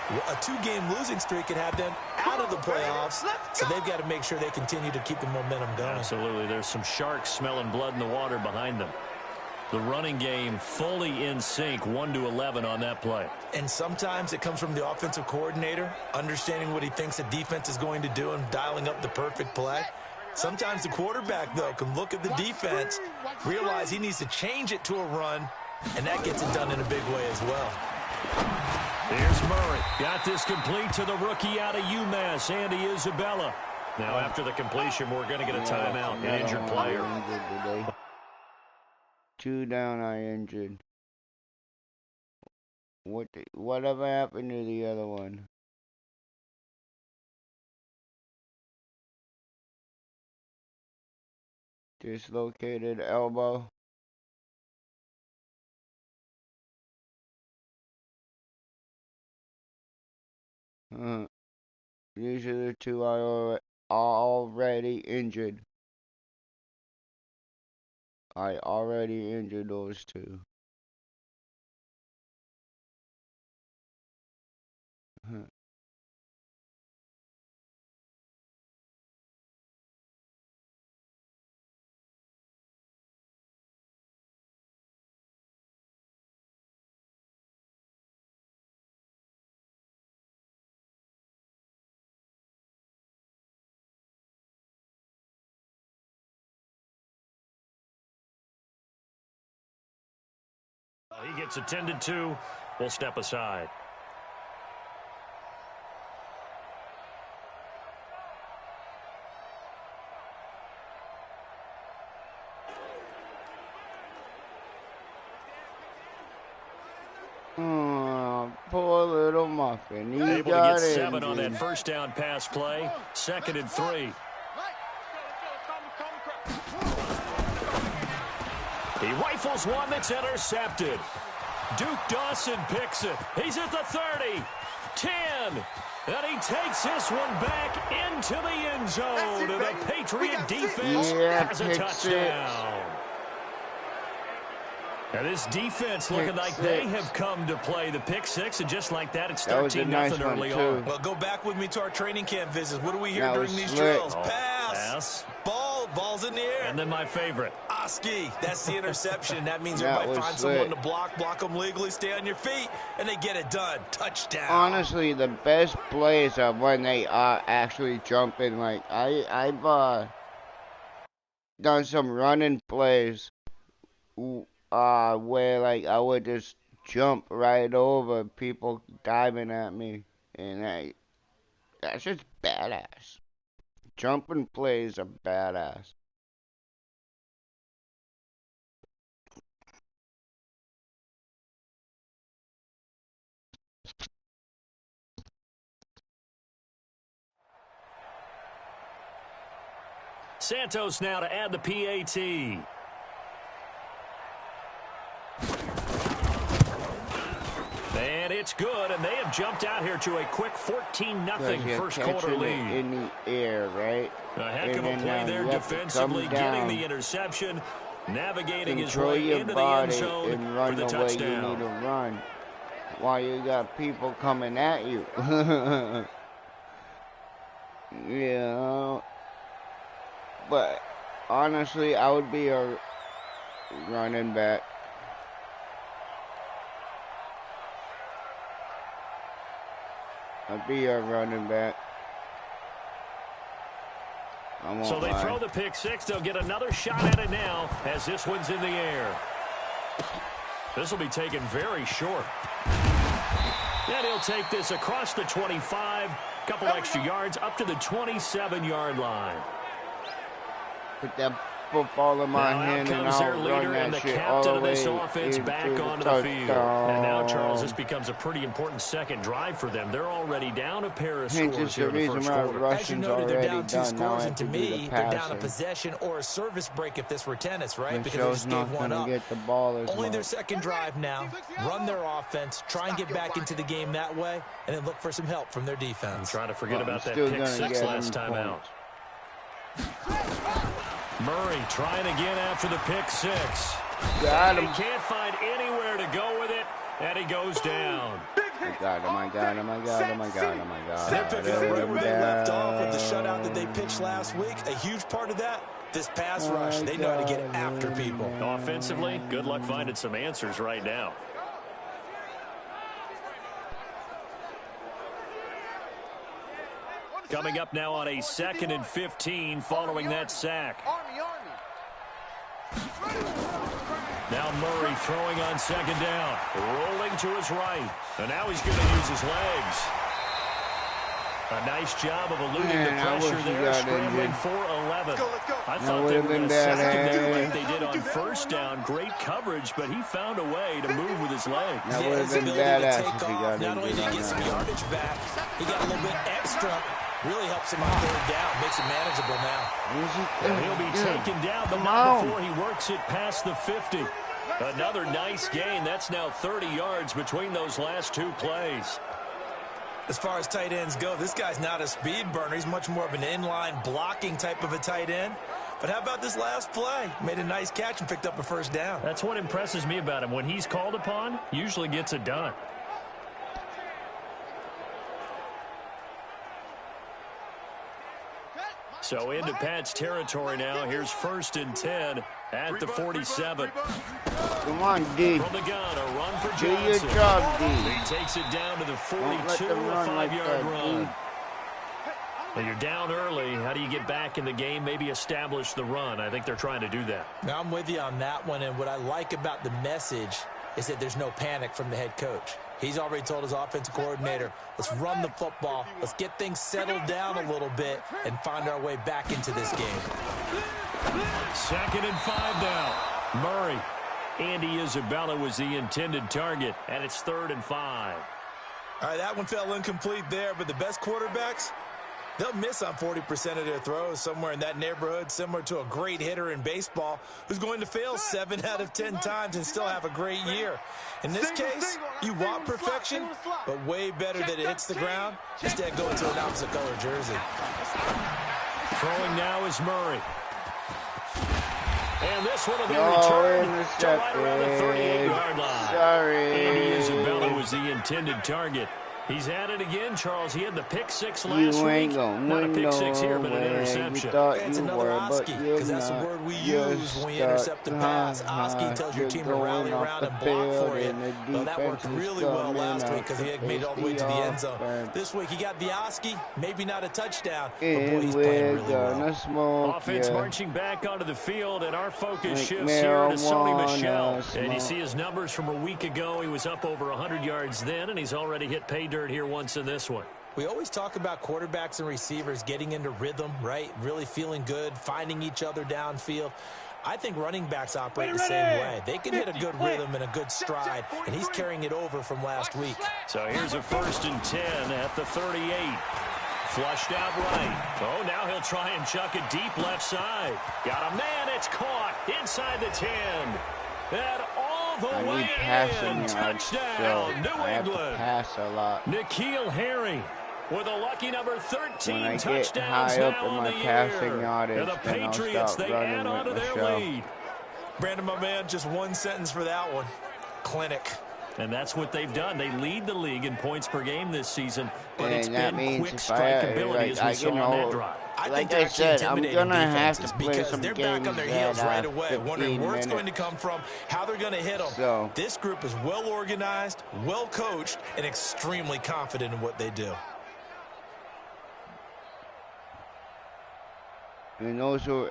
a 2-game losing streak could have them out of the playoffs, so they've got to make sure they continue to keep the momentum going. Absolutely. There's some sharks smelling blood in the water behind them. The running game fully in sync, 1-11 on that play. And sometimes it comes from the offensive coordinator, understanding what he thinks the defense is going to do and dialing up the perfect play. Sometimes the quarterback, though, can look at the defense, realize he needs to change it to a run, and that gets it done in a big way as well. Here's Murray. Got this complete to the rookie out of UMass, Andy Isabella. Now, after the completion, we're going to get a timeout, an injured player. 2 down, I injured. Whatever happened to the other one? Dislocated elbow. These are the two I are already injured. I already injured those two. He gets attended to. We'll step aside. Poor little muffin. He able got to get 7 injured. on that first down pass play. 2nd and 3. He rifles one that's intercepted. Duke Dawson picks it. He's at the 30, 10, and he takes this one back into the end zone. And the Patriot defense has a touchdown. And this defense looking like they have come to play the pick six, and just like that, it's 13-0 early on. Well, go back with me to our training camp visits. What do we hear during these drills? Pass. Ball's in the air. And then my favorite. Oski. That's the interception. That means everybody finds someone to block them legally, stay on your feet, and they get it done. Touchdown. Honestly, the best plays are when they are actually jumping. Like, I've done some running plays where, like, I would just jump right over people diving at me. And that's just badass. Jumping plays are badass. Santos now to add the PAT. And it's good, and they have jumped out here to a quick 14-0 first quarter lead. In the air, right? A heck of a play there defensively, getting the interception, navigating his way into the end zone and run for the touchdown. You need to run while you got people coming at you. Yeah. But honestly, I would be a running back. I'd be a running back. So they throw the pick six. They'll get another shot at it now as this one's in the air. This will be taken very short. And he'll take this across the 25. Couple extra yards up to the 27-yard line. Put that football in my hand and I'll run that shit all the way into the field. And now, Charles, this becomes a pretty important second drive for them. They're already down a pair of scores here in the first quarter. As you noted, they're down 2 scores, and to me, they're down a possession or a service break if this were tennis, right? Because they just gave one up. Only their second drive now. Run their offense, try and get back into the game that way, and then look for some help from their defense. I'm trying to forget about that pick six last time out. Murray trying again after the pick six. Got him. He can't find anywhere to go with it, and he goes down. I got him. They're picking up right where they left off with the shutout that they pitched last week. A huge part of that, this pass rush. They know how to get after people. Offensively, good luck finding some answers right now. Coming up now on a 2nd and 15 following that sack. Now Murray throwing on 2nd down. Rolling to his right. And now he's going to use his legs. A nice job of eluding the pressure there, scrambling for 11. I thought they were going to sack him there like they did on 1st down. Great coverage, but he found a way to move with his legs. That would have been badass if he got Not only did he get some yardage back, he got a little bit extra. Really helps him on 3rd down, makes it manageable now. And he'll be taken down, but not before he works it past the 50. Another nice gain. That's now 30 yards between those last 2 plays. As far as tight ends go, this guy's not a speed burner. He's much more of an inline blocking type of a tight end. But how about this last play? Made a nice catch and picked up a first down. That's what impresses me about him. When he's called upon, usually gets it done. So into Pat's territory now. Here's 1st and 10 at the 47. Come on, D. From the gun, a run for Do Johnson. your job, D. He takes it down to the 42, a 5-yard run. Well, you're down early. How do you get back in the game? Maybe establish the run. I think they're trying to do that. Now, I'm with you on that one, and what I like about the message is that there's no panic from the head coach. He's already told his offensive coordinator, let's run the football, let's get things settled down a little bit, and find our way back into this game. 2nd and 5 now. Murray. Andy Isabella was the intended target, and it's 3rd and 5. All right, that one fell incomplete there, but the best quarterbacks, they'll miss on 40% of their throws, somewhere in that neighborhood, similar to a great hitter in baseball who's going to fail 7 out of 10 times and still have a great year. In this case, you want perfection, but way better that it hits the ground instead of going to an opposite color jersey. Throwing now is Murray. And this one will be returned to right around the 38-yard line. Sorry. Andy Isabella was the intended target. He's at it again, Charles. He had the pick 6 last week. Not a pick 6 here, but an interception. It's another Oski, because that's the word we use when we intercept the pass. Oski tells your team to rally around and block for you. Well, that worked really well last week because he had made it all the way to the end zone. This week he got the Oski, maybe not a touchdown, but boy, he's playing really well. Offense marching back onto the field, and our focus shifts here to Sony Michel. And you see his numbers from a week ago. He was up over 100 yards then, and he's already hit pay dirt here once in this one. We always talk about quarterbacks and receivers getting into rhythm, right? Really feeling good, finding each other downfield. I think running backs operate the same way. They can hit a good rhythm and a good stride, and he's carrying it over from last week. So here's a 1st and 10 at the 38. Flushed out right. Oh, now he'll try and chuck it deep left side. Got a man, it's caught inside the 10. And all the way in. Touchdown, New England. Pass a lot. N'Keal Harry with a lucky number 13 when I touchdowns get high up now in on my the passing year. yardage, And the Patriots, they add on to their lead. Brandon, my man, just one sentence for that one. Clinic. And that's what they've done. They lead the league in points per game this season, but it's that been means quick strikeability as we saw on that drive. Like I said, I'm going to have to play because some they're games back on their heels right that away, wondering where it's going to come from, how they're going to hit them. So, this group is well organized, well coached, and extremely confident in what they do. and also,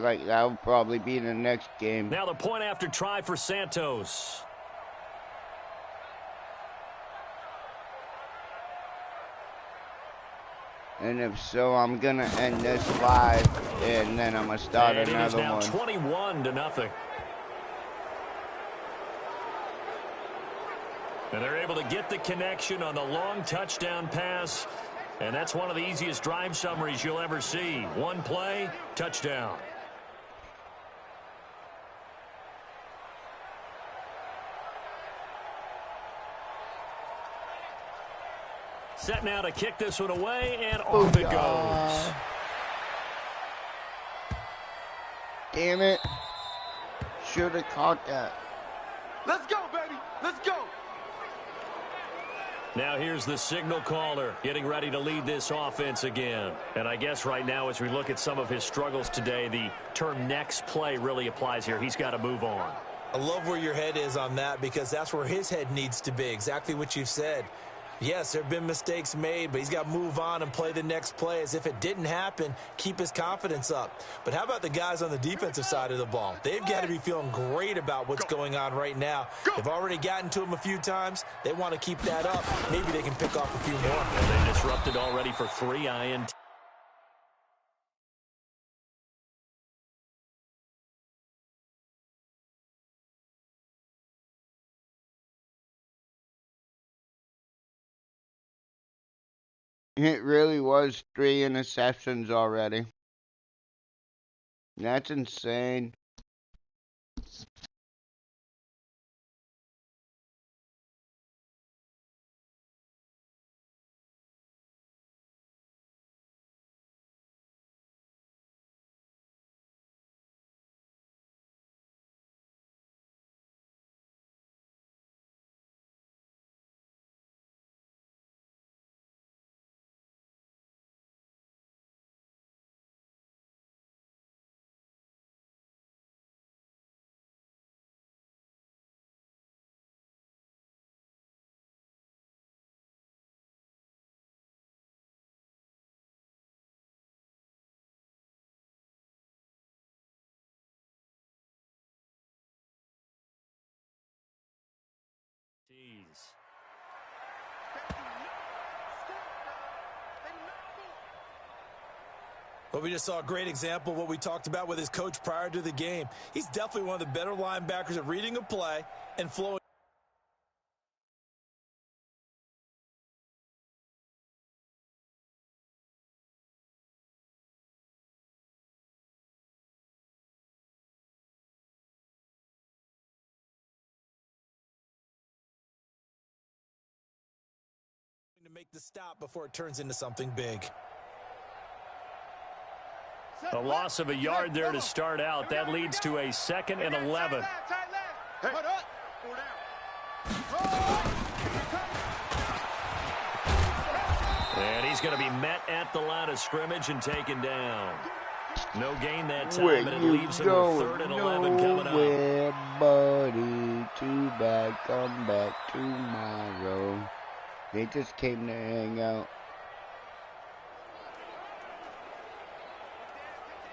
like, that'll probably be the next game. Now the point after try for Santos. And if so, I'm going to end this live, and then I'm going to start and another it is now one. 21-0. And they're able to get the connection on the long touchdown pass. And that's one of the easiest drive summaries you'll ever see. One play, touchdown. Set now to kick this one away, and off it goes. Damn it. Should have caught that. Let's go, baby. Let's go. Now here's the signal caller getting ready to lead this offense again. And I guess right now as we look at some of his struggles today, the term next play really applies here. He's got to move on. I love where your head is on that because that's where his head needs to be, exactly what you've said. Yes, there have been mistakes made, but he's got to move on and play the next play as if it didn't happen, keep his confidence up. But how about the guys on the defensive side of the ball? They've got to be feeling great about what's going on right now. They've already gotten to him a few times. They want to keep that up. Maybe they can pick off a few more. And they disrupted already for 3 INT. It really was 3 interceptions already. That's insane. Well, we just saw a great example of what we talked about with his coach prior to the game. He's definitely one of the better linebackers at reading a play and flowing. To make the stop before it turns into something big. A loss of a yard there to start out. That leads to a 2nd and 11. And he's going to be met at the line of scrimmage and taken down. No gain that time, and it leaves him with 3rd and 11 coming up. Buddy, too bad, come back tomorrow. They just came to hang out.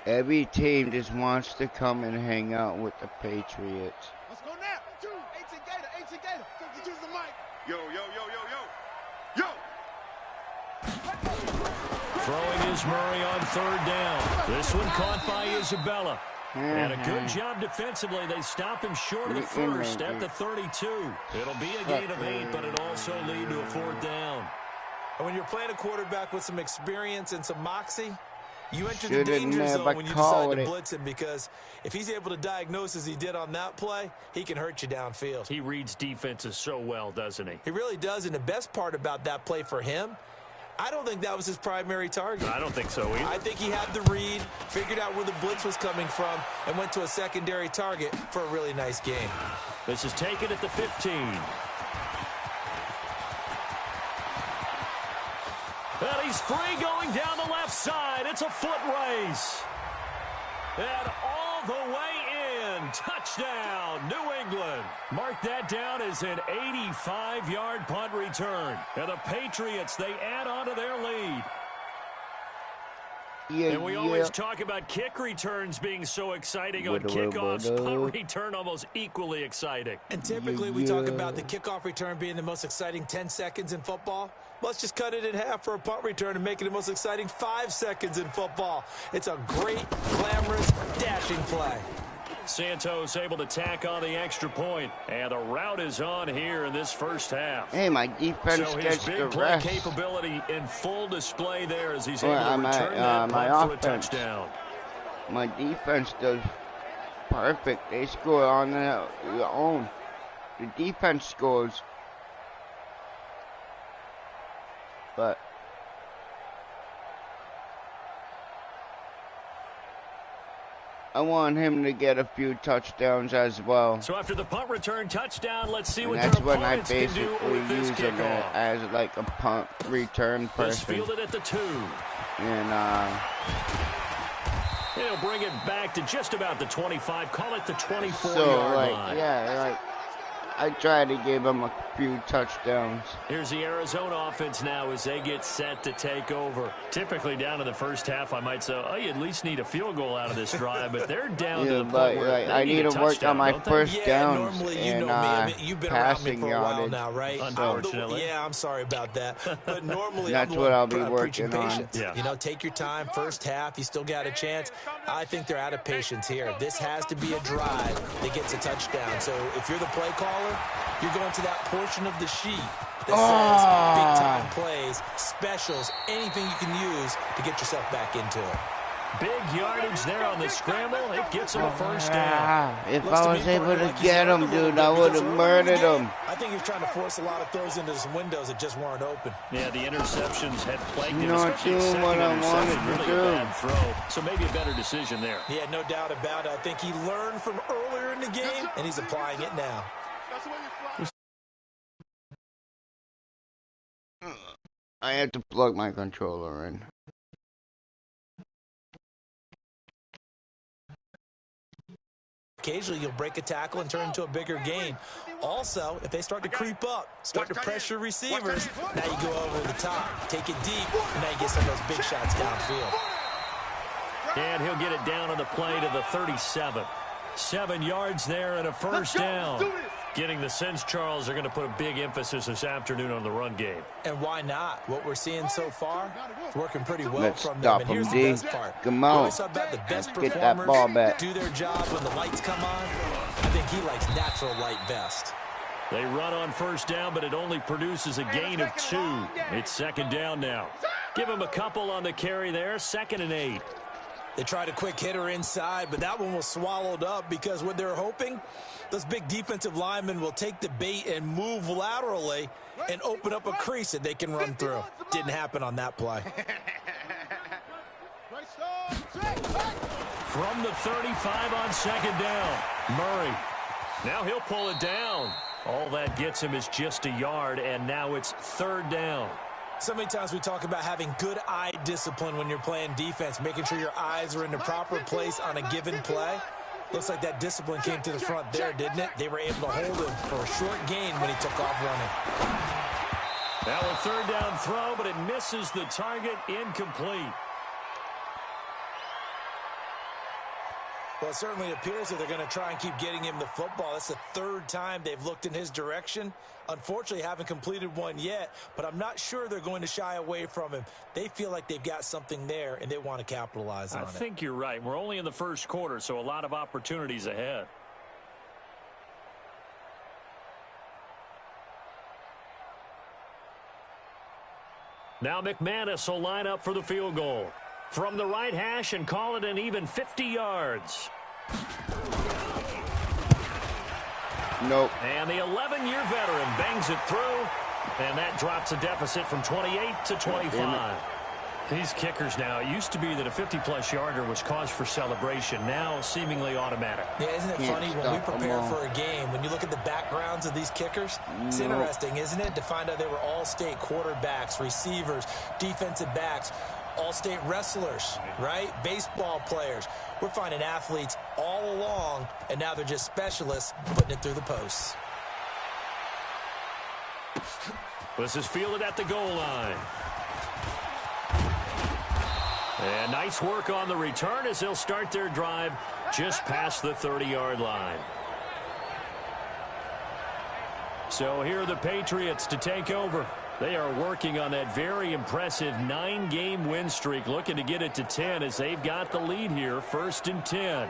Every team just wants to come and hang out with the Patriots. Let's go now. 2, 18 Gator. Use the mic. Yo. Throwing is Murray on 3rd down. This one caught by Isabella. And a good job defensively. They stop him short of the first at the 32. It'll be a gain of 8, but it'll also lead to a 4th down. And when you're playing a quarterback with some experience and some moxie, you enter the danger zone when you decide to blitz him, because if he's able to diagnose as he did on that play, he can hurt you downfield. He reads defenses so well, doesn't he? He really does, and the best part about that play for him, I don't think that was his primary target. I don't think so either. I think he had the read, figured out where the blitz was coming from, and went to a secondary target for a really nice game. This is taken at the 15. And he's free going down the left side. It's a foot race. And all the way in. Touchdown, New England. Mark that down as an 85-yard punt return. And the Patriots, they add on to their lead. And we always talk about kick returns being so exciting on kickoffs. Punt return almost equally exciting. And typically we talk about the kickoff return being the most exciting 10 seconds in football. Let's just cut it in half for a punt return and make it the most exciting 5 seconds in football. It's a great, glamorous, dashing play. Santos able to tack on the extra point, and the route is on here in this first half. Hey, my defense gets the rest. So his big play capability in full display there as he's able to return that punt for a touchdown. My defense does perfect. They score on their own. The defense scores. But I want him to get a few touchdowns as well. So after the punt return touchdown, let's see what that's their when I opponents can do with this basically use him as like a punt return person. Let's field it at the 2. And he'll bring it back to just about the 25. Call it the 24-yard line. Yeah, like I try to give him a few touchdowns. Here's the Arizona offense now as they get set to take over. Typically down in the first half, I might say, oh, you at least need a field goal out of this drive, but they're down to the point where I need to work on my first downs and you've been around me passing for a while yardage. now, right? Unfortunately. Yeah, I'm sorry about that. But normally that's what I'll be working on. Yeah. You know, take your time. First half, you still got a chance. I think they're out of patience here. This has to be a drive that gets a touchdown. So if you're the play caller, you're going to that portion of the sheet that says big-time plays, specials, anything you can use to get yourself back into it. Big yardage there on the scramble. It gets him a first down. If I was able to get him, dude, I would have murdered him. I think he's trying to force a lot of throws into some windows that just weren't open. Yeah, the interceptions had plagued him. Not doing what I wanted to do. Bad throw, so maybe a better decision there. Yeah, no doubt about it. I think he learned from earlier in the game, and he's applying it now. I had to plug my controller in. Occasionally, you'll break a tackle and turn into a bigger gain. Also, if they start to creep up, start to pressure receivers, now you go over the top, take it deep, and now you get some of those big shots downfield. And he'll get it down on the play to the 37. 7 yards there and a first down. Getting the sense, Charles, are going to put a big emphasis this afternoon on the run game. And why not? What we're seeing so far, it's working pretty well Let's from them. stop And here's him, the D. best part. Come We on. always talk about the best Get that ball back. do their job when the lights come on. I think he likes natural light best. They run on first down, but it only produces a gain of 2. It's second down now. Give him a couple on the carry there, 2nd and 8. They tried a quick hitter inside, but that one was swallowed up because what they're hoping, those big defensive linemen will take the bait and move laterally and open up a crease that they can run through. Didn't happen on that play. From the 35 on second down, Murray. Now he'll pull it down. All that gets him is just a yard, and now it's 3rd down. So many times we talk about having good eye discipline when you're playing defense, making sure your eyes are in the proper place on a given play. Looks like that discipline came to the front there, didn't it? They were able to hold him for a short gain when he took off running. Now a 3rd down throw, but it misses the target, incomplete. Well, it certainly appears that they're going to try and keep getting him the football. That's the 3rd time they've looked in his direction. Unfortunately, haven't completed one yet, but I'm not sure they're going to shy away from him. They feel like they've got something there, and they want to capitalize on it. I think you're right. We're only in the first quarter, so a lot of opportunities ahead. Now McManus will line up for the field goal. From the right hash and call it an even 50 yards. Nope. And the 11-year veteran bangs it through, and that drops a deficit from 28 to 25. These kickers now, it used to be that a 50-plus yarder was cause for celebration, now seemingly automatic. Yeah, isn't it funny when we prepare for a game, when you look at the backgrounds of these kickers, it's interesting, isn't it, to find out they were all-state quarterbacks, receivers, defensive backs, all-state wrestlers, right? Baseball players. We're finding athletes all along, and now they're just specialists putting it through the posts. This is fielded at the goal line. And nice work on the return as they'll start their drive just past the 30-yard line. So here are the Patriots to take over. They are working on that very impressive 9-game win streak, looking to get it to 10 as they've got the lead here, 1st and 10.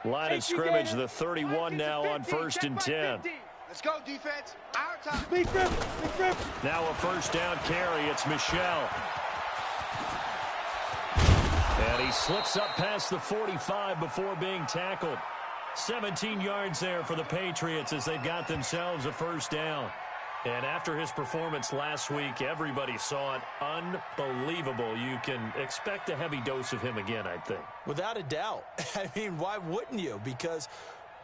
Line of scrimmage, the 31 now on 1st and 10. Let's go, defense. Our time. Now a 1st down carry. It's Michel. And he slips up past the 45 before being tackled. 17 yards there for the Patriots as they've got themselves a 1st down. And after his performance last week, everybody saw it. Unbelievable. You can expect a heavy dose of him again, I think. Without a doubt. I mean, why wouldn't you? Because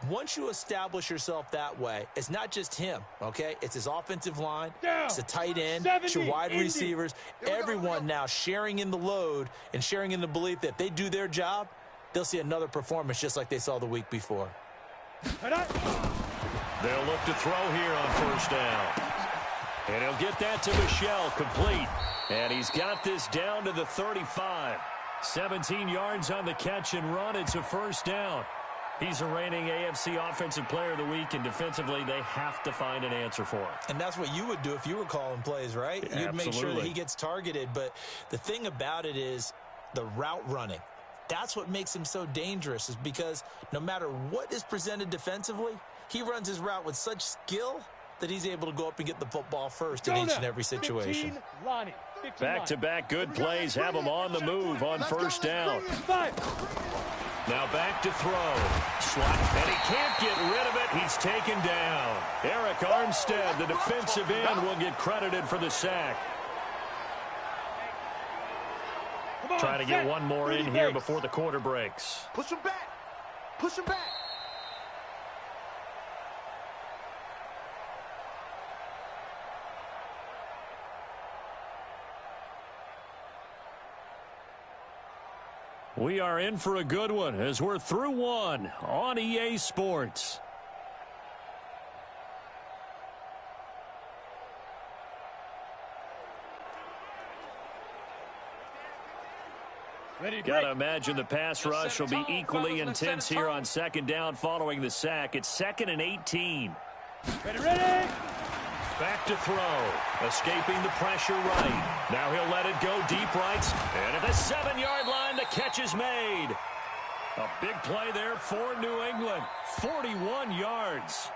once you establish yourself that way, it's not just him, okay? It's his offensive line, it's the tight end, it's your wide receivers, everyone now sharing in the load and sharing in the belief that if they do their job, they'll see another performance just like they saw the week before. They'll look to throw here on 1st down. And he'll get that to Michel, complete. And he's got this down to the 35. 17 yards on the catch and run. It's a 1st down. He's a reigning AFC Offensive Player of the Week, and defensively, they have to find an answer for him. And that's what you would do if you were calling plays, right? Yeah, you'd make sure that he gets targeted. But the thing about it is the route running. That's what makes him so dangerous, is because no matter what is presented defensively, he runs his route with such skill that he's able to go up and get the football first in each and every situation. Back-to-back good plays have him on the move on 1st down. Now back to throw. Slot, and he can't get rid of it. He's taken down. Eric Armstead, the defensive end, will get credited for the sack. Trying to get one more in here before the quarter breaks. Push him back. Push him back. We are in for a good one as we're through one on EA Sports. Got to imagine the pass rush will be equally intense here on second down following the sack. It's 2nd and 18. Ready. Back to throw. Escaping the pressure right. Now he'll let it go deep right. And at the 7-yard line, the catch is made. A big play there for New England. 41 yards.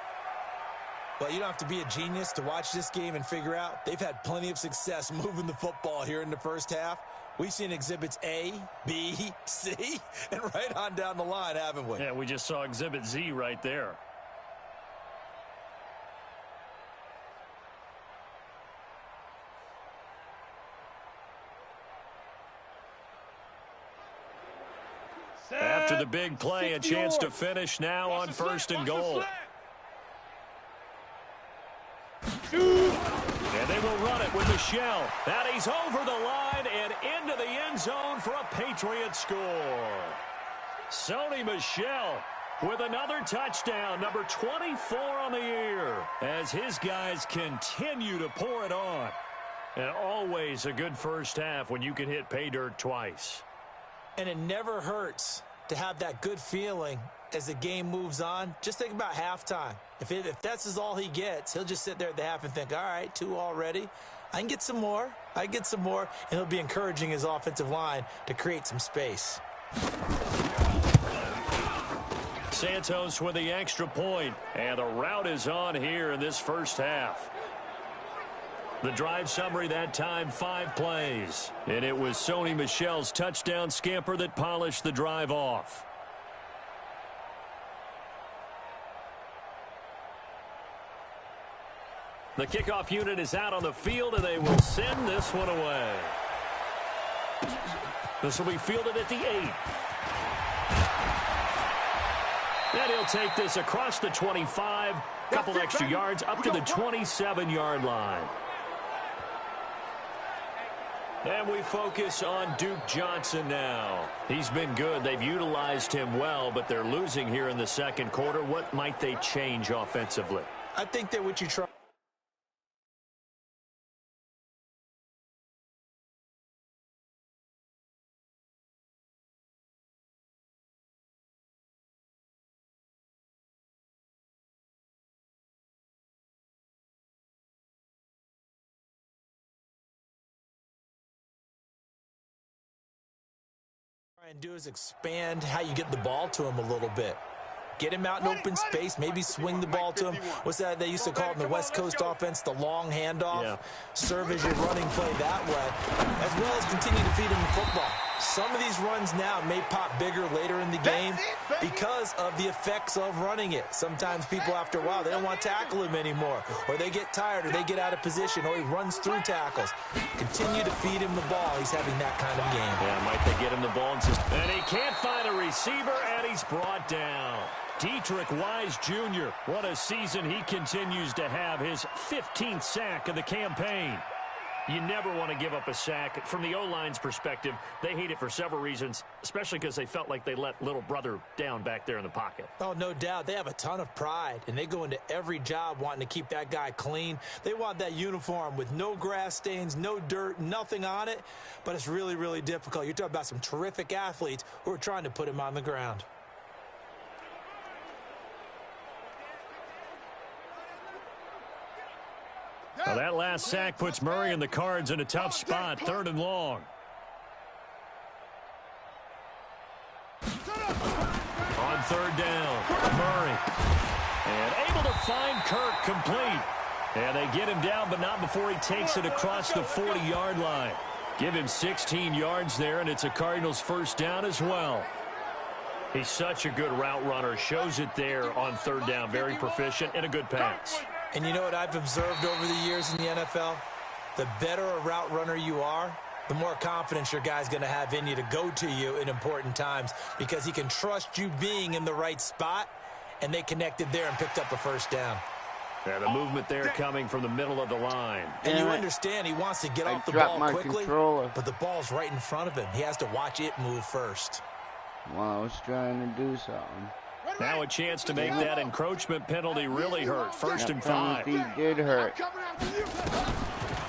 Well, you don't have to be a genius to watch this game and figure out they've had plenty of success moving the football here in the first half. We've seen exhibits A, B, C, and right on down the line, haven't we? Yeah, we just saw exhibit Z right there. After the big play, a chance to finish now on 1st and goal. And they will run it with Michel. And he's over the line and into the end zone for a Patriot score. Sony Michel with another touchdown, number 24 on the year, as his guys continue to pour it on. And always a good first half when you can hit pay dirt twice. And it never hurts to have that good feeling as the game moves on. Just think about halftime. If that's all he gets, he'll just sit there at the half and think, all right, 2 already. I can get some more. And he'll be encouraging his offensive line to create some space. Santos with the extra point. And the route is on here in this first half. The drive summary that time, 5 plays. And it was Sony Michel's touchdown scamper that polished the drive off. The kickoff unit is out on the field, and they will send this one away. This will be fielded at the 8. And he'll take this across the 25, couple extra yards up to the 27-yard line. And we focus on Duke Johnson now. He's been good. They've utilized him well, but they're losing here in the second quarter. What might they change offensively? I think that what you try. And do is expand how you get the ball to him a little bit. Get him out in open space, maybe swing the ball to him. What's that they used to call it in the West Coast offense, the long handoff? Yeah. Serve as your running play that way, as well as continue to feed him the football. Some of these runs now may pop bigger later in the game because of the effects of running it. Sometimes people, after a while, they don't want to tackle him anymore, or they get tired, or they get out of position, or he runs through tackles. Continue to feed him the ball. He's having that kind of game. Yeah, might they get him the ball? And he can't find a receiver, and he's brought down. Dietrich Wise Jr., what a season he continues to have, his 15th sack of the campaign. You never want to give up a sack. From the O-line's perspective, they hate it for several reasons, especially because they felt like they let little brother down back there in the pocket. Oh, no doubt. They have a ton of pride, and they go into every job wanting to keep that guy clean. They want that uniform with no grass stains, no dirt, nothing on it, but it's really, really difficult. You're talking about some terrific athletes who are trying to put him on the ground. Well, that last sack puts Murray and the Cards in a tough spot, 3rd and long. On 3rd down, Murray. And able to find Kirk complete. And they get him down, but not before he takes it across the 40-yard line. Give him 16 yards there, and it's a Cardinals first down as well. He's such a good route runner. Shows it there on 3rd down. Very proficient and a good pass. And you know what I've observed over the years in the NFL? The better a route runner you are, the more confidence your guy's going to have in you to go to you in important times because he can trust you being in the right spot, and they connected there and picked up a first down. Yeah, the movement there coming from the middle of the line. And you understand he wants to get off the ball quickly, but the ball's right in front of him. He has to watch it move first. Well, I was trying to do something. Now a chance to make that encroachment penalty really hurt. 1st and 5. He did hurt.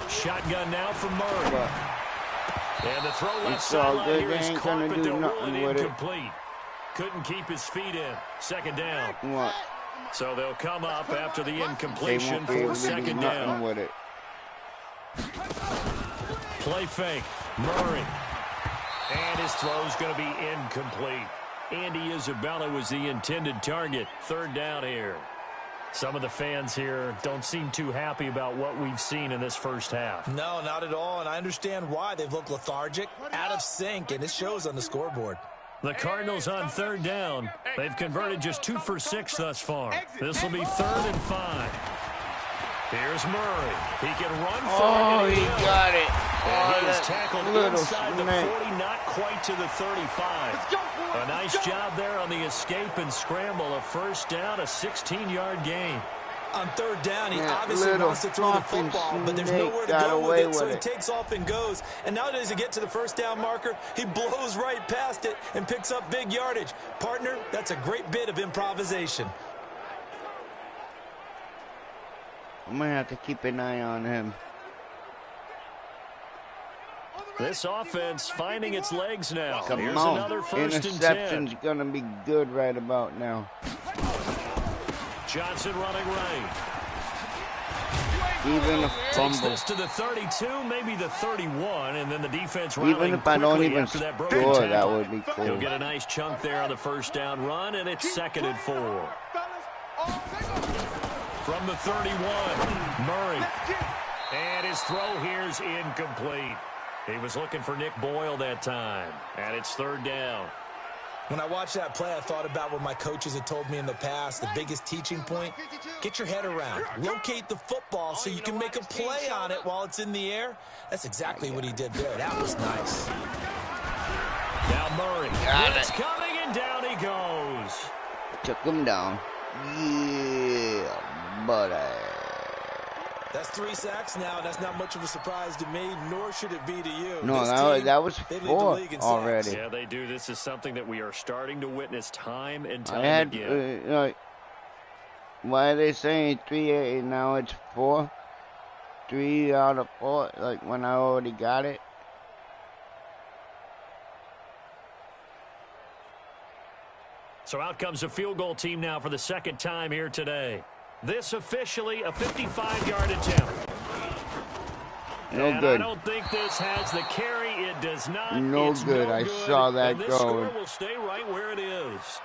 Shotgun now from Murray. And the throw left It's all sideline good. here They is ain't caught, gonna but do they'll roll nothing it with it. incomplete. Couldn't keep his feet in. Second down. What? So they'll come up after the They incompletion won't be for able to do second nothing down. with it. Play fake. Murray. And his throw's going to be incomplete. Andy Isabella was the intended target. Third down here. Some of the fans here don't seem too happy about what we've seen in this first half. No, not at all, and I understand why. They've looked lethargic, out of sync, and it shows on the scoreboard. The Cardinals on third down. They've converted just 2 for 6 thus far. This will be 3rd and 5. Here's Murray. He can run for it. Oh, he got it. And he Oh, is tackled little inside the snake. 40, not quite to the 35. A nice job there on the escape and scramble. A first down, a 16-yard gain. On third down, he Yeah, obviously little wants to throw the fucking football, but there's snake nowhere to got go with away it, so with he it. takes off and goes. And nowadays, to get to the first down marker, he blows right past it and picks up big yardage. Partner, that's a great bit of improvisation. I'm going to have to keep an eye on him. This offense finding its legs now. Come Here's on. another first and 10. Interception's going to be good right about now. Johnson running right. Even a Takes fumble. this to the 32, maybe the 31, and then the defense Even rallying if I don't quickly even after that broken score, tackle. that would be He'll cool. get a nice chunk there on the first down run, and it's 2nd and 4. From the 31, Murray. And his throw here's incomplete. He was looking for Nick Boyle that time, and it's 3rd down. When I watched that play, I thought about what my coaches had told me in the past. The biggest teaching point, get your head around. Locate the football so you can make a play on it while it's in the air. That's exactly what he did there. That was nice. Now Murray. Got It's it. coming, and down he goes. Took him down. Yeah, buddy. That's 3 sacks now. That's not much of a surprise to me, nor should it be to you. No, This that was they lead the 4 league in sacks. already. Yeah, they do. This is something that we are starting to witness time and time I had, again. why are they saying 3 and now it's 4? 3 out of 4, like when I already got it. So out comes a field goal team now for the second time here today. This officially a 55-yard attempt. No and good. I don't think this has the carry. It does not. No It's good. No I good. saw that and this going. score will stay right where it is.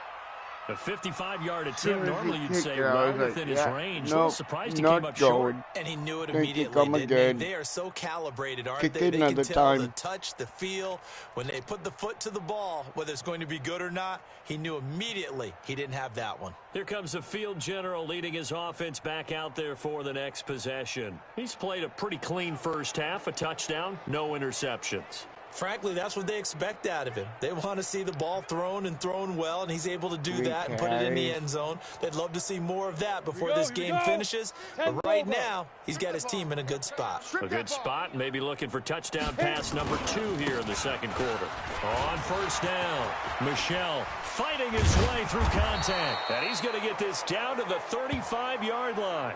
A 55-yard attempt. as Normally he you'd kicked say it, I well was like, within his yeah, range. nope, A little surprised he not came up short. going. And he knew it Think he immediately, come didn't again. he? They are so calibrated, aren't Kick they? it They can another tell the time. touch, the feel. When they put the foot to the ball, whether it's going to be good or not, he knew immediately he didn't have that one. Here comes the field general leading his offense back out there for the next possession. He's played a pretty clean first half, a touchdown, no interceptions. Frankly, that's what they expect out of him. They want to see the ball thrown and thrown well, and he's able to do that and put it in the end zone. They'd love to see more of that before this game finishes. But right now, he's got his team in a good spot. A good spot, maybe looking for touchdown pass number 2 here in the second quarter. On first down, Michel fighting his way through contact. And he's going to get this down to the 35-yard line.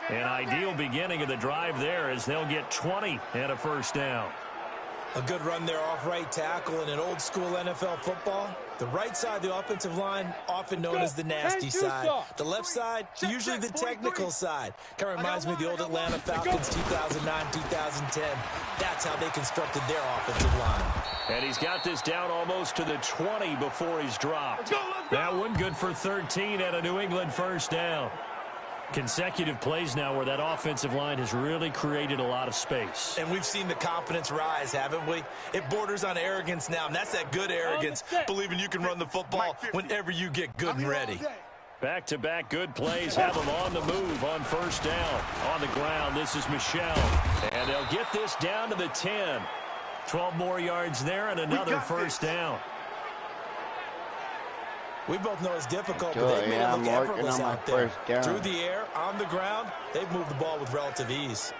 An ideal beginning of the drive there as they'll get 20 and a first down. A good run there off right tackle in an old-school NFL football. The right side of the offensive line, often known as the nasty side. The left side, usually the technical side. Kind of reminds me of the old Atlanta Falcons 2009-2010. That's how they constructed their offensive line. And he's got this down almost to the 20 before he's dropped. That one good for 13 and a New England first down. Consecutive plays now where that offensive line has really created a lot of space. And we've seen the confidence rise, haven't we? It borders on arrogance now, and that's that good arrogance, believing you can run the football whenever you get good and ready. Back-to-back good plays have them on the move on first down. On the ground, this is Michel. And they'll get this down to the 10. 12 more yards there and another first down. We both know it's difficult, but they've made it look effortless out there. Down. Through the air, on the ground, they've moved the ball with relative ease.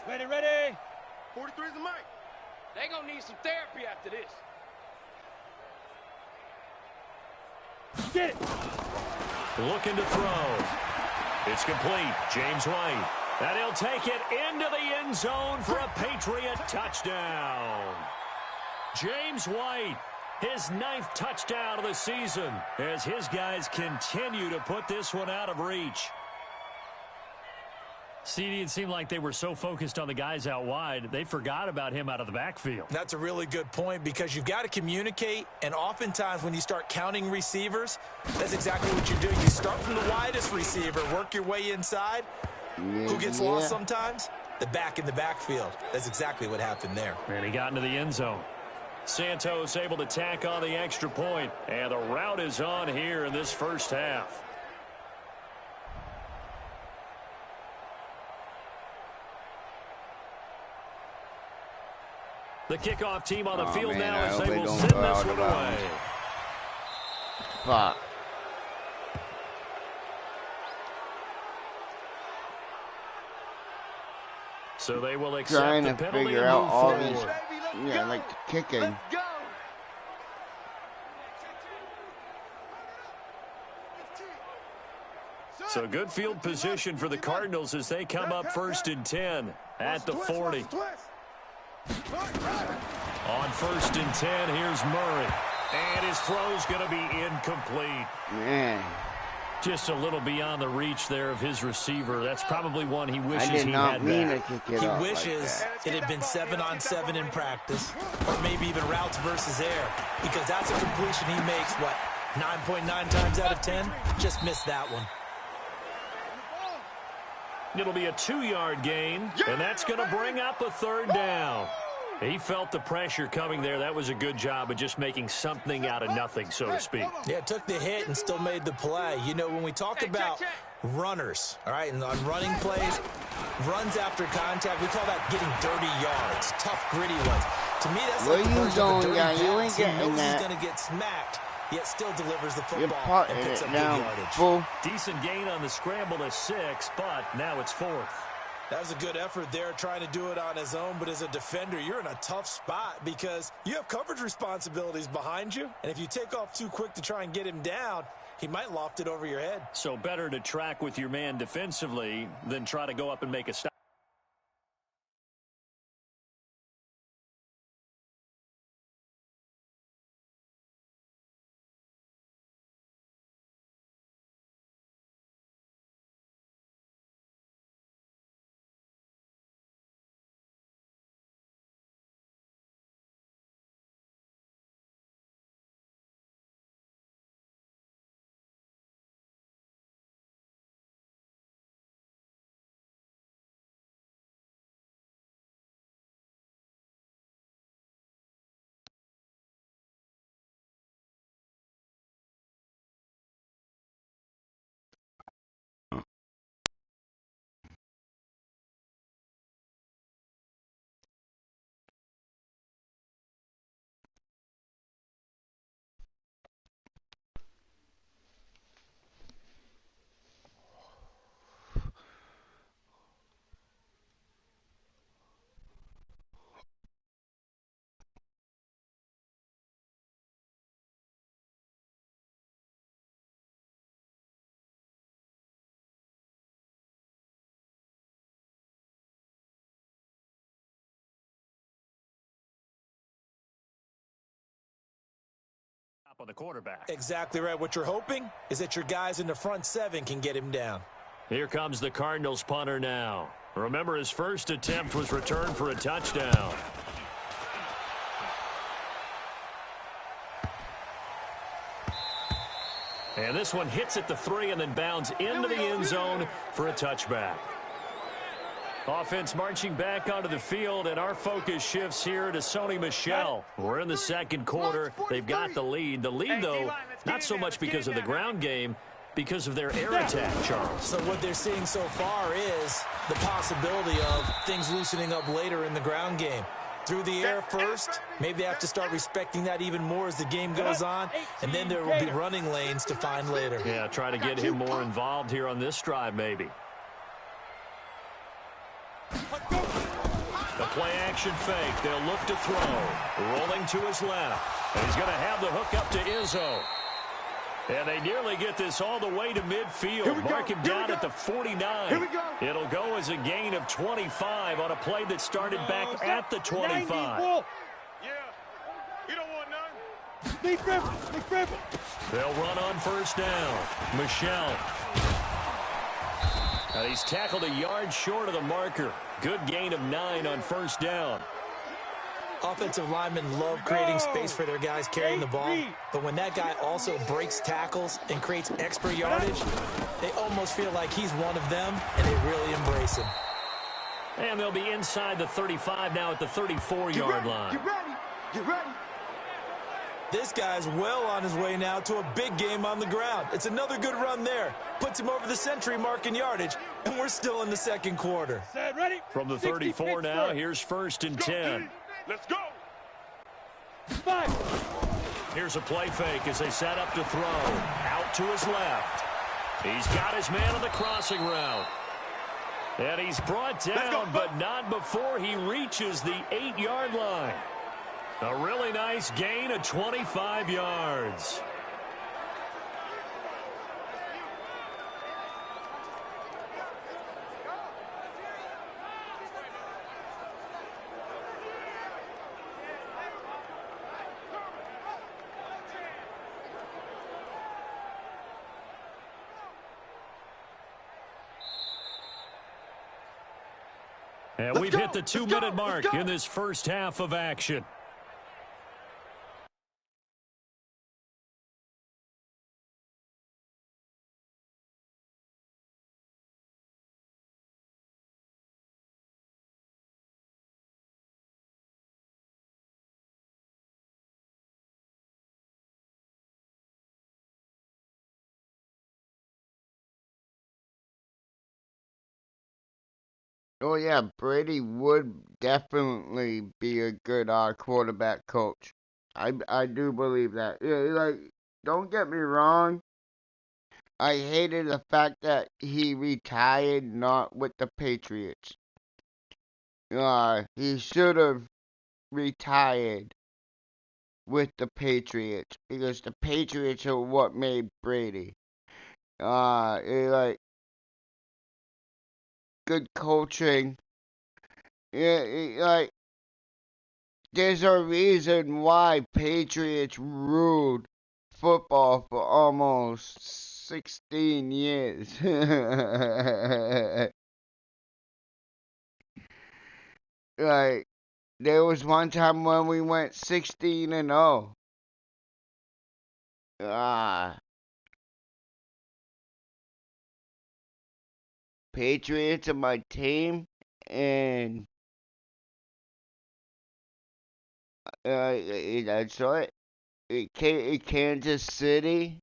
Ready, ready. 43 is the mic. They gonna need some therapy after this. Get it. Looking to throw. It's complete. James White. And he'll take it into the end zone for a Patriot touchdown. James White, his 9th touchdown of the season, as his guys continue to put this one out of reach. CD, it seemed like they were so focused on the guys out wide, they forgot about him out of the backfield. That's a really good point because you've got to communicate, and oftentimes when you start counting receivers, that's exactly what you're doing. You start from the widest receiver, work your way inside. Who gets lost sometimes? The back in the backfield. That's exactly what happened there. And he got into the end zone. Santos able to tack on the extra point, and the route is on here in this first half. The kickoff team on the field now as they will send this one away. Fuck. So they will accept the penalty and move forward. Yeah, like the kicking. So good field position for the Cardinals as they come up 1st and 10 at the 40. On 1st and 10, here's Murray. And his throw's going to be incomplete. Man. Just a little beyond the reach there of his receiver. That's probably one he wishes he had. I did not mean to kick it off. He wishes it had been 7-on-7 in practice, or maybe even routes versus air, because that's a completion he makes, what, 9.9 times out of 10? Just missed that one. It'll be a 2-yard gain, and that's going to bring up a 3rd down. He felt the pressure coming there. That was a good job of just making something out of nothing, so to speak. Yeah, took the hit and still made the play. You know, when we talk about runners, all right, and on running plays, runs after contact, we call that getting dirty yards, tough, gritty ones. To me, that's like the version of a dirty pass. You ain't getting he knows that. He's going to get smacked, yet still delivers the You're football and parting picks it up now, good yardage. fool. Decent gain on the scramble to 6, but now it's 4th. That was a good effort there, trying to do it on his own. But as a defender, you're in a tough spot because you have coverage responsibilities behind you. And if you take off too quick to try and get him down, he might loft it over your head. So better to track with your man defensively than try to go up and make a stop. On the quarterback. Exactly right. What you're hoping is that your guys in the front 7 can get him down. Here comes the Cardinals punter now. Remember, his first attempt was returned for a touchdown. And this one hits at the 3 and then bounds into the end zone for a touchback. Offense marching back onto the field, and our focus shifts here to Sony Michel. We're in the second quarter. They've got the lead. The lead, though, not so much because of the ground game, because of their air attack, Charles. So what they're seeing so far is the possibility of things loosening up later in the ground game. Through the air first, maybe they have to start respecting that even more as the game goes on, and then there will be running lanes to find later. Yeah, try to get him more involved here on this drive, maybe. The play-action fake. They'll look to throw. Rolling to his left. And he's going to have the hook up to Izzo. And they nearly get this all the way to midfield. Mark him down at the 49. It'll go as a gain of 25 on a play that started back at the 25. Yeah. You don't want none. They'll run on first down. Michelle. Now he's tackled a yard short of the marker. Good gain of 9 on first down. Offensive linemen love creating space for their guys carrying the ball, but when that guy also breaks tackles and creates extra yardage, they almost feel like he's one of them, and they really embrace him. And they'll be inside the 35 now at the 34-yard line. Get ready. This guy's well on his way now to a big game on the ground. It's another good run there. Puts him over the century mark in yardage, and we're still in the second quarter. Ready? From the 34 now, here's first and 10. Let's go. 5. Here's a play fake as they set up to throw. Out to his left. He's got his man on the crossing route. And he's brought down, but not before he reaches the 8-yard line. A really nice gain of 25 yards. And we've hit the 2-minute mark in this first half of action. Oh, yeah, Brady would definitely be a good quarterback coach. I do believe that. Yeah, like, don't get me wrong. I hated the fact that he retired not with the Patriots. He should have retired with the Patriots because the Patriots are what made Brady. Like, good coaching. Yeah, like, there's a reason why Patriots ruled football for almost 16 years. Like, there was one time when we went 16-0. Patriots are my team, and that's right. Kansas City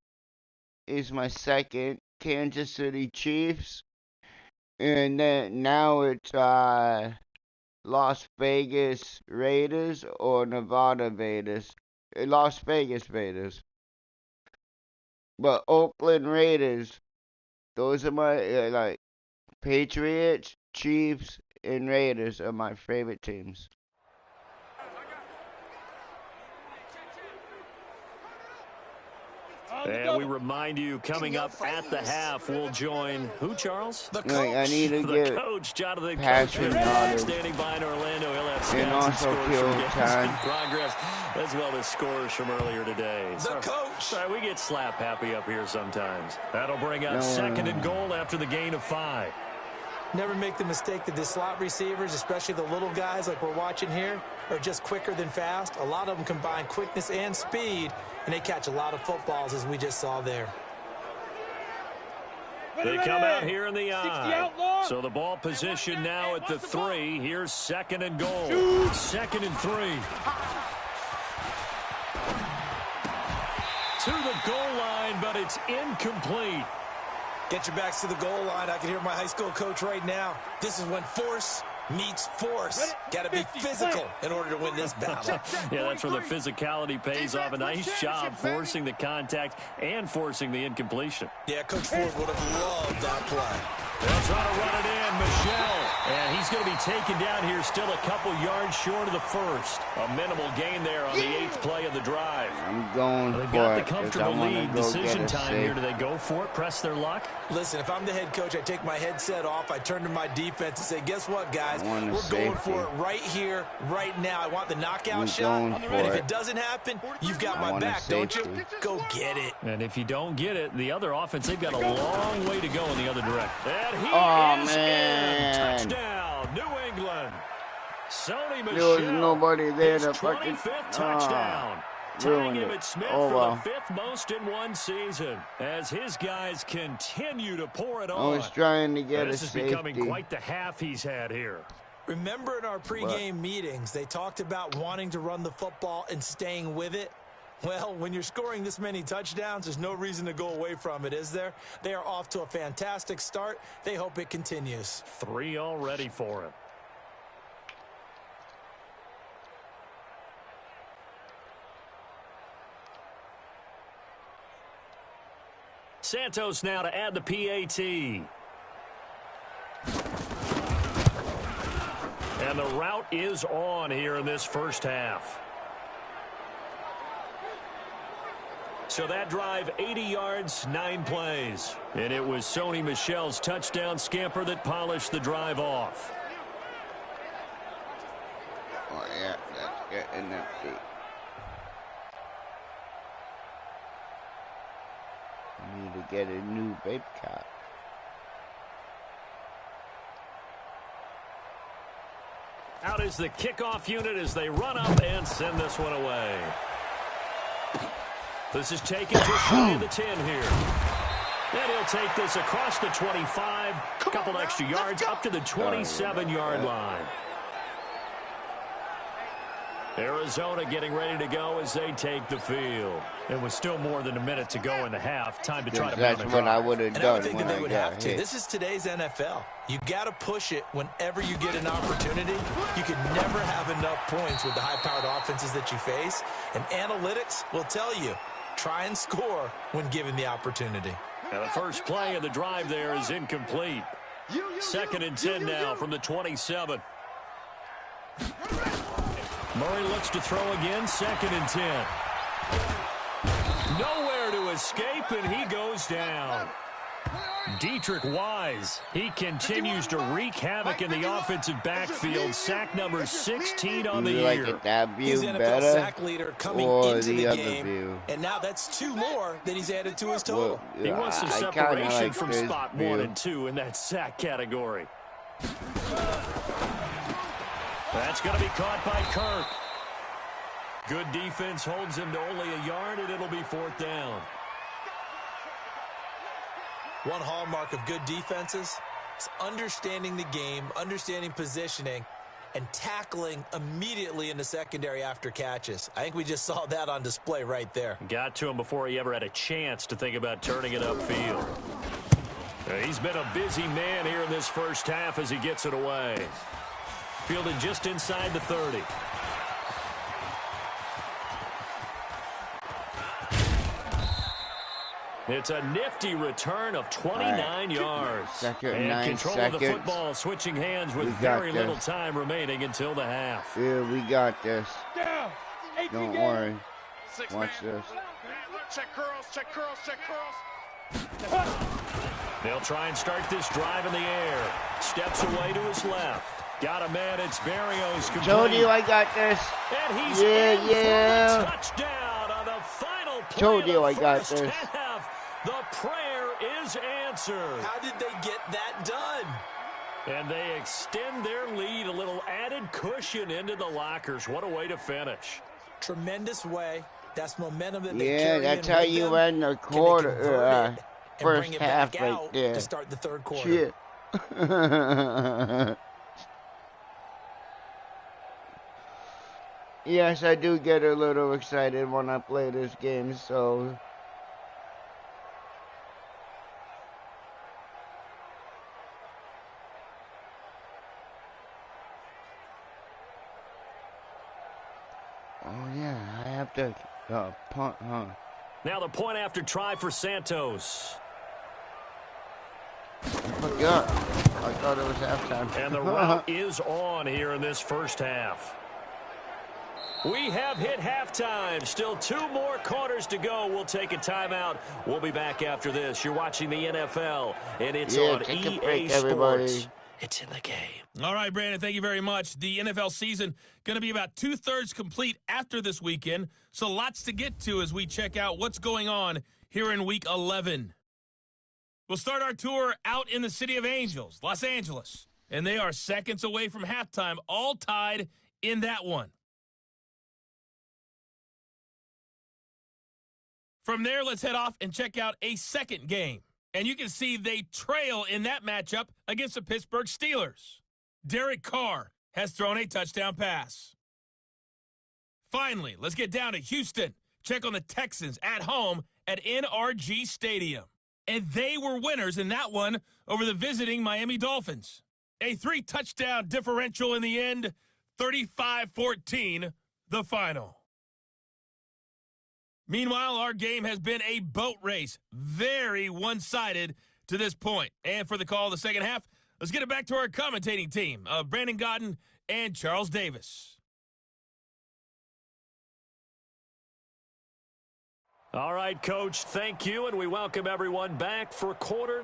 is my second. Kansas City Chiefs, and then now it's Las Vegas Raiders or Nevada Raiders. Las Vegas Raiders. But Oakland Raiders, those are my like Patriots, Chiefs, and Raiders are my favorite teams. And we remind you, coming up at the half, we'll join who, Charles? The coach. I need to the get coach, Jonathan passing Coach, standing by in Orlando. He'll have and also kill time. Progress, as well as scores from earlier today. The coach. Sorry, we get slap happy up here sometimes. That'll bring up second and goal after the gain of 5. Never make the mistake that the slot receivers, especially the little guys like we're watching here, are just quicker than fast. A lot of them combine quickness and speed, and they catch a lot of footballs, as we just saw there. They come out here in the eye. So the ball position now at the 3. Here's second and goal. 2nd and 3. To the goal line, but it's incomplete. Get your backs to the goal line. I can hear my high school coach right now. This is when force meets force. Got to be physical in order to win this battle. Yeah, that's where the physicality pays off. A nice job forcing the contact and forcing the incompletion. Yeah, Coach Ford would have loved that play. They'll try to run it in. Michelle And he's going to be taken down here still a couple yards short of the first. A minimal gain there on the 8th play of the drive. I'm going They've for got it. the comfortable lead. Decision time safe. here. Do they go for it? Press their luck? Listen, if I'm the head coach, I take my headset off. I turn to my defense and say, guess what, guys? We're going for it right here, right now. I want the knockout shot. And if it doesn't happen, you've got my back, don't you? Go get it. And if you don't get it, the other offense, they've got a long way to go in the other direction. And he is in. Touchdown, New England. Sony Michel. There was nobody there to 25th touchdown. Tying Emmitt Smith for the 5th most in one season as his guys continue to pour it on. I was trying to get this is becoming quite the half he's had here. Remember in our pregame meetings, they talked about wanting to run the football and staying with it? Well, when you're scoring this many touchdowns, there's no reason to go away from it, is there? They are off to a fantastic start. They hope it continues. 3 already for him. Santos now to add the PAT. And the route is on here in this first half. So that drive, 80 yards, 9 plays. And it was Sony Michel's touchdown scamper that polished the drive off. Oh, yeah, that's getting empty. I need to get a new vape cap. Out is the kickoff unit as they run up and send this one away. This is taken just shy of the 10 here. And he'll take this across the 25, a couple extra yards up to the 27-yard line. Arizona getting ready to go as they take the field. It was still more than a minute to go in the half. Time to try to That's what I would have done. And I would think that they would have to. This is today's NFL. You got to push it whenever you get an opportunity. You could never have enough points with the high-powered offenses that you face. And analytics will tell you, try and score when given the opportunity. And the first play of the drive there is incomplete. 2nd and 10 now from the 27. Murray looks to throw again, 2nd and 10. Nowhere to escape, and he goes down. Dietrich Wise, he continues to wreak havoc in the offensive backfield. Sack number 16 on the year. Like that view He's NFL better, sack leader coming into the game, view. And now that's 2 more that he's added to his total. Well, he wants some separation from spot 1 and 2 in that sack category. That's going to be caught by Kirk. Good defense holds him to only a yard, and it'll be 4th down. One hallmark of good defenses is understanding the game, understanding positioning, and tackling immediately in the secondary after catches. I think we just saw that on display right there. Got to him before he ever had a chance to think about turning it upfield. He's been a busy man here in this first half as he gets it away. Fielded just inside the 30. It's a nifty return of 29 yards. And control of the football switching hands with very little time remaining until the half. Yeah, we got this. Don't worry. Watch this. Check curls, check curls, check curls. They'll try and start this drive in the air. Steps away to his left. Got a man, it's Barrios. Told you I got this. And he's in for the touchdown on the final play. Told you I got this. Half. The prayer is answered. How did they get that done? And they extend their lead, a little added cushion into the lockers. What a way to finish. Tremendous way. That's momentum that they Yeah, carry that's in how with you them. end the quarter, first bring it half back right out there. to start the 3rd quarter. Shit. Yes, I do get a little excited when I play this game, so... Oh, yeah, I have to punt, huh? Now the point after try for Santos. I forgot. I thought it was halftime. And the route is on here in this first half. We have hit halftime. Still 2 more quarters to go. We'll take a timeout. We'll be back after this. You're watching the NFL, and it's on EA Sports. It's in the game. All right, Brandon, thank you very much. The NFL season going to be about 2/3 complete after this weekend, so lots to get to as we check out what's going on here in Week 11. We'll start our tour out in the City of Angels, Los Angeles, and they are seconds away from halftime, all tied in that one. From there, let's head off and check out a second game. And you can see they trail in that matchup against the Pittsburgh Steelers. Derek Carr has thrown a touchdown pass. Finally, let's get down to Houston. Check on the Texans at home at NRG Stadium. And they were winners in that one over the visiting Miami Dolphins. A 3-touchdown differential in the end, 35-14, the final. Meanwhile, our game has been a boat race, very one-sided to this point. And for the call of the second half, let's get it back to our commentating team of Brandon Godden and Charles Davis. All right, Coach, thank you, and we welcome everyone back for quarter.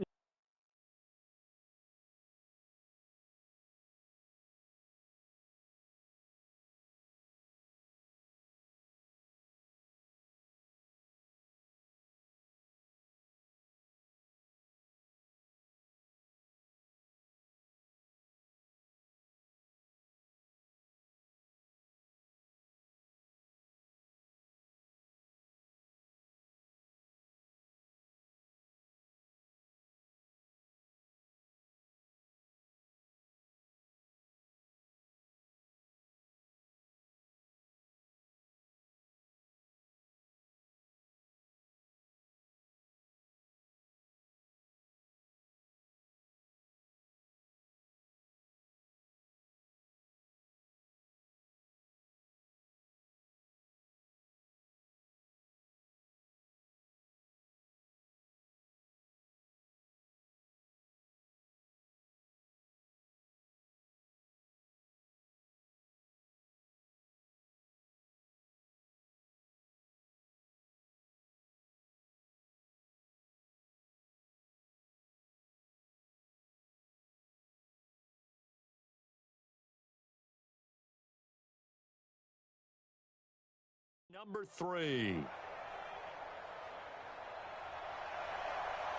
Number 3.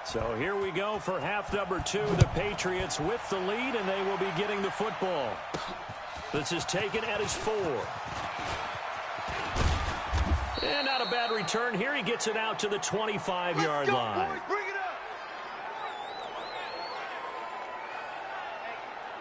So here we go for half number 2. The Patriots with the lead, and they will be getting the football. This is taken at his 4. And not a bad return here. He gets it out to the 25-yard line.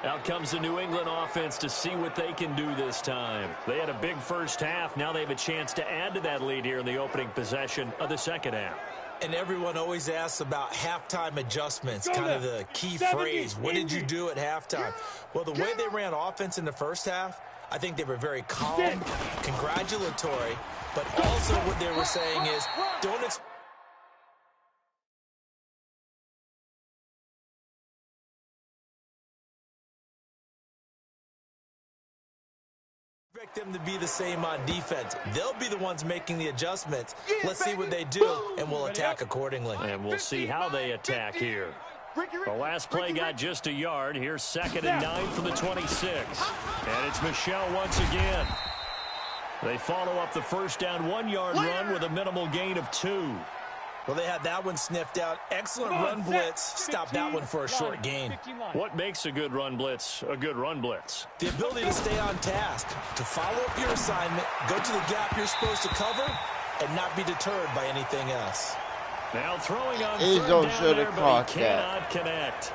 Out comes the New England offense to see what they can do this time. They had a big first half. Now they have a chance to add to that lead here in the opening possession of the second half. And everyone always asks about halftime adjustments, kind of the key phrase. What did you do at halftime? Well, the way they ran offense in the first half, I think they were very calm, congratulatory, but also what they were saying is don't expect them to be the same on defense. They'll be the ones making the adjustments. Let's see what they do, and we'll attack accordingly. And we'll see how they attack here. The last play got just a yard. Here's 2nd and 9 from the 26. And it's Michel once again. They follow up the first down 1-yard run with a minimal gain of 2. Well, they had that one sniffed out. Excellent run blitz. Stop that one for a short gain. What makes a good run blitz a good run blitz? The ability to stay on task, to follow up your assignment, go to the gap you're supposed to cover, and not be deterred by anything else. Now throwing on third down there, but he cannot connect.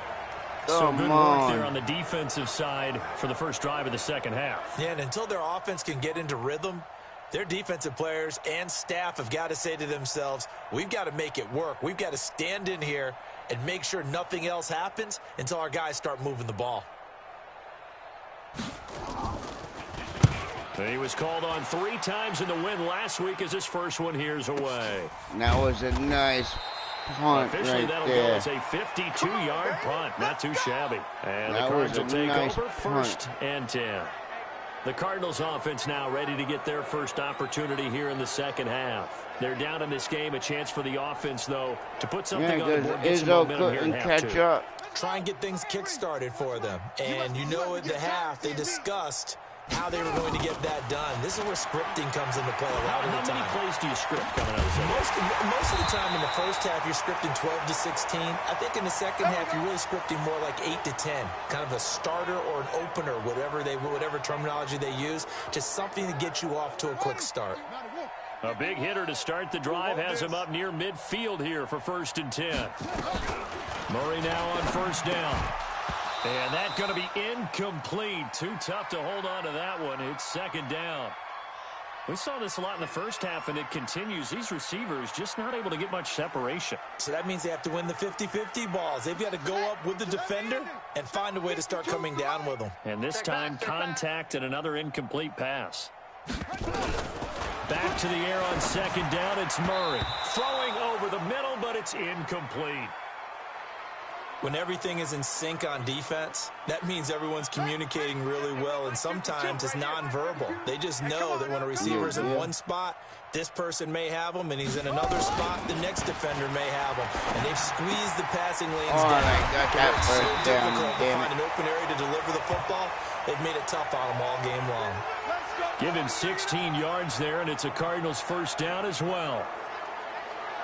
So good work there on the defensive side for the first drive of the second half. Yeah, and until their offense can get into rhythm, their defensive players and staff have got to say to themselves, we've got to make it work. We've got to stand in here and make sure nothing else happens until our guys start moving the ball. He was called on 3 times in the win last week as his first one here's away. That was a nice punt Officially, right that'll go there. as a 52-yard punt. Not too shabby. And the That Cards was will a take nice over punt. 1st and 10. The Cardinals offense now ready to get their first opportunity here in the second half. They're down in this game. A chance for the offense, though, to put something on the board, get some momentum here in half catch two. up. Try and get things kick-started for them. And you know at the half, they discussed how they were going to get that done. This is where scripting comes into play a lot of the time. How many plays do you script coming out of the second? Most of the time in the first half, you're scripting 12 to 16. I think in the second half, you're really scripting more like 8 to 10. Kind of a starter or an opener, whatever terminology they use. Just something to get you off to a quick start. A big hitter to start the drive has him up near midfield here for 1st and 10. Murray now on 1st down. And that's going to be incomplete. Too tough to hold on to that one. It's 2nd down. We saw this a lot in the first half, and it continues. These receivers just not able to get much separation. So that means they have to win the 50-50 balls. They've got to go up with the defender and find a way to start coming down with them. And this time, contact and another incomplete pass. Back to the air on 2nd down. It's Murray. Throwing over the middle, but it's incomplete. When everything is in sync on defense, that means everyone's communicating really well, and sometimes it's nonverbal. They just know that when a receiver's in one spot, this person may have him, and he's in another spot, the next defender may have him. And they've squeezed the passing lanes down. It's so difficult to find an open area to deliver the football. They've made it tough on them all game long. Give him 16 yards there, and it's a Cardinals 1st down as well.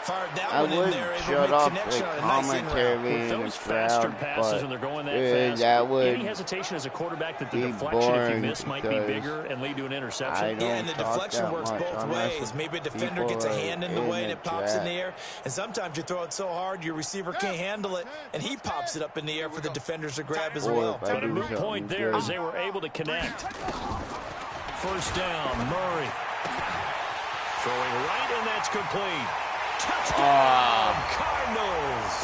Fired that one in there, able to make connection on a nice in-route. With those faster passes and they're going that fast, any hesitation as a quarterback that the deflection, if you miss, might be bigger and lead to an interception? Yeah, and the deflection works both ways. Maybe a defender gets a hand in the way and it pops in the air, and sometimes you throw it so hard your receiver can't handle it, and he pops it up in the air for the defenders to grab as well. But a moot point there as they were able to connect. 1st down, Murray. Throwing right, and that's complete. Touchdown, Cardinals.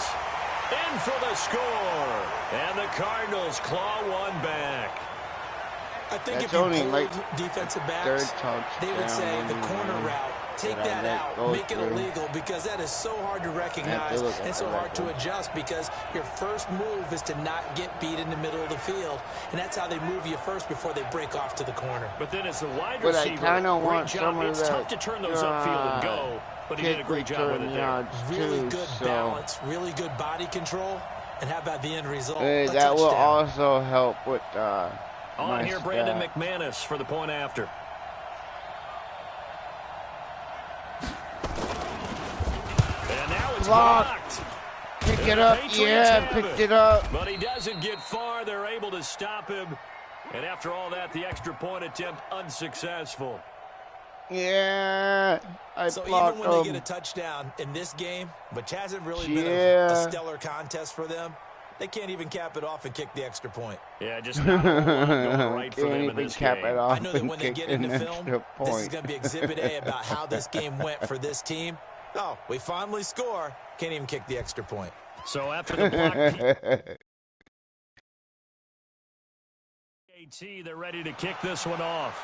In for the score. And the Cardinals claw one back. I think if you pulled defensive backs, they would say the corner route, take that out, make it illegal, because that is so hard to recognize and so hard to adjust, because your first move is to not get beat in the middle of the field, and that's how they move you first before they break off to the corner. But then as the wide receiver, great job. It's tough to turn those upfield and go, but he did a great job with it there. Really good balance, really good body control, and how about the end result? That will also help with on here, Brandon McManus for the point after. And now it's blocked. Pick it up, picked it up. But he doesn't get far. They're able to stop him. And after all that, the extra point attempt unsuccessful. Yeah, so even when they get a touchdown in this game, which hasn't really been a stellar contest for them, they can't even cap it off and kick the extra point. Yeah, just not a lot going right for them in this game. I know that when they get into film, this is going to be Exhibit A about how this game went for this team. Oh, we finally score. Can't even kick the extra point. So after the block, they're ready to kick this one off.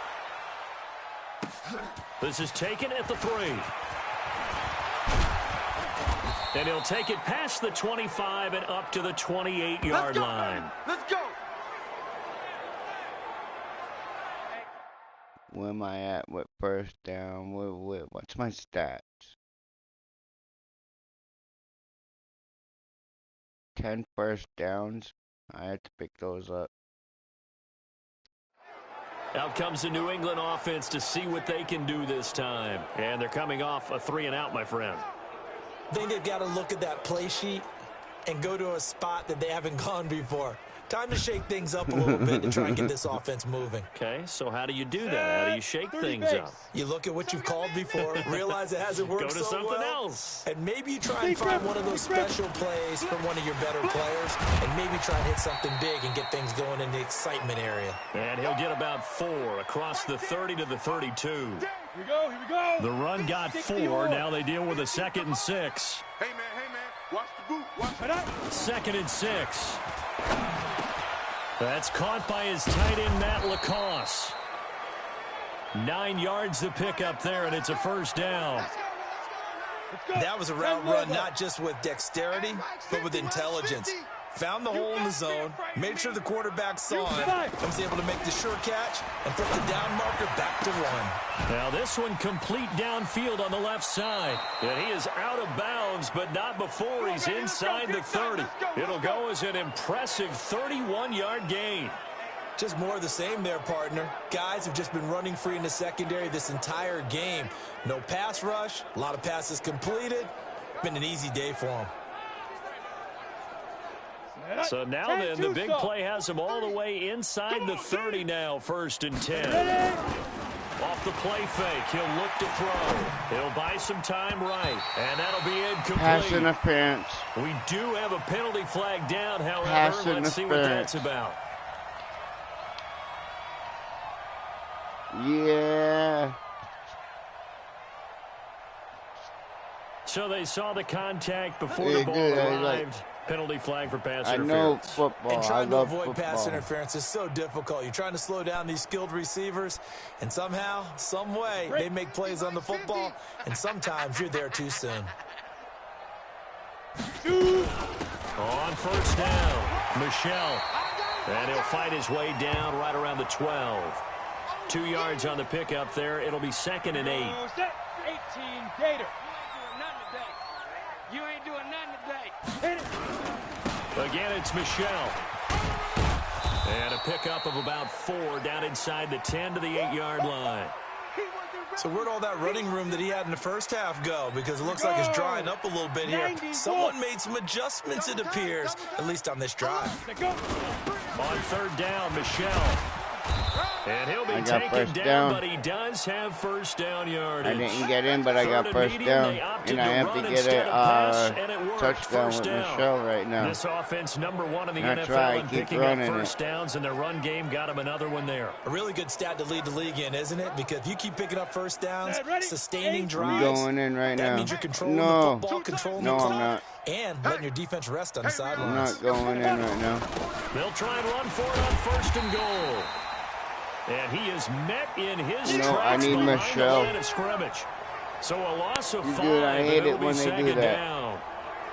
This is taken at the 3. And he'll take it past the 25 and up to the 28-yard line. Let's go. Where am I at with 1st down? What's my stats? 10 1st downs. I had to pick those up. Out comes the New England offense to see what they can do this time. And they're coming off a 3-and-out, my friend. I think they've got to look at that play sheet and go to a spot that they haven't gone before. Time to shake things up a little bit to try and get this offense moving. Okay, so how do you do that? How do you shake things up? You look at what you've called before, realize it hasn't worked so well. Go to something else. And maybe you try and find one of those special plays from one of your better players, and maybe try and hit something big and get things going in the excitement area. And he'll get about 4 across the 30 to the 32. Here we go, here we go. The run got 4. Now they deal with a 2nd and 6. Hey, man, watch the boot. Watch that. 2nd and 6. That's caught by his tight end, Matt Lacoste. 9 yards to pick up there, and it's a 1st down. That was a route run not just with dexterity, but with intelligence. Found the hole in the zone, made sure the quarterback saw it, and was able to make the sure catch and put the down marker back to 1. Now this one complete downfield on the left side. And he is out of bounds, but not before he's inside the 30. It'll go as an impressive 31-yard gain. Just more of the same there, partner. Guys have just been running free in the secondary this entire game. No pass rush, a lot of passes completed. Been an easy day for them. So now then, the big play has him all the way inside the 30 now, 1st and 10. Off the play fake, he'll look to throw. He'll buy some time right, and that'll be incomplete. Pass interference. We do have a penalty flag down, however. Let's see what that's about. Yeah. So they saw the contact before the ball arrived. Penalty flag for pass interference. I know football. And trying to avoid football. pass interference is so difficult. You're trying to slow down these skilled receivers, and somehow, some way, they make plays on the football, and sometimes you're there too soon. On 1st down, Michelle. And he'll fight his way down right around the 12. 2 yards on the pickup there. It'll be 2nd and 8. 18 Gator. You ain't doing nothing today. Hit it. Again, it's Michelle. And a pickup of about 4 down inside the 10 to the 8-yard line. So where'd all that running room that he had in the first half go? Because it looks like it's drying up a little bit here. Someone made some adjustments, it appears, at least on this drive. On 3rd down, Michelle. And he'll be taken down, but he does have 1st down yardage. I didn't get in, but I got 1st down, and I have to get a touchdown with Michelle right now. This offense #1 in the That's NFL right, and keep picking up running 1st downs, and their run game got him another one there. A really good stat to lead the league in, isn't it? Because if you keep picking up 1st downs, sustaining drives, I'm going in right that now. means you're controlling the football, controlling the clock, I'm not. and letting your defense rest on the sidelines. I'm not going in right now. They'll try and run for it on 1st and goal. And he is met in his tracks I need behind Michelle. the line of scrimmage. So a loss of 5, Dude, I hate it when they do that. Down.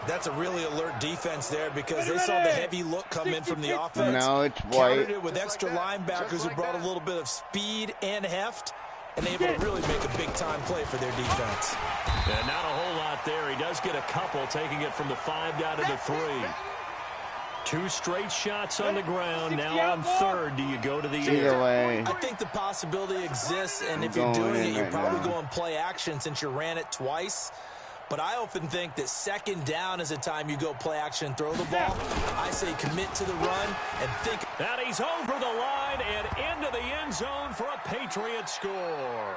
That's a really alert defense there because they saw the heavy look come in from the offense. Now it's Countered white. it with extra linebackers who brought a little bit of speed and heft, and able to really make a big-time play for their defense. And not a whole lot there. He does get a couple, taking it from the 5 down to the 3. 2 straight shots on the ground. Now on 3rd, do you go to the Either way. I think the possibility exists, and if you're doing it, you're probably going play action since you ran it twice. But I often think that 2nd down is a time you go play action and throw the ball. I say commit to the run and think. And he's over the line and into the end zone for a Patriot score.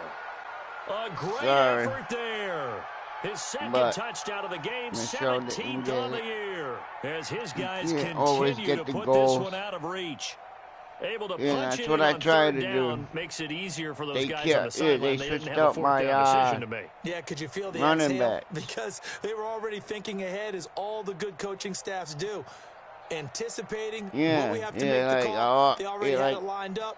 A great effort there. His 2nd touchdown of the game, 17th on the year. As his guys continue to put this one out of reach. Able to punch it in on 3rd down makes it easier for those guys on the sideline. They didn't have a 4th down decision to make. Yeah, could you feel the running exhale? back? Because they were already thinking ahead, as all the good coaching staffs do. Anticipating what we have to make the call. They already had it lined up.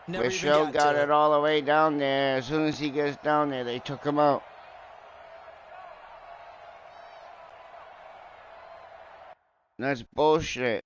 Michelle got it all the way down there. As soon as he gets down there, they took him out. That's bullshit.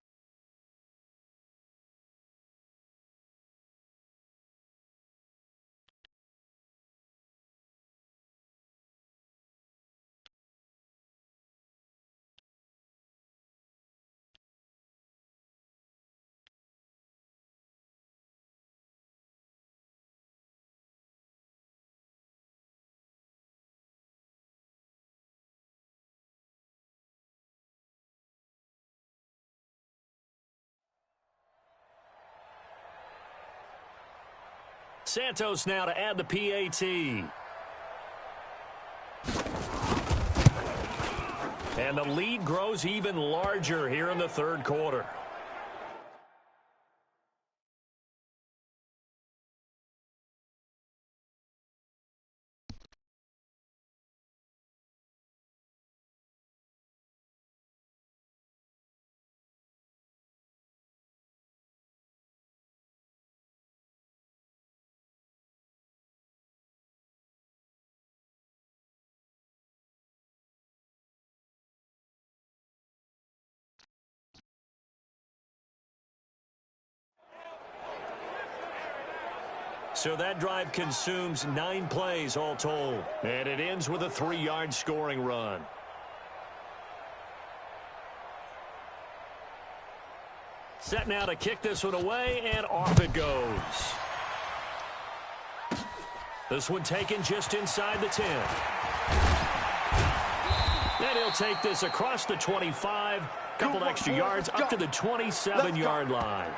Santos now to add the PAT. And the lead grows even larger here in the 3rd quarter. So that drive consumes 9 plays all told. And it ends with a 3-yard scoring run. Set now to kick this one away, and off it goes. This one taken just inside the 10. And he'll take this across the 25, couple extra yards up to the 27-yard line.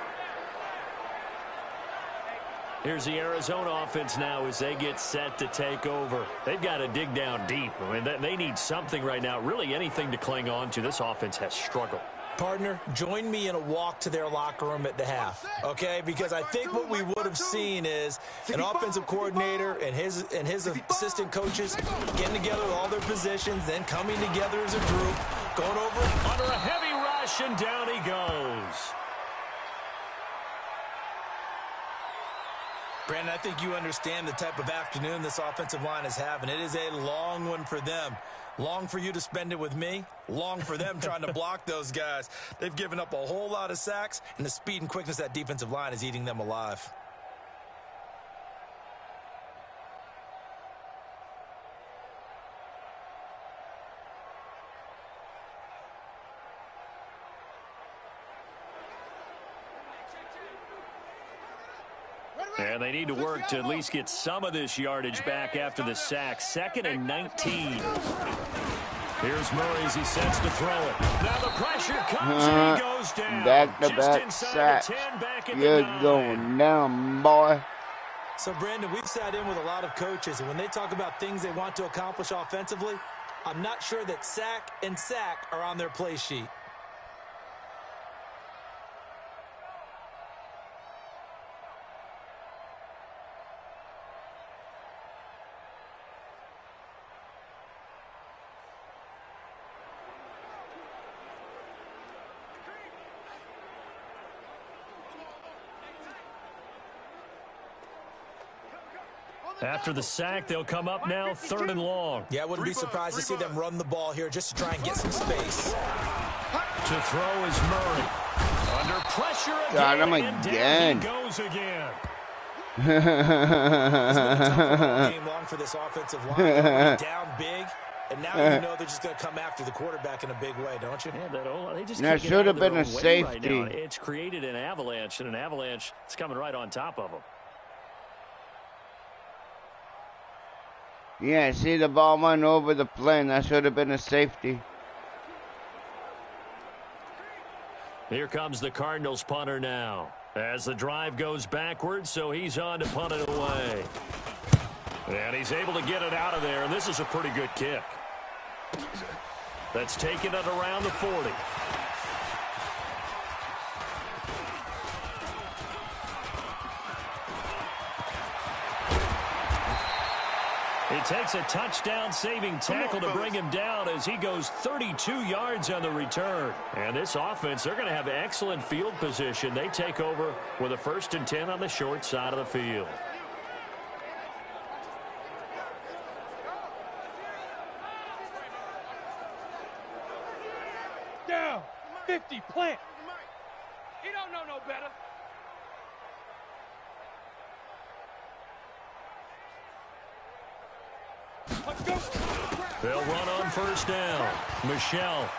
Here's the Arizona offense now as they get set to take over. They've got to dig down deep. I mean, they need something right now, really anything to cling on to. This offense has struggled. Partner, join me in a walk to their locker room at the half, okay? Because I think what we would have seen is an offensive coordinator and his assistant coaches getting together with all their positions, then coming together as a group, going over under a heavy rush, and down he goes. Brandon, I think you understand the type of afternoon this offensive line is having. It is a long one for them. Long for you to spend it with me. Long for them trying to block those guys. They've given up a whole lot of sacks, and the speed and quickness of that defensive line is eating them alive. And they need to work to at least get some of this yardage back after the sack. 2nd and 19. Here's Murray as he sets to throw it. Now the pressure comes and he goes down. Back-to-back sacks. You're going down, boy. So, Brandon, we've sat in with a lot of coaches, and when they talk about things they want to accomplish offensively, I'm not sure that sack and sack are on their play sheet. After the sack, they'll come up now 3rd and long. Yeah, I wouldn't be surprised to see them run the ball here just to try and get some space. To throw is Murray. Under pressure again. Got him again. He goes again. It's been a tough game long for this offensive line. They're down big, and now you know they're just going to come after the quarterback in a big way, don't you? Yeah, they just that should have been a safety. Right, it's created an avalanche, and an avalanche is coming right on top of them. Yeah, see the ball went over the plane. That should have been a safety. Here comes the Cardinals punter now. As the drive goes backwards, so he's on to punt it away. And he's able to get it out of there, and this is a pretty good kick. That's taken it around the 40. It takes a touchdown-saving tackle to bring him down as he goes 32 yards on the return. And this offense, they're going to have excellent field position. They take over with a 1st and 10 on the short side of the field. Down, 50, plant. He don't know no better. They'll run on 1st down. Michelle.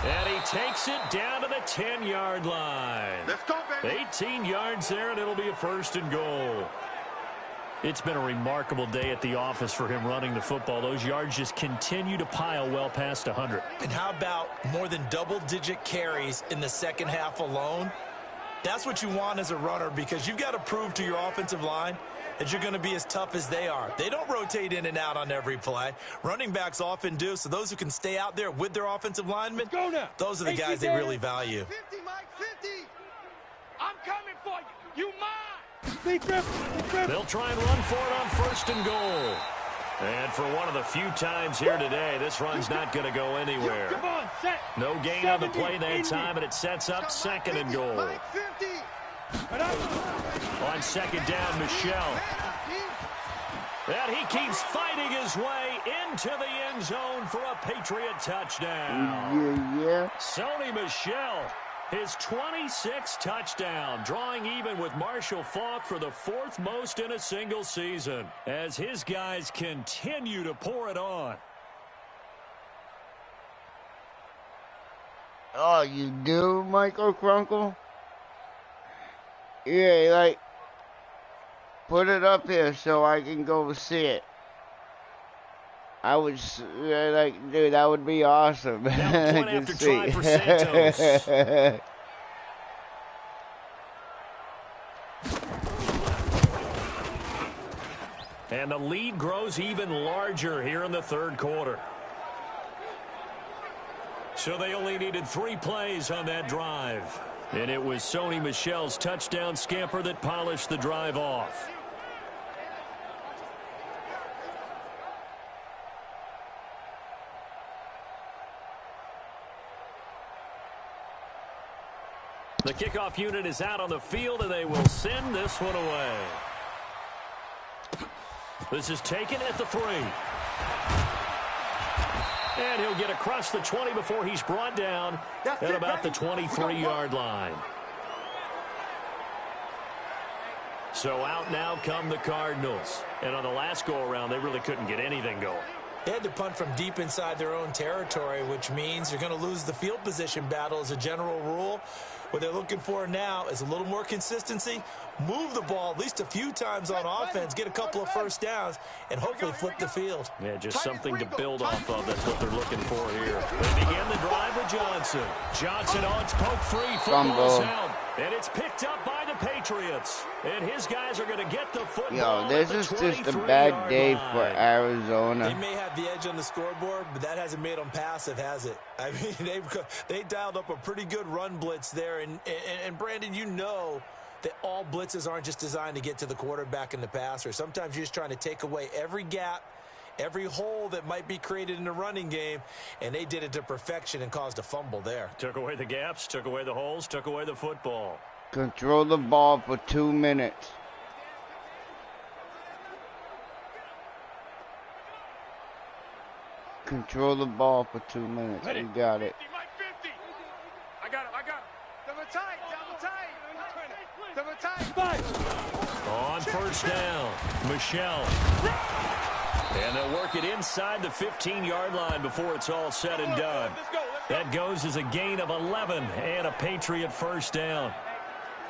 And he takes it down to the 10-yard line. Let's go, baby. 18 yards there, and it'll be a 1st and goal. It's been a remarkable day at the office for him running the football. Those yards just continue to pile well past 100. And how about more than double-digit carries in the 2nd half alone? That's what you want as a runner, because you've got to prove to your offensive line that you're going to be as tough as they are. They don't rotate in and out on every play. Running backs often do, so those who can stay out there with their offensive linemen, those are the guys they really value. 50, Mike, 50. I'm coming for you. You mine. They'll try and run for it on 1st and goal. And for one of the few times here today, this run's not going to go anywhere. No gain on the play that time, and it sets up 2nd and goal. On 2nd down, Michelle. And he keeps fighting his way into the end zone for a Patriot touchdown. Yeah. Sony Michel His 26th touchdown, drawing even with Marshall Faulk for the 4th most in a single season, as his guys continue to pour it on. Oh, you do, Michael Crunkle? Yeah, like, put it up here so I can go see it. I would, like, dude, that would be awesome. Now point after try for Santos. And the lead grows even larger here in the 3rd quarter. So they only needed 3 plays on that drive. And it was Sony Michel's touchdown scamper that polished the drive off. The kickoff unit is out on the field, and they will send this one away. This is taken at the 3. And he'll get across the 20 before he's brought down at about the 23-yard line. So out now come the Cardinals. And on the last go-around, they really couldn't get anything going. They had to punt from deep inside their own territory, which means you're going to lose the field position battle as a general rule. What they're looking for now is a little more consistency, move the ball at least a few times on offense, get a couple of first downs, and hopefully flip the field. Yeah, just something to build off of. That's what they're looking for here. They begin the drive with Johnson. Johnson on its poke free. Football's out. And it's picked up by the Patriots. And his guys are going to get the football. Yo, this is just a bad day for Arizona. They may have the edge on the scoreboard, but that hasn't made them passive, has it? I mean, they dialed up a pretty good run blitz there. And Brandon, you know that all blitzes aren't just designed to get to the quarterback and the passer. Sometimes you're just trying to take away every gap, every hole that might be created in the running game, and they did it to perfection and caused a fumble there. Took away the gaps, took away the holes, took away the football. Control the ball for 2 minutes. Control the ball for 2 minutes. We got it. I got him. Double tight. On first down, Michel. And they'll work it inside the 15-yard line before it's all said and done. That goes as a gain of 11 and a Patriot first down.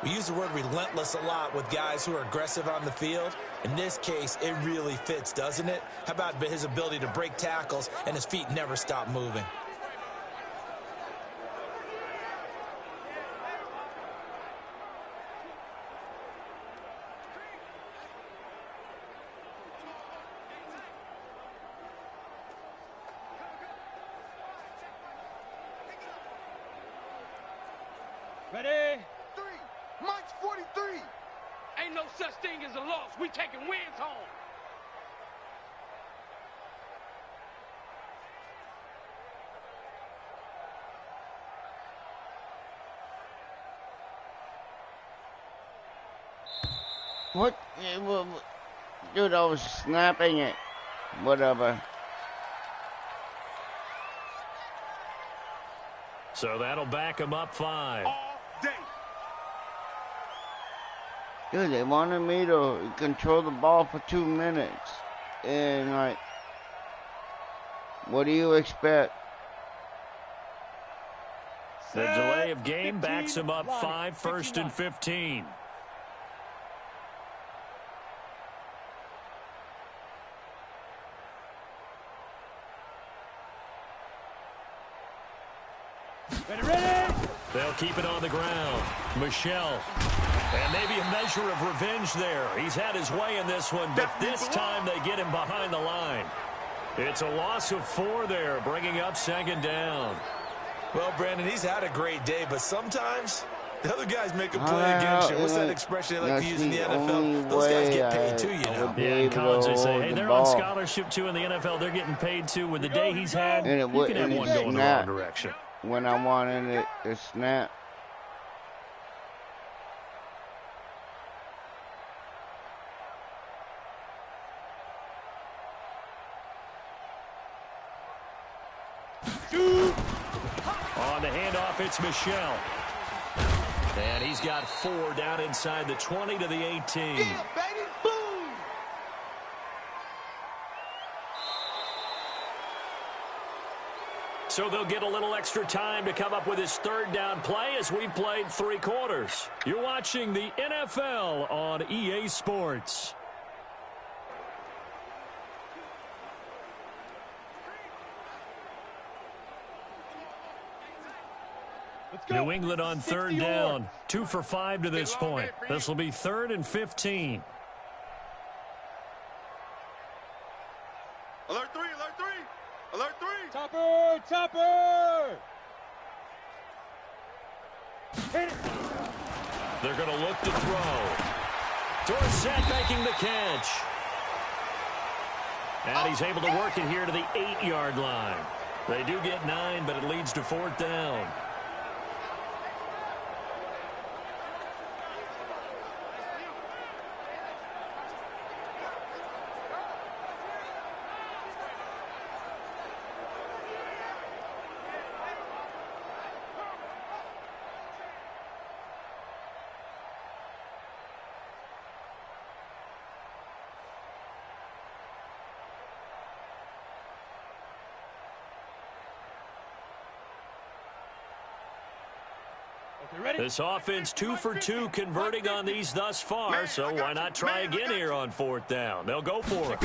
We use the word relentless a lot with guys who are aggressive on the field. In this case, it really fits, doesn't it? How about his ability to break tackles and his feet never stop moving? Ready? 3. Mike's 43. Ain't no such thing as a loss. We taking wins home. What? Dude, I was snapping it. Whatever. So that'll back him up 5. Dude, they wanted me to control the ball for 2 minutes. And, like, what do you expect? The delay of game backs him up 5, 1st and 15. Ready? They'll keep it on the ground. Michel. And maybe a measure of revenge there. He's had his way in this one, but this time they get him behind the line. It's a loss of 4 there, bringing up 2nd down. Well, Brandon, he's had a great day, but sometimes the other guys make a play against you. What's that expression they like to use in the NFL? Those guys get paid too, you know. Yeah, in college they say, hey, they're on scholarship too in the NFL. They're getting paid too. With the day he's had, you can have one going the wrong direction. When I wanted it to snap. On the handoff, it's Michel. And he's got 4 down inside the 20 to the 18. Yeah, baby, boom! So they'll get a little extra time to come up with his 3rd down play as we've played 3 quarters. You're watching the NFL on EA Sports. New England on 3rd down. 2 for 5 to this point. This will be 3rd and 15. Alert 3, alert 3, alert 3. Topper, topper! They're going to look to throw. Dorsett making the catch. And he's able to work it here to the 8-yard line. They do get 9, but it leads to 4th down. This offense 2 for 2 converting on these thus far, so why not try again here on 4th down? They'll go for it.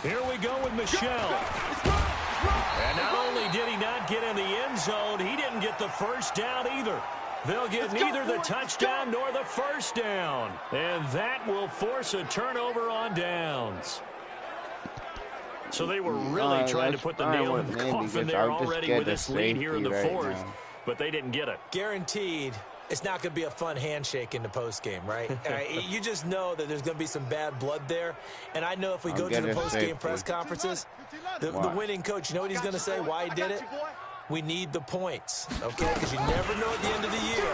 Here we go with Michel. And not only did he not get in the end zone, he didn't get the 1st down either. They'll get neither the touchdown nor the 1st down. And that will force a turnover on downs. So they were really trying to put the nail in the coffin there already with this lead here in the 4th. But they didn't get it. Guaranteed, it's not going to be a fun handshake in the postgame, right? You just know that there's going to be some bad blood there. And I know if we go to the postgame press conferences, the winning coach, you know what he's going to say, why he did it? We need the points, okay? Because you never know at the end of the year.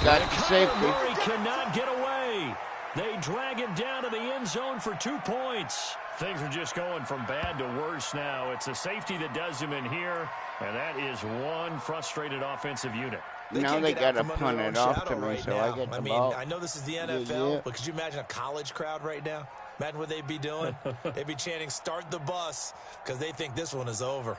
Got safety. Murray cannot get away. They drag him down to the end zone for 2 points. Things are just going from bad to worse now. It's a safety that does him in here, and that is one frustrated offensive unit. Now they got to punt it off to me, so I get the ball. I know this is the NFL, but could you imagine a college crowd right now? Imagine what they'd be doing. They'd be chanting, "Start the bus," because they think this one is over.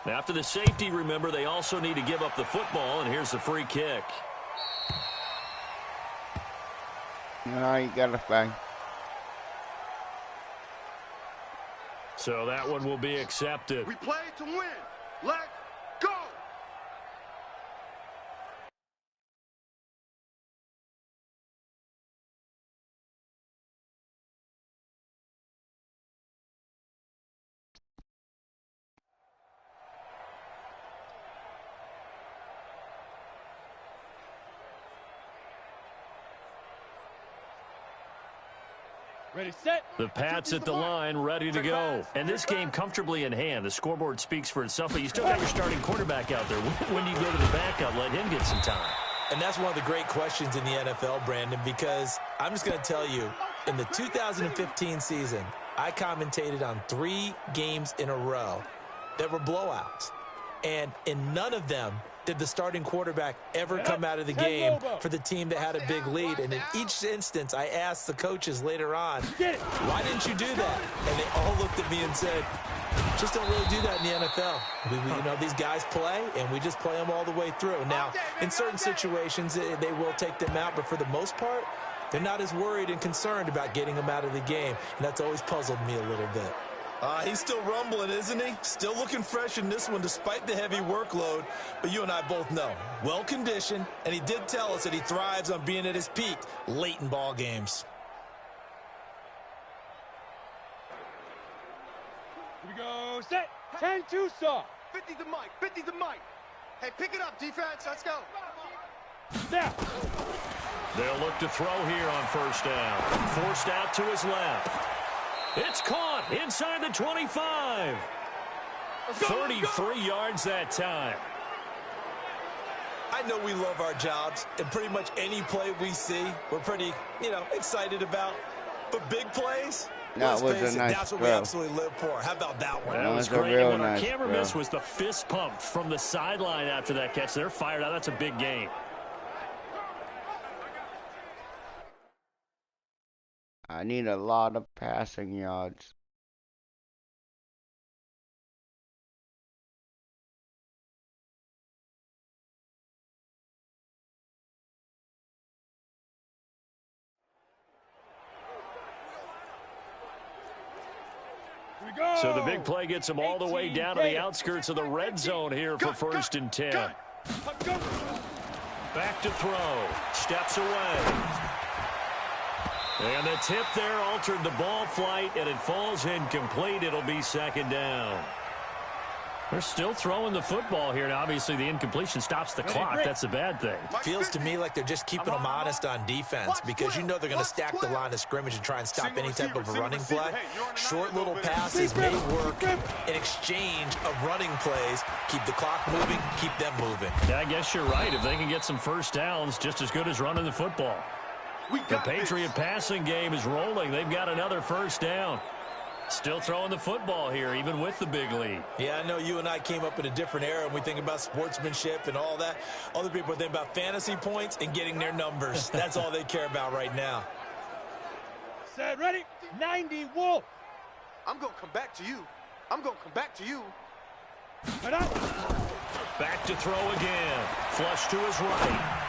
After the safety, remember, they also need to give up the football, and here's the free kick. No, you got to flag. So that one will be accepted. We play to win. Let's go. Ready, set. The Pats at the line, ready to go. And this game comfortably in hand. The scoreboard speaks for itself, but you still got your starting quarterback out there. When do you go to the backup, let him get some time? And that's one of the great questions in the NFL, Brandon, because I'm just going to tell you, in the 2015 season, I commentated on 3 games in a row that were blowouts. And in none of them did the starting quarterback ever come out of the game for the team that had a big lead. And in each instance, I asked the coaches later on, why didn't you do that? And they all looked at me and said, just don't really do that in the NFL. You know, these guys play, and we just play them all the way through. Now, in certain situations, they will take them out, but for the most part, they're not as worried and concerned about getting them out of the game. And that's always puzzled me a little bit. He's still rumbling, isn't he? Still looking fresh in this one despite the heavy workload. But you and I both know, well-conditioned, and he did tell us that he thrives on being at his peak late in ball games. Here we go, set, 10-2 saw. 50's the mic, 50's the mic. Hey, pick it up, defense, let's go. Now. They'll look to throw here on first down. Forced out to his left. It's caught inside the 25. 33 yards that time. I know we love our jobs, and pretty much any play we see, we're pretty, excited about. But big plays, that was a nice that's what throw. we absolutely live for. How about that one? That was a great. real And what our nice camera throw. missed was the fist pump from the sideline after that catch. They're fired out. That's a big game. I need a lot of passing yards. Here we go. So the big play gets them all the way 18, down to the outskirts of the red zone here for first and 10. Back to throw. Steps away. And the tip there altered the ball flight, and it falls incomplete. It'll be second down. They're still throwing the football here. Now, obviously, the incompletion stops the clock. That's a bad thing. Feels to me like they're just keeping them honest on defense because you know they're going to stack the line of scrimmage and try and stop any type of a running play. Short little passes may work in exchange of running plays. Keep the clock moving, keep them moving. Yeah, I guess you're right. If they can get some first downs, just as good as running the football. The Patriot passing game is rolling. They've got another first down. Still throwing the football here, even with the big lead. Yeah, I know you and I came up in a different era, and we think about sportsmanship and all that. Other people think about fantasy points and getting their numbers. That's all they care about right now. Set, ready, 90, Wolf. I'm going to come back to you. I'm going to come back to you. Back to throw again. Flush to his right.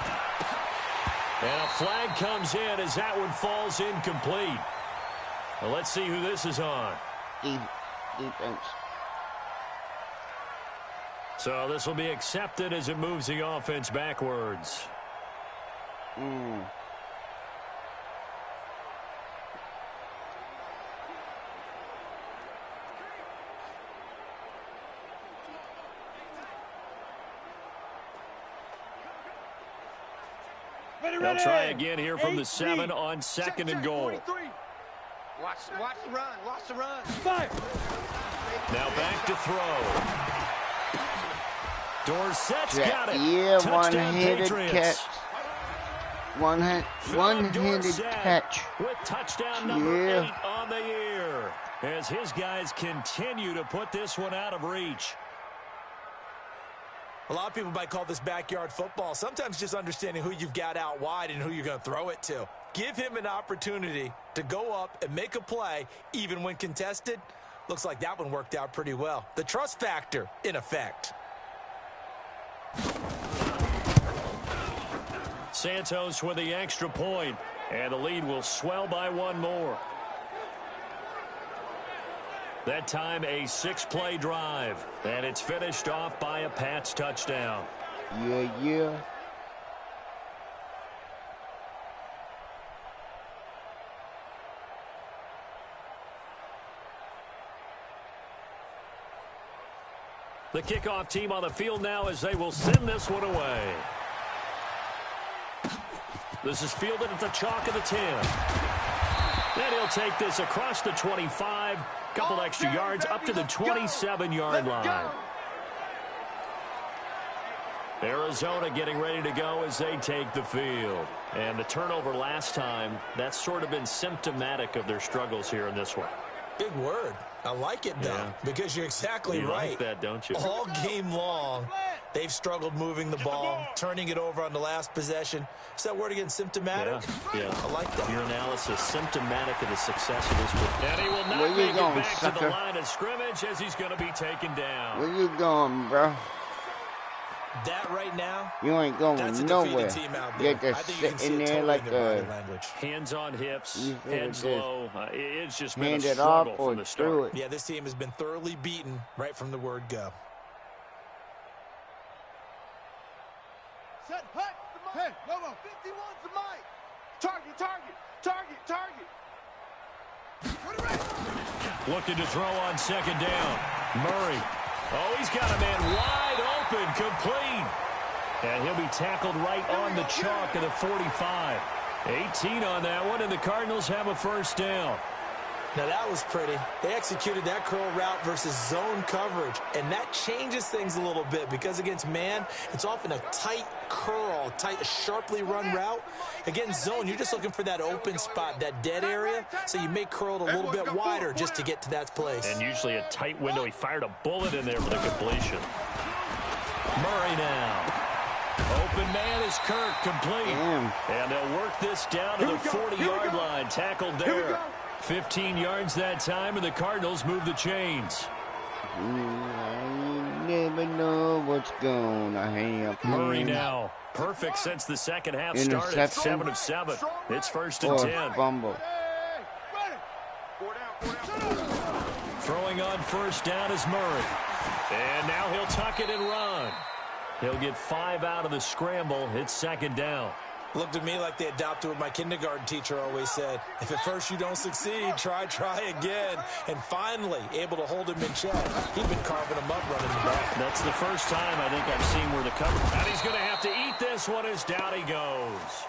And a flag comes in as that one falls incomplete. Well, let's see who this is on. Defense. So this will be accepted as it moves the offense backwards. They'll try again here from the 7 on second and goal. Watch the run. Watch the run. Fire. Now back to throw. Dorsett's got it. Yeah, Touchdown one-handed Patriots. catch. One-handed catch. With touchdown number 8 on the year. As his guys continue to put this one out of reach. A lot of people might call this backyard football. Sometimes just understanding who you've got out wide and who you're going to throw it to. Give him an opportunity to go up and make a play, even when contested. Looks like that one worked out pretty well. The trust factor in effect. Santos with the extra point, and the lead will swell by one more. That time a 6-play drive, and it's finished off by a Pats touchdown. Yeah. The kickoff team on the field now as they will send this one away. This is fielded at the chalk of the 10. Then he'll take this across the 25, couple extra yards up to the 27-yard line. Arizona getting ready to go as they take the field. And the turnover last time, that's sort of been symptomatic of their struggles here in this one. Big word. I like it, though, because you're exactly right. You like that, don't you? All game long, they've struggled moving the ball, turning it over on the last possession. Is that word again, symptomatic? Yeah. I like that. Your analysis, symptomatic of the success of this one. And he will not Where you make it going, back sucker? to the line of scrimmage as he's going to be taken down. Where you going, bro? That right now, You ain't going that's a nowhere. defeated team out there. You're just I think you can see sitting it there totally like in their a body language. Hands on hips, You said heads it is. low. It's just been a hand it off struggle or from the through start. it. Yeah, this team has been thoroughly beaten right from the word go. Set, hut, hey, Lobo, 51's the mic. Target, target, target, target. Looking to throw on second down. Murray. Oh, he's got a man wide open, complete. And he'll be tackled right on the chalk of the 45. 18 on that one, and the Cardinals have a first down. Now, that was pretty. They executed that curl route versus zone coverage, and that changes things a little bit because against man, it's often a tight curl, a sharply run route. Against zone, you're just looking for that open spot, that dead area, so you may curl it a little bit wider just to get to that place. And usually a tight window. He fired a bullet in there for the completion. Murray now. Open man is Kirk, complete. Damn. And they'll work this down to the 40-yard line, tackled there. 15 yards that time, and the Cardinals move the chains. I never know what's gonna happen. Murray now. Perfect since the second half started. 7 of 7. It's 1st and 10. Fumble. Throwing on first down is Murray. And now he'll tuck it and run. He'll get 5 out of the scramble. It's 2nd down. Looked to me like they adopted what my kindergarten teacher always said. If at first you don't succeed, try again. And finally, able to hold him in check. He'd been carving him up running the back. That's the first time I think I've seen where the cover. And he's going to have to eat this one as down he goes.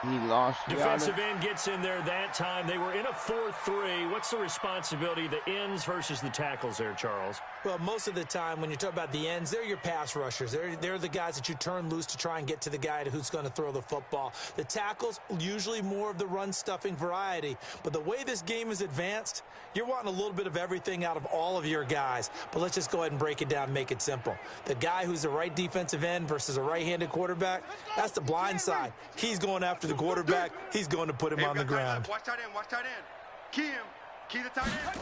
He lost. Defensive end gets in there that time. They were in a 4-3. What's the responsibility, the ends versus the tackles there, Charles? Well, most of the time when you talk about the ends, they're your pass rushers. They're the guys that you turn loose to try and get to the guy who's going to throw the football. The tackles, usually more of the run-stuffing variety. But the way this game is advanced, you're wanting a little bit of everything out of all of your guys. But let's just go ahead and break it down and make it simple. The guy who's the right defensive end versus a right-handed quarterback, that's the blind side. He's going after the quarterback. He's going to put him on the ground. Watch tight end, watch tight end. Key him. Key the tight end.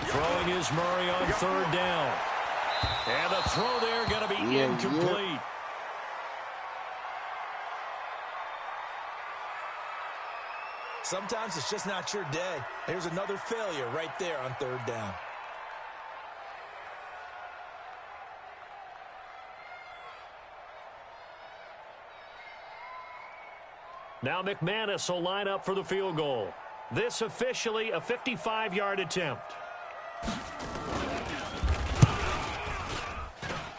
Throwing is Murray on 3rd down. And the throw there going to be incomplete. Sometimes it's just not your day. Here's another failure right there on 3rd down. Now McManus will line up for the field goal. This officially a 55-yard attempt.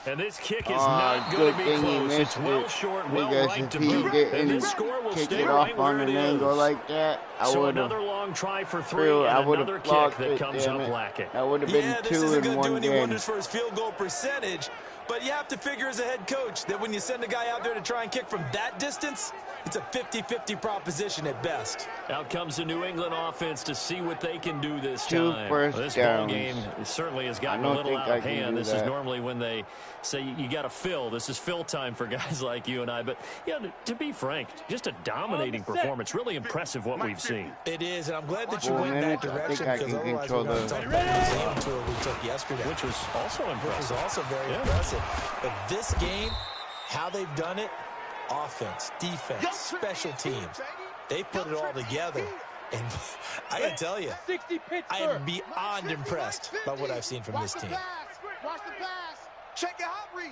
And this kick is not going to be close. It's well short, well right to boot. And this score will stay right where it is. Like that, so another long try for 3 and another kick that comes up lacking. That would have been 2 this isn't in going to do one any game. wonders for his field goal percentage. But you have to figure as a head coach that when you send a guy out there to try and kick from that distance, it's a 50-50 proposition at best. Out comes the New England offense to see what they can do this Two time. first This downs. ball game certainly has gotten a little out of hand. This is normally when they say you got to fill. This is fill time for guys like you and I. But yeah, to be frank, just a dominating performance. Really impressive what we've seen. It is, and I'm glad that you 4 went in that minutes, I direction think I because can otherwise control we're going to the- talk about the museum tour we took yesterday. Which was also impressive. Which was also very impressive. But this game, how they've done it, offense, defense, special teams, they put it all together. And I got to tell you, I am beyond impressed by what I've seen from this team. Watch the pass. Check your hot read.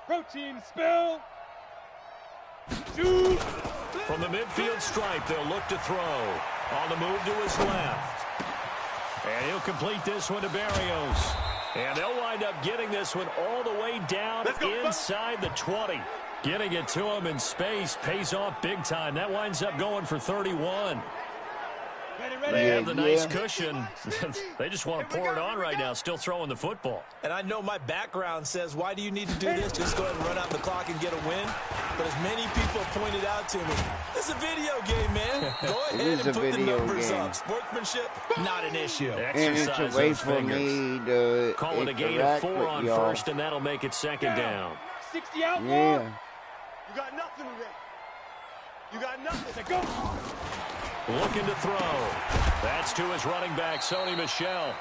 Protein spill. Shoot. From the midfield stripe, they'll look to throw. On the move to his left. And he'll complete this one to Berrios. And they'll wind up getting this one all the way down inside the 20. Getting it to him in space pays off big time. That winds up going for 31. They have the nice cushion. They just want to pour it on right now, still throwing the football. And I know my background says, why do you need to do this? Just go ahead and run out the clock and get a win. But as many people pointed out to me, it's a video game, man. Go ahead and put the numbers up. Sportsmanship, not an issue. And it's a way for me to call it a gain of 4 on first, and that'll make it 2nd down. 60 out. Yeah. You got nothing today. You got nothing. Go. Looking to throw. That's to his running back, Sony Michel.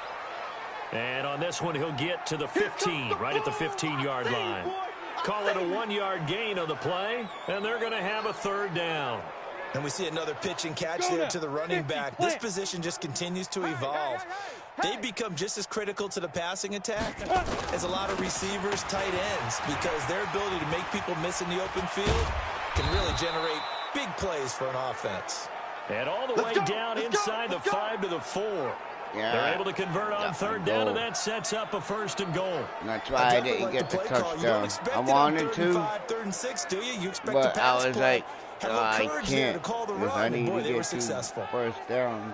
And on this one, he'll get to the 15, right at the 15-yard line. Call it a 1-yard gain on the play, and they're going to have a third down. And we see another pitch and catch there to the running back. This position just continues to evolve. They've become just as critical to the passing attack as a lot of receivers, tight ends, because their ability to make people miss in the open field can really generate big plays for an offense. And all the way down inside the 5 to the 4. Yeah. They're able to convert on third down, and that sets up a 1st and goal. That's why I didn't get the touchdown. I wanted to, but I was like, I can't, because I need to get 2 first downs.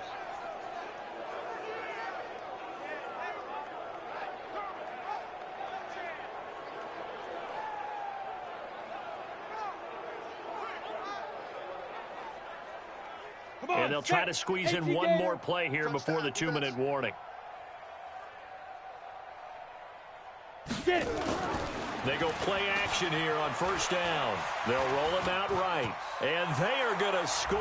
And they'll try to squeeze in one more play here before the 2-minute warning. They go play action here on 1st down. They'll roll him out right. And they are going to score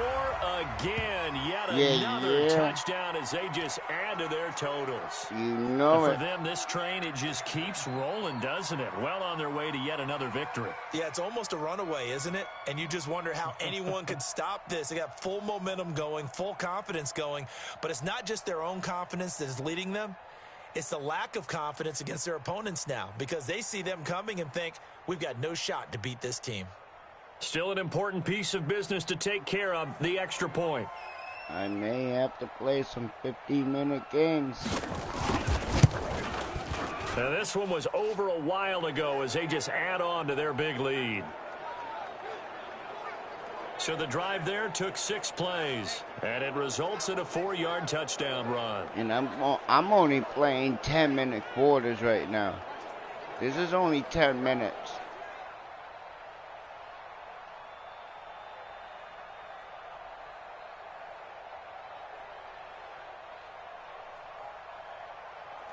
again. Yet another touchdown as they just add to their totals. You know it. For them, this train, it just keeps rolling, doesn't it? Well on their way to yet another victory. Yeah, it's almost a runaway, isn't it? And you just wonder how anyone could stop this. They got full momentum going, full confidence going. But it's not just their own confidence that is leading them. It's the lack of confidence against their opponents now, because they see them coming and think, we've got no shot to beat this team. Still an important piece of business to take care of, the extra point. I may have to play some 15-minute games. Now this one was over a while ago as they just add on to their big lead. So the drive there took 6 plays, and it results in a 4-yard touchdown run. And I'm only playing 10-minute quarters right now. This is only 10 minutes.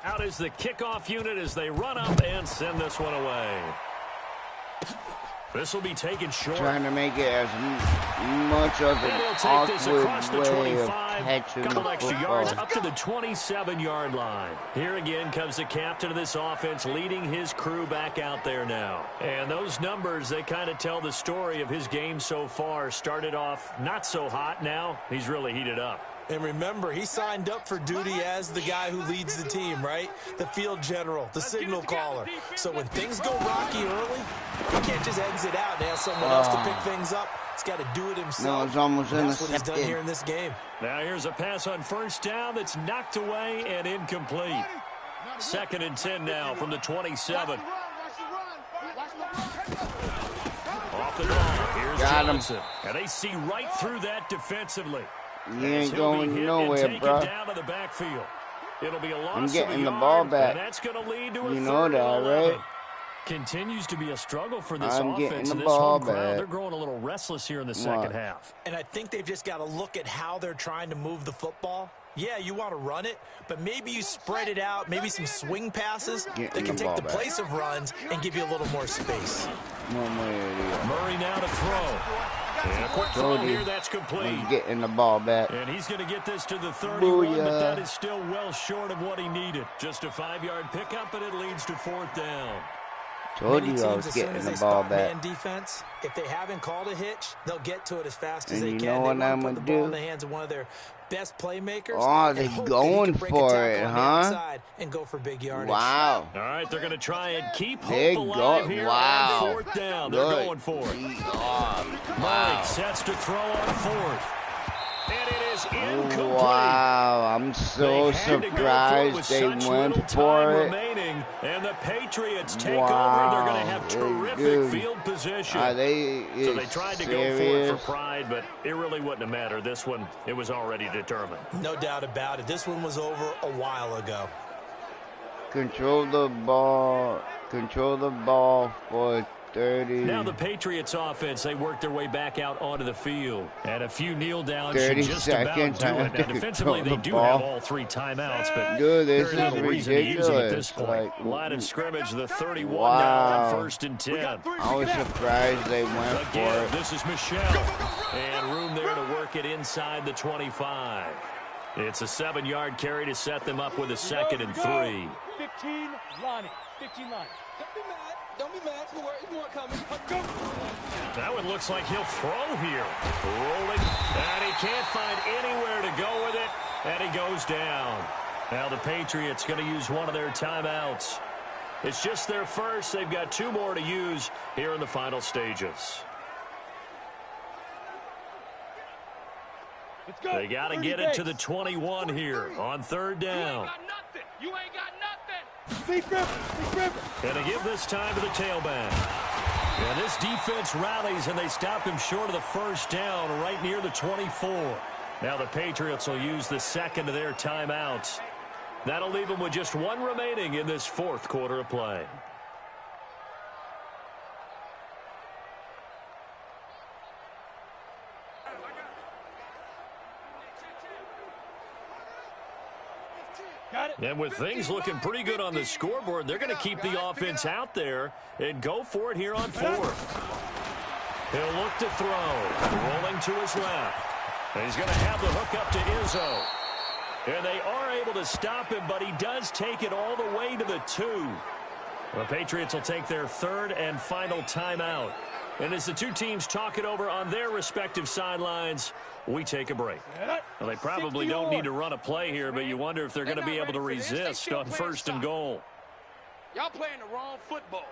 Out is the kickoff unit as they run up and send this one away. This will be taken short. Trying to make it as much of an awkward way of catching the couple extra yards football. up to the 27-yard line. Here again comes the captain of this offense leading his crew back out there now. And those numbers, they kind of tell the story of his game so far. Started off not so hot. Now he's really heated up. And remember, he signed up for duty as the guy who leads the team, right? The field general, the signal caller. So when things go rocky early, he can't just exit out and ask someone else to pick things up. He's got to do it himself. No, it's almost that's what he's done here in this game. Now here's a pass on 1st down that's knocked away and incomplete. 2nd and 10 now from the 27. Off the ball, here's Johnson. And they see right through that defensively. You ain't going nowhere, bro. Down to the backfield. It'll be a loss. I'm getting the ball back. That's going to lead to a you know that, right? Continues to be a struggle for this I'm offense. Getting the this ball home crowd, back. they're growing a little restless here in the second half. And I think they've just got to look at how they're trying to move the football. Yeah, you want to run it, but maybe you spread it out, maybe some swing passes that can take the place of runs and give you a little more space. Murray now to throw. And a quick throw here, that's complete. He's getting the ball back. And he's going to get this to the 31, but that is still well short of what he needed. Just a 5-yard pickup, and it leads to 4th down. Told you I was getting the ball back. Man defense, if they haven't called a hitch, they'll get to it as fast as and they you can. Know what I'm going to do? put the ball in the hands of one of their best playmakers. Oh, they're going for it, huh? And go for big yardage. Wow. All right, they're going to try and keep hope alive here on 4th down. They're going for it. Murray sets to throw on 4th. And it is incomplete. Wow, I'm so surprised they went for it. And the Patriots take over, and they're going to have terrific field position. So they tried to go for it for pride, but it really wouldn't have mattered. This one, it was already determined. No doubt about it. This one was over a while ago. Control the ball for 30. Now the Patriots offense, they work their way back out onto the field. And a few kneel downs 30 should just about do it. Now defensively, they do have all 3 timeouts, but this very little reason to use them at this point. Line of scrimmage, the 31 now on 1st and 10. I was surprised they went for it. This is Michelle. And room there to work it inside the 25. It's a 7-yard carry to set them up with a 2nd and 3. 15, Lonnie. 15, Lonnie. Don't be mad. More coming. Go. That one looks like he'll throw here. Rolling, and he can't find anywhere to go with it, and he goes down. Now the Patriots going to use one of their timeouts. It's just their first. They've got 2 more to use here in the final stages. Let's go. They got to get it to the 21 here on 3rd down. You ain't got nothing. Big River. And to give this time to the tailback. And this defense rallies, and they stop him short of the 1st down right near the 24. Now the Patriots will use the 2nd of their timeouts. That'll leave them with just 1 remaining in this 4th quarter of play. And with things looking pretty good on the scoreboard, they're going to keep the offense out there and go for it here on 4th. He'll look to throw. Rolling to his left. And he's going to have the hook up to Izzo. And they are able to stop him, but he does take it all the way to the 2. The Patriots will take their 3rd and final timeout. And as the 2 teams talk it over on their respective sidelines, we take a break. Well, they probably don't need to run a play here, but you wonder if they're going to be able to resist on 1st and goal. Y'all playing the wrong football.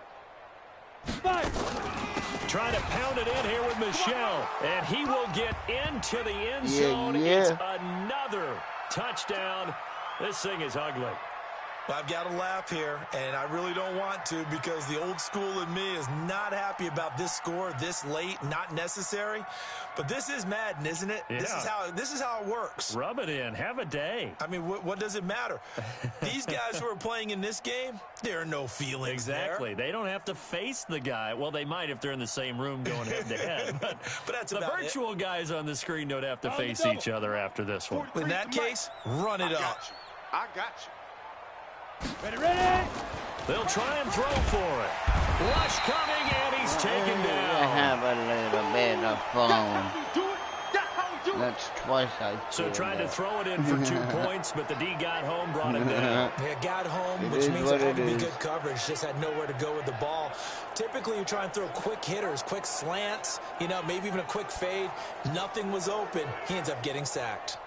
Trying to pound it in here with Michelle, and he will get into the end zone. It's another touchdown. This thing is ugly. Well, I've got to laugh here, and I really don't want to because the old school in me is not happy about this score this late, not necessary. But this is Madden, isn't it? Yeah. This is how it works. Rub it in. Have a day. I mean, what does it matter? These guys who are playing in this game, there are no feelings exactly. there. They don't have to face the guy. Well, they might if they're in the same room going head-to-head. But that's the about virtual guys on the screen don't have to face each other after this one. In that case, run it up. I got you. Ready. They'll try and throw for it. Rush coming, and he's taken down. I have a little bit of fun. That's twice I So tried to throw it in for 2 points, but the D got home, brought him down. Yeah, got home, which means it had to be good coverage. Just had nowhere to go with the ball. Typically, you try and throw quick hitters, quick slants, maybe even a quick fade. Nothing was open. He ends up getting sacked.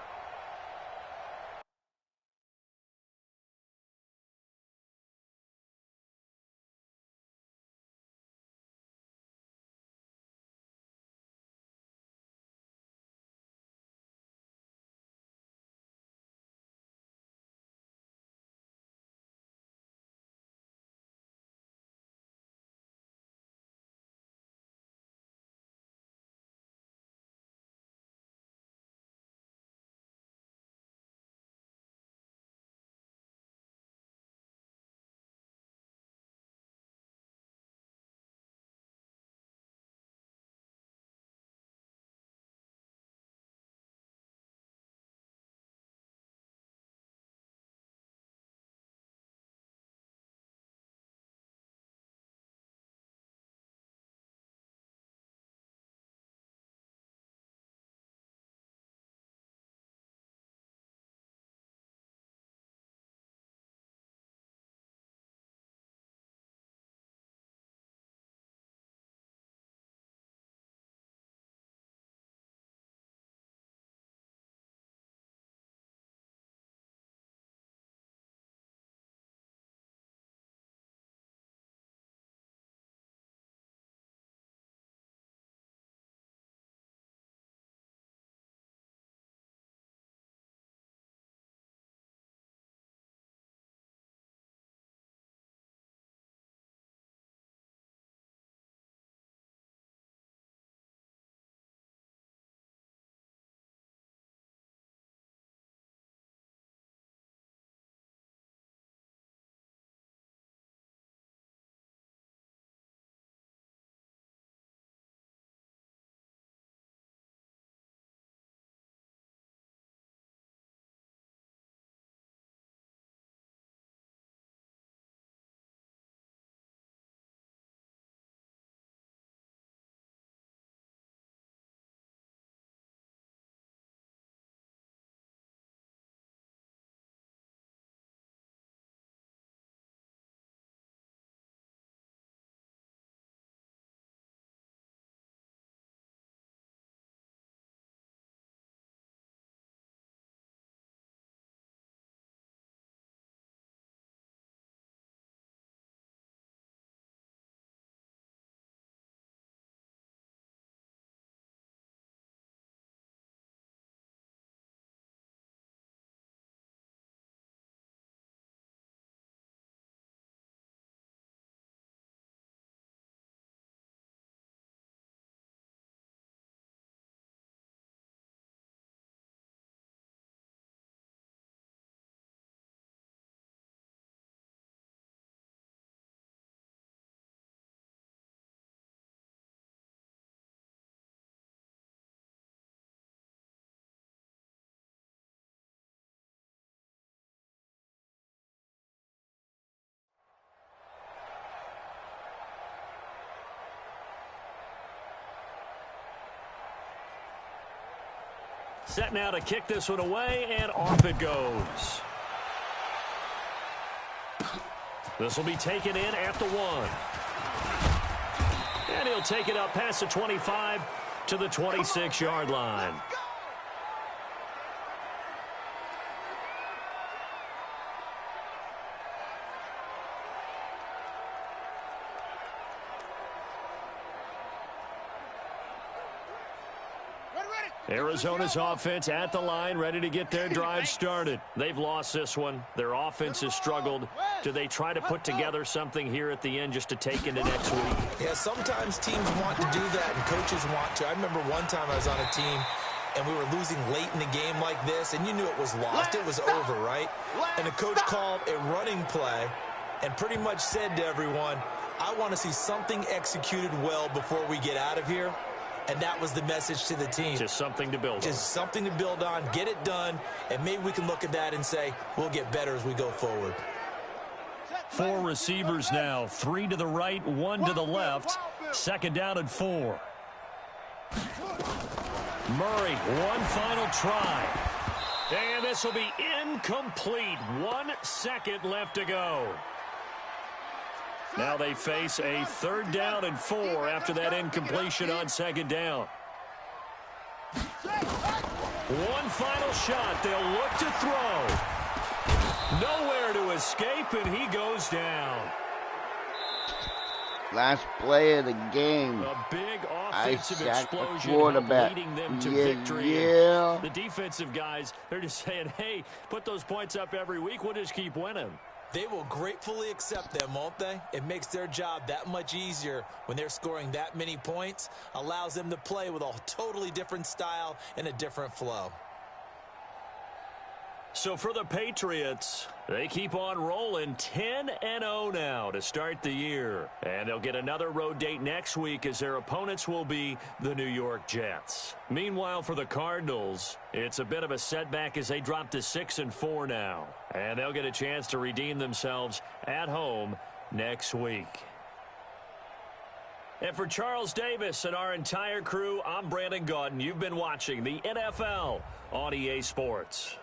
Set now to kick this one away, and off it goes. This will be taken in at the 1. And he'll take it up past the 25 to the 26-yard line. Arizona's offense at the line, ready to get their drive started. They've lost this one. Their offense has struggled. Do they try to put together something here at the end just to take into next week? Yeah, sometimes teams want to do that and coaches want to. I remember one time I was on a team and we were losing late in the game like this, and you knew it was lost. It was over, right? And the coach called a running play and pretty much said to everyone, I want to see something executed well before we get out of here. And that was the message to the team. Just something to build on. Just something to build on, get it done, and maybe we can look at that and say, we'll get better as we go forward. 4 receivers now, 3 to the right, 1 to the left. Second down and 4. Murray, one final try. And this will be incomplete. 1 second left to go. Now they face a 3rd down and 4 after that incompletion on 2nd down. One final shot. They'll look to throw. Nowhere to escape, and he goes down. Last play of the game. A big offensive explosion leading them to victory. Yeah. The defensive guys, they're just saying, hey, put those points up every week. We'll just keep winning. They will gratefully accept them, won't they? It makes their job that much easier when they're scoring that many points. Allows them to play with a totally different style and a different flow. So for the Patriots, they keep on rolling 10-0 now to start the year. And they'll get another road date next week as their opponents will be the New York Jets. Meanwhile, for the Cardinals, it's a bit of a setback as they drop to 6-4 now. And they'll get a chance to redeem themselves at home next week. And for Charles Davis and our entire crew, I'm Brandon Gaudin. You've been watching the NFL on EA Sports.